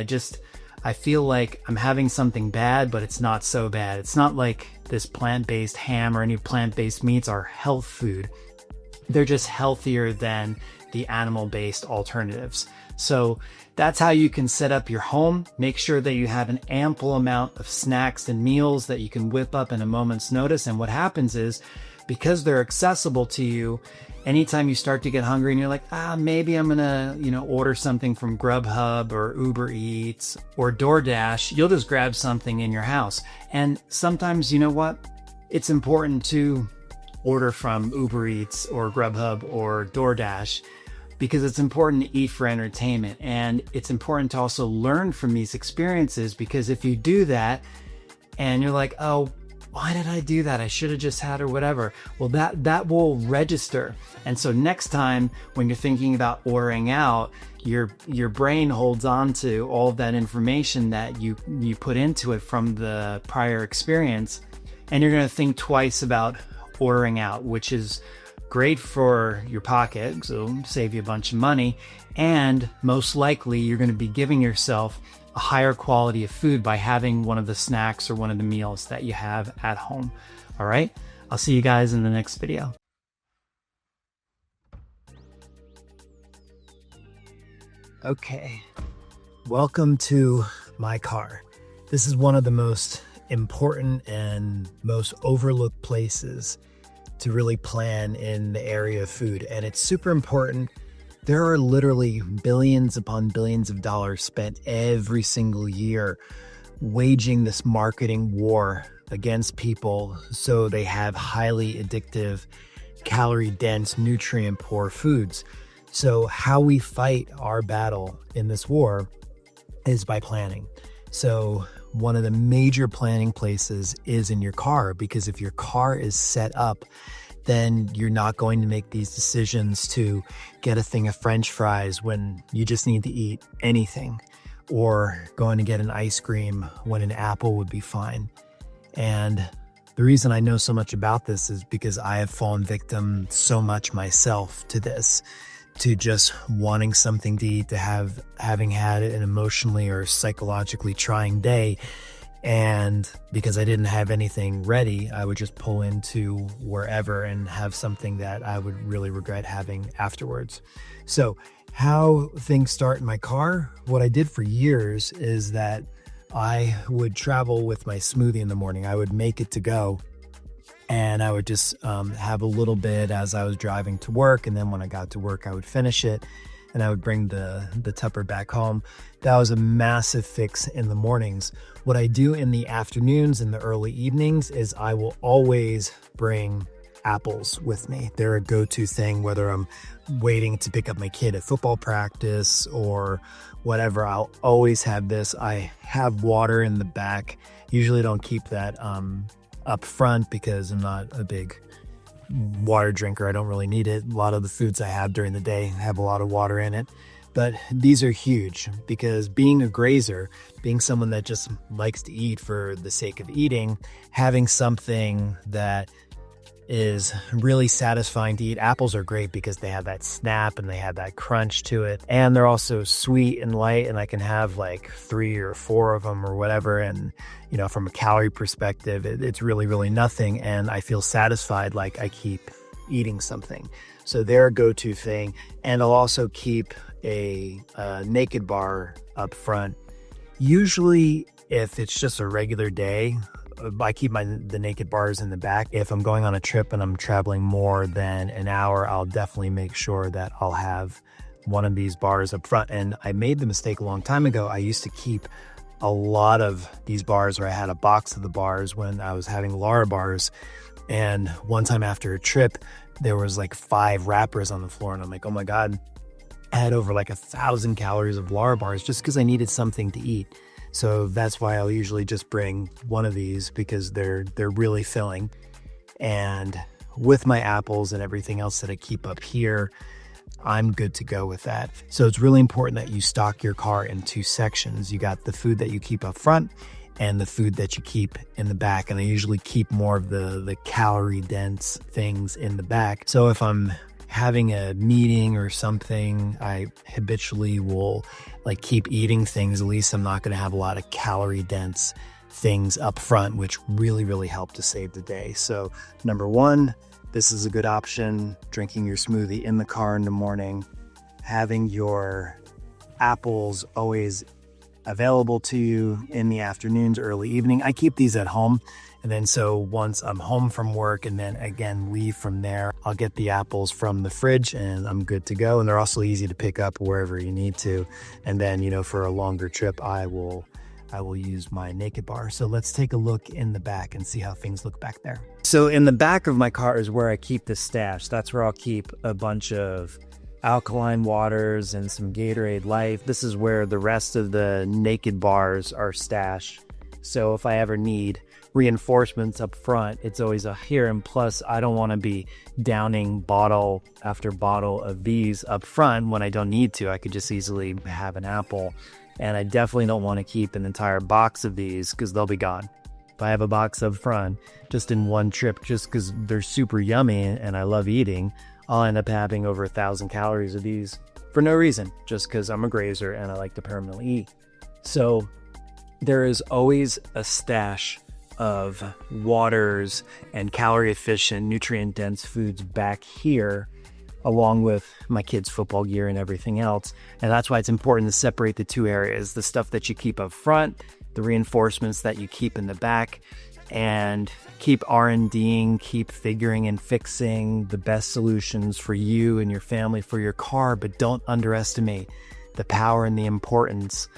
I feel like I'm having something bad, but it's not so bad. It's not like this plant-based ham or any plant-based meats are health food. They're just healthier than the animal-based alternatives. So that's how you can set up your home. Make sure that you have an ample amount of snacks and meals that you can whip up in a moment's notice. And what happens is because they're accessible to you. Anytime you start to get hungry and you're like, maybe I'm gonna, order something from Grubhub or Uber Eats or DoorDash, you'll just grab something in your house. And sometimes, you know what? It's important to order from Uber Eats or Grubhub or DoorDash because it's important to eat for entertainment. And it's important to also learn from these experiences, because if you do that and you're like, oh, why did I do that? I should have just had or whatever. Well, that will register. And so next time when you're thinking about ordering out, your brain holds on to all of that information that you put into it from the prior experience. And you're going to think twice about ordering out, which is great for your pocket, so save you a bunch of money. And most likely you're going to be giving yourself a higher quality of food by having one of the snacks or one of the meals that you have at home. All right, I'll see you guys in the next video. Okay, welcome to my car. This is one of the most important and most overlooked places to really plan in the area of food. And it's super important. There are literally billions upon billions of dollars spent every single year waging this marketing war against people so they have highly addictive, calorie-dense, nutrient-poor foods. So how we fight our battle in this war is by planning. So one of the major planning places is in your car, because if your car is set up, then you're not going to make these decisions to get a thing of French fries when you just need to eat anything, or going to get an ice cream when an apple would be fine. And the reason I know so much about this is because I have fallen victim so much myself to this, to just wanting something to eat, to having had an emotionally or psychologically trying day. And because I didn't have anything ready, I would just pull into wherever and have something that I would really regret having afterwards. So how things start in my car, what I did for years is that I would travel with my smoothie in the morning. I would make it to go, and I would just have a little bit as I was driving to work. And then when I got to work, I would finish it and I would bring the Tupper back home. That was a massive fix in the mornings. What I do in the afternoons and the early evenings is I will always bring apples with me. They're a go-to thing, whether I'm waiting to pick up my kid at football practice or whatever. I'll always have this. I have water in the back. Usually don't keep that up front because I'm not a big water drinker. I don't really need it. A lot of the foods I have during the day have a lot of water in it. But these are huge because being a grazer, being someone that just likes to eat for the sake of eating, having something that is really satisfying to eat. Apples are great because they have that snap and they have that crunch to it. And they're also sweet and light, and I can have like 3 or 4 of them or whatever. And, you know, from a calorie perspective, it's really, really nothing. And I feel satisfied, like I keep eating something. So they're a go-to thing. And I'll also keep a naked bar up front. Usually if it's just a regular day, I keep the naked bars in the back. If I'm going on a trip and I'm traveling more than an hour, I'll definitely make sure that I'll have one of these bars up front. And I made the mistake a long time ago. I used to keep a lot of these bars, or I had a box of the bars when I was having Lara bars. And one time after a trip, there was like 5 wrappers on the floor. And I'm like, oh my God, I had over like 1,000 calories of Lara bars just because I needed something to eat. So that's why I'll usually just bring one of these, because they're really filling. And with my apples and everything else that I keep up here, I'm good to go with that. So it's really important that you stock your car in 2 sections. You got the food that you keep up front and the food that you keep in the back. And I usually keep more of the calorie dense things in the back. So if I'm having a meeting or something, I habitually will like keep eating things. At least I'm not going to have a lot of calorie dense things up front, which really help to save the day. So number 1, this is a good option. Drinking your smoothie in the car in the morning, having your apples always available to you in the afternoons, early evening. I keep these at home. And then so once I'm home from work and then again leave from there, I'll get the apples from the fridge and I'm good to go. And they're also easy to pick up wherever you need to. And then, you know, for a longer trip, I will use my Naked Bar. So let's take a look in the back and see how things look back there. So in the back of my car is where I keep the stash. That's where I'll keep a bunch of alkaline waters and some Gatorade Life. This is where the rest of the Naked Bars are stashed. So if I ever need reinforcements up front, it's always here. And plus, I don't want to be downing bottle after bottle of these up front when I don't need to. I could just easily have an apple. And I definitely don't want to keep an entire box of these because they'll be gone. If I have a box up front, just in one trip, just because they're super yummy and I love eating, I'll end up having over 1,000 calories of these for no reason, just because I'm a grazer and I like to permanently eat. So there is always a stash of waters and calorie efficient, nutrient dense foods back here, along with my kids' football gear and everything else. And that's why it's important to separate the two areas, the stuff that you keep up front, the reinforcements that you keep in the back, and keep R&Ding, keep figuring and fixing the best solutions for you and your family for your car. But don't underestimate the power and the importance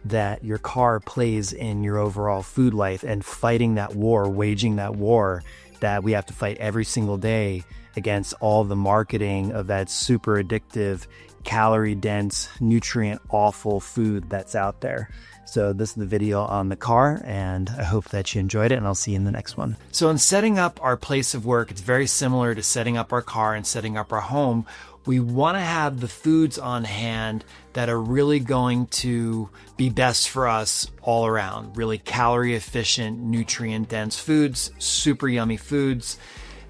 that your car plays in your overall food life and fighting that war, waging that war that we have to fight every single day against all the marketing of that super addictive, calorie dense, nutrient awful food that's out there. So this is the video on the car, and I hope that you enjoyed it, and I'll see you in the next one. So in setting up our place of work, it's very similar to setting up our car and setting up our home. We want to have the foods on hand that are really going to be best for us all around. Really calorie efficient, nutrient dense foods, super yummy foods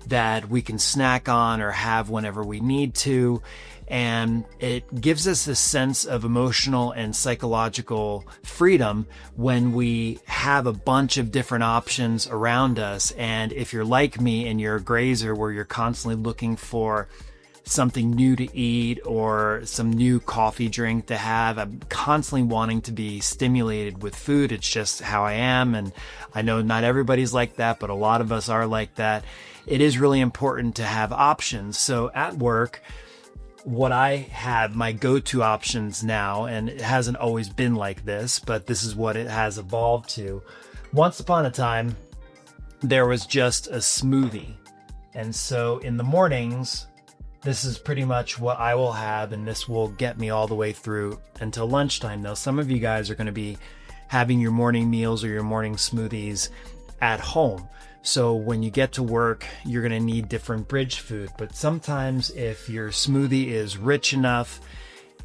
that we can snack on or have whenever we need to. And it gives us a sense of emotional and psychological freedom when we have a bunch of different options around us. And if you're like me and you're a grazer where you're constantly looking for something new to eat or some new coffee drink to have, I'm constantly wanting to be stimulated with food. It's just how I am. And I know not everybody's like that, but a lot of us are like that. It is really important to have options. So at work, what I have, my go-to options now, and it hasn't always been like this, but this is what it has evolved to. Once upon a time, there was just a smoothie. And so in the mornings, this is pretty much what I will have, and this will get me all the way through until lunchtime. Now, some of you guys are going to be having your morning meals or your morning smoothies at home. So when you get to work, you're going to need different bridge food. But sometimes if your smoothie is rich enough,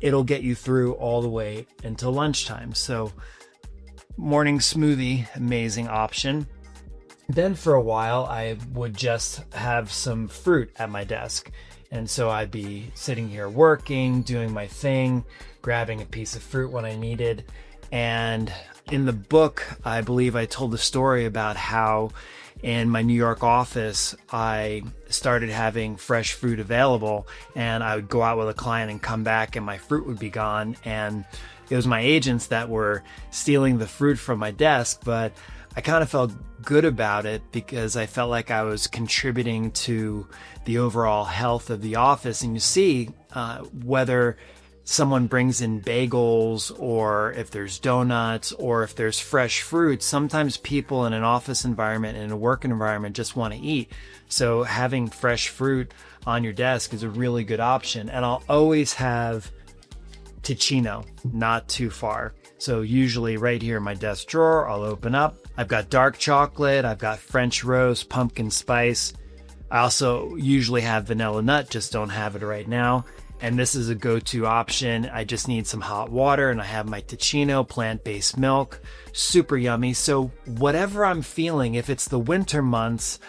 it'll get you through all the way until lunchtime. So morning smoothie, amazing option. Then for a while, I would just have some fruit at my desk. And so I'd be sitting here working, doing my thing, grabbing a piece of fruit when I needed. And in the book, I believe I told the story about how in my New York office, I started having fresh fruit available, and I would go out with a client and come back and my fruit would be gone. And it was my agents that were stealing the fruit from my desk, but I kind of felt good about it because I felt like I was contributing to the overall health of the office. And you see, whether someone brings in bagels or if there's donuts or if there's fresh fruit, sometimes people in an office environment and in a work environment just want to eat. So having fresh fruit on your desk is a really good option. And I'll always have Ticino, not too far. So usually right here in my desk drawer, I'll open up. I've got dark chocolate. I've got French roast, pumpkin spice. I also usually have vanilla nut, just don't have it right now. And this is a go-to option. I just need some hot water and I have my Ticino plant-based milk, super yummy. So whatever I'm feeling, if it's the winter months,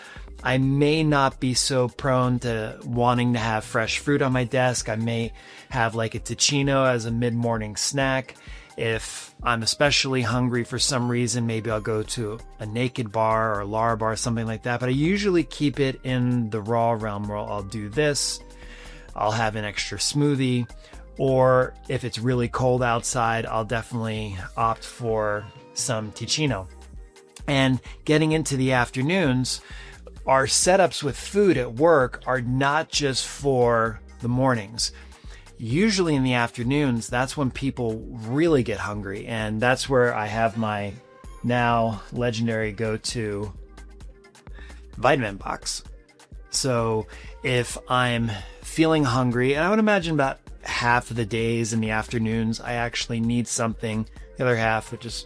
I may not be so prone to wanting to have fresh fruit on my desk. I may have like a Ticino as a mid-morning snack. If I'm especially hungry for some reason, maybe I'll go to a Naked Bar or a Lara bar, something like that. But I usually keep it in the raw realm where I'll do this. I'll have an extra smoothie, Or if it's really cold outside, I'll definitely opt for some Ticino. And getting into the afternoons, our setups with food at work are not just for the mornings. Usually in the afternoons, that's when people really get hungry. And that's where I have my now legendary go-to vitamin box. So if I'm feeling hungry, and I would imagine about half of the days in the afternoons, I actually need something. The other half, which is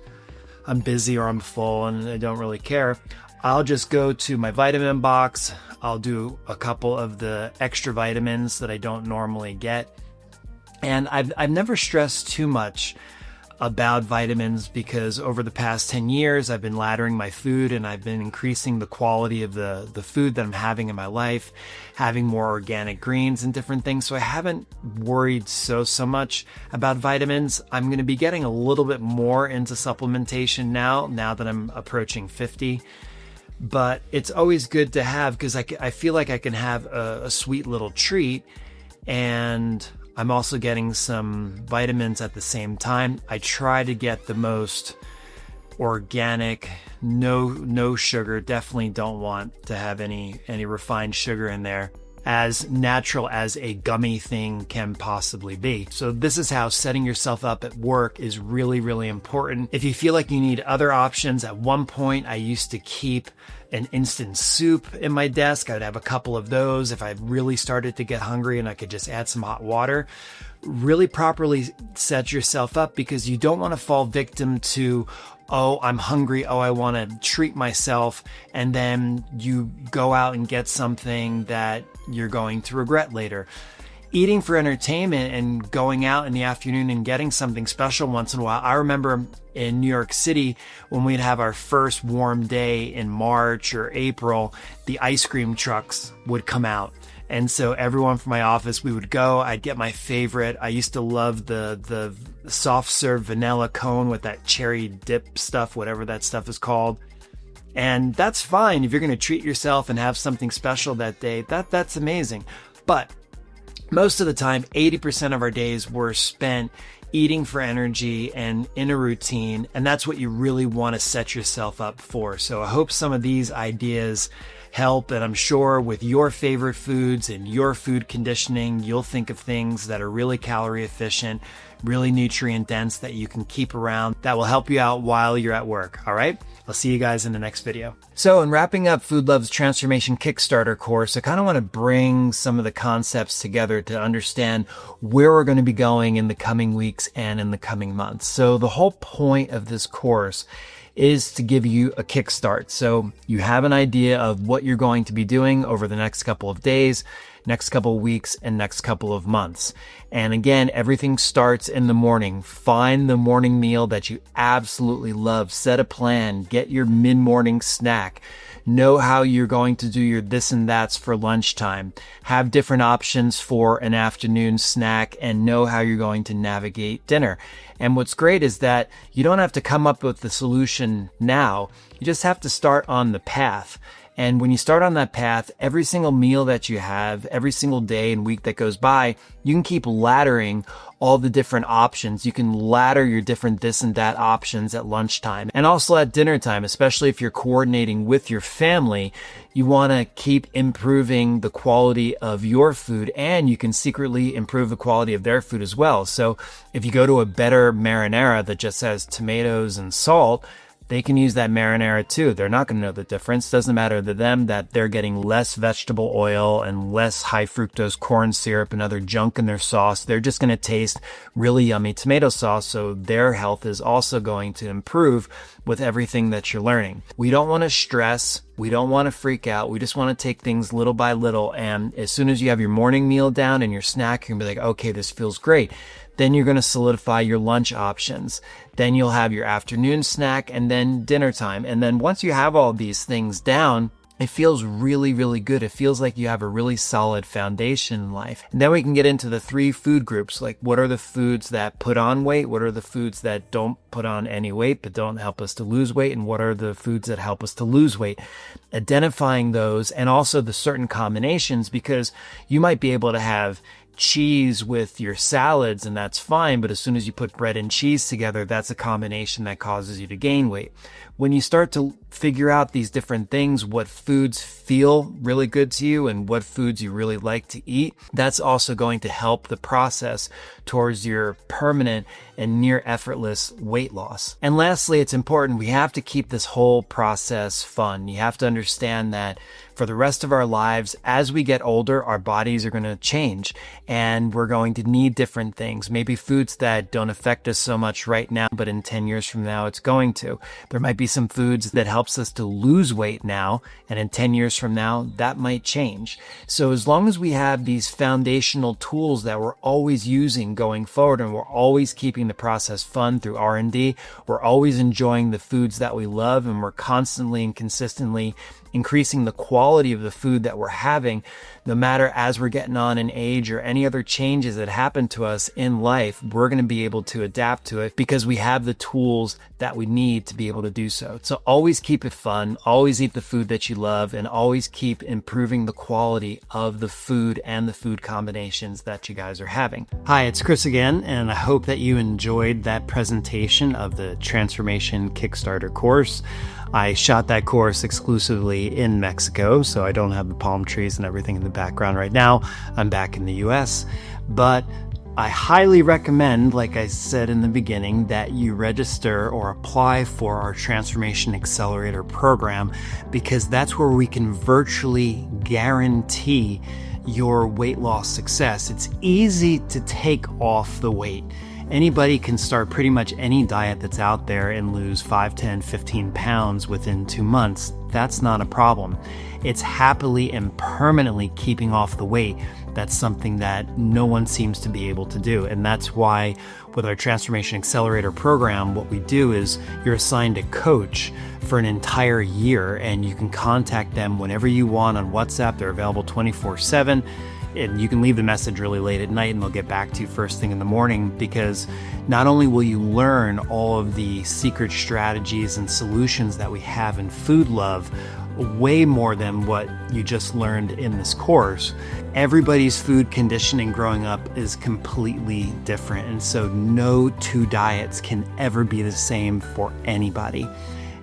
I'm busy or I'm full and I don't really care, I'll just go to my vitamin box. I'll do a couple of the extra vitamins that I don't normally get. And I've never stressed too much about vitamins because over the past 10 years, I've been laddering my food and I've been increasing the quality of the food that I'm having in my life, having more organic greens and different things. So I haven't worried so much about vitamins. I'm going to be getting a little bit more into supplementation now that I'm approaching 50. But it's always good to have because I feel like I can have a sweet little treat, and I'm also getting some vitamins at the same time. I try to get the most organic, no sugar. Definitely don't want to have any refined sugar in there. As natural as a gummy thing can possibly be. So this is how setting yourself up at work is really, really important. If you feel like you need other options, at one point I used to keep an instant soup in my desk. I'd have a couple of those if I really started to get hungry and I could just add some hot water. Really properly set yourself up because you don't want to fall victim to, oh, I'm hungry. Oh, I want to treat myself. And then you go out and get something that you're going to regret later. Eating for entertainment and going out in the afternoon and getting something special once in a while. I remember in New York City when we'd have our first warm day in March or April, the ice cream trucks would come out. And so everyone from my office, we would go. I'd get my favorite. I used to love the soft serve vanilla cone with that cherry dip stuff, whatever that stuff is called. And that's fine if you're going to treat yourself and have something special that day. That's amazing. But most of the time, 80% of our days were spent eating for energy and in a routine. And that's what you really want to set yourself up for. So I hope some of these ideas help. And I'm sure with your favorite foods and your food conditioning, you'll think of things that are really calorie efficient, really nutrient dense that you can keep around that will help you out while you're at work. All right. I'll see you guys in the next video. So in wrapping up Food Love's Transformation Kickstarter course, I kind of want to bring some of the concepts together to understand where we're going to be going in the coming weeks and in the coming months. So the whole point of this course is to give you a kickstart. So you have an idea of what you're going to be doing over the next couple of days, next couple of weeks, and next couple of months. And again, everything starts in the morning. Find the morning meal that you absolutely love. Set a plan. Get your mid-morning snack. Know how you're going to do your this and that's for lunchtime. Have different options for an afternoon snack and know how you're going to navigate dinner. And what's great is that you don't have to come up with the solution now. You just have to start on the path. And when you start on that path, every single meal that you have, every single day and week that goes by, you can keep laddering all the different options. You can ladder your different this and that options at lunchtime and also at dinner time, especially if you're coordinating with your family. You want to keep improving the quality of your food, and you can secretly improve the quality of their food as well. So if you go to a better marinara that just has tomatoes and salt, they can use that marinara too. They're not going to know the difference. Doesn't matter to them that they're getting less vegetable oil and less high fructose corn syrup and other junk in their sauce. They're just going to taste really yummy tomato sauce. So their health is also going to improve with everything that you're learning. We don't want to stress. We don't want to freak out. We just want to take things little by little. And as soon as you have your morning meal down and your snack, you're going to be like, okay, this feels great. Then you're going to solidify your lunch options. Then you'll have your afternoon snack and then dinner time. And then once you have all these things down, it feels really, really good. It feels like you have a really solid foundation in life. And then we can get into the 3 food groups. Like, what are the foods that put on weight? What are the foods that don't put on any weight but don't help us to lose weight? And what are the foods that help us to lose weight? Identifying those and also the certain combinations, because you might be able to have cheese with your salads, and that's fine. But as soon as you put bread and cheese together, that's a combination that causes you to gain weight. When you start to figure out these different things, what foods feel really good to you and what foods you really like to eat, that's also going to help the process towards your permanent and near effortless weight loss. And lastly, it's important, we have to keep this whole process fun. You have to understand that for the rest of our lives, as we get older, our bodies are going to change and we're going to need different things. Maybe foods that don't affect us so much right now, but in 10 years from now, it's going to. There might be some foods that helps us to lose weight now, and in 10 years from now, that might change. So as long as we have these foundational tools that we're always using going forward, and we're always keeping the process fun through R&D, we're always enjoying the foods that we love, and we're constantly and consistently increasing the quality of the food that we're having, no matter as we're getting on in age or any other changes that happen to us in life, we're going to be able to adapt to it because we have the tools that we need to be able to do so. So always keep it fun, always eat the food that you love, and always keep improving the quality of the food and the food combinations that you guys are having. Hi, it's Chris again, and I hope that you enjoyed that presentation of the Transformation Kickstarter course. I shot that course exclusively in Mexico, so I don't have the palm trees and everything in the background right now. I'm back in the US, but I highly recommend, like I said in the beginning, that you register or apply for our Transformation Accelerator program, because that's where we can virtually guarantee your weight loss success. It's easy to take off the weight. Anybody can start pretty much any diet that's out there and lose 5, 10, 15 pounds within 2 months. That's not a problem. It's happily and permanently keeping off the weight. That's something that no one seems to be able to do. And that's why with our Transformation Accelerator program, what we do is you're assigned a coach for an entire year, and you can contact them whenever you want on WhatsApp. They're available 24/7. And you can leave the message really late at night and they'll get back to you first thing in the morning, because not only will you learn all of the secret strategies and solutions that we have in Food Love, way more than what you just learned in this course. Everybody's food conditioning growing up is completely different. And so no two diets can ever be the same for anybody.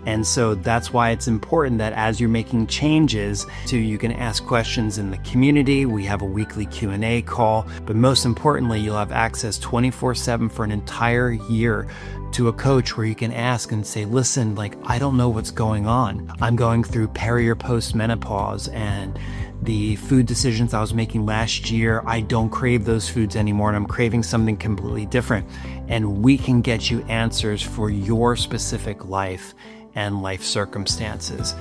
And so that's why it's important that as you're making changes, you can ask questions in the community. We have a weekly Q&A call, but most importantly, you'll have access 24/7 for an entire year to a coach where you can ask and say, listen, I don't know what's going on. I'm going through peri or post menopause, and the food decisions I was making last year, I don't crave those foods anymore, and I'm craving something completely different. And we can get you answers for your specific life and life circumstances.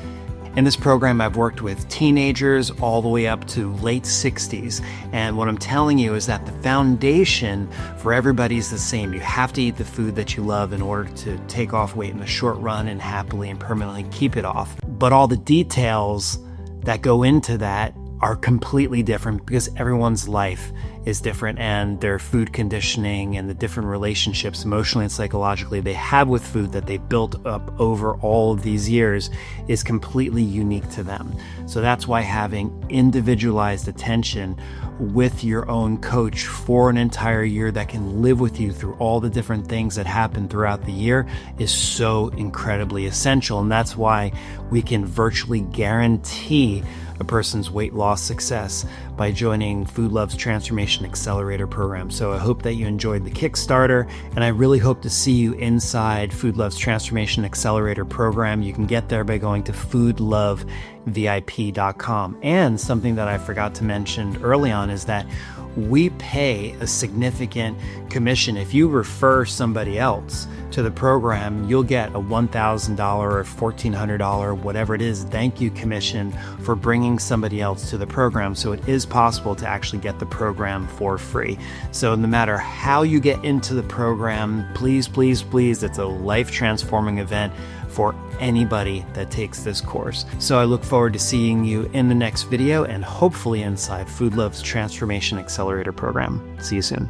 In this program, I've worked with teenagers all the way up to late 60s. And what I'm telling you is that the foundation for everybody is the same. You have to eat the food that you love in order to take off weight in the short run and happily and permanently keep it off. But all the details that go into that are completely different, because everyone's life is different, and their food conditioning and the different relationships emotionally and psychologically they have with food that they built up over all of these years is completely unique to them. So that's why having individualized attention with your own coach for an entire year that can live with you through all the different things that happen throughout the year is so incredibly essential. And that's why we can virtually guarantee a person's weight loss success by joining Food Love's Transformation Accelerator program. So I hope that you enjoyed the Kickstarter, and I really hope to see you inside Food Love's Transformation Accelerator program. You can get there by going to foodlovevip.com. And something that I forgot to mention early on is that we pay a significant commission. If you refer somebody else to the program, you'll get a $1,000 or $1,400, whatever it is, thank you commission for bringing somebody else to the program. So it is possible to actually get the program for free. So no matter how you get into the program, please, please, please, it's a life-transforming event for anybody that takes this course. So I look forward to seeing you in the next video, and hopefully inside Food Love's Transformation Accelerator program. See you soon.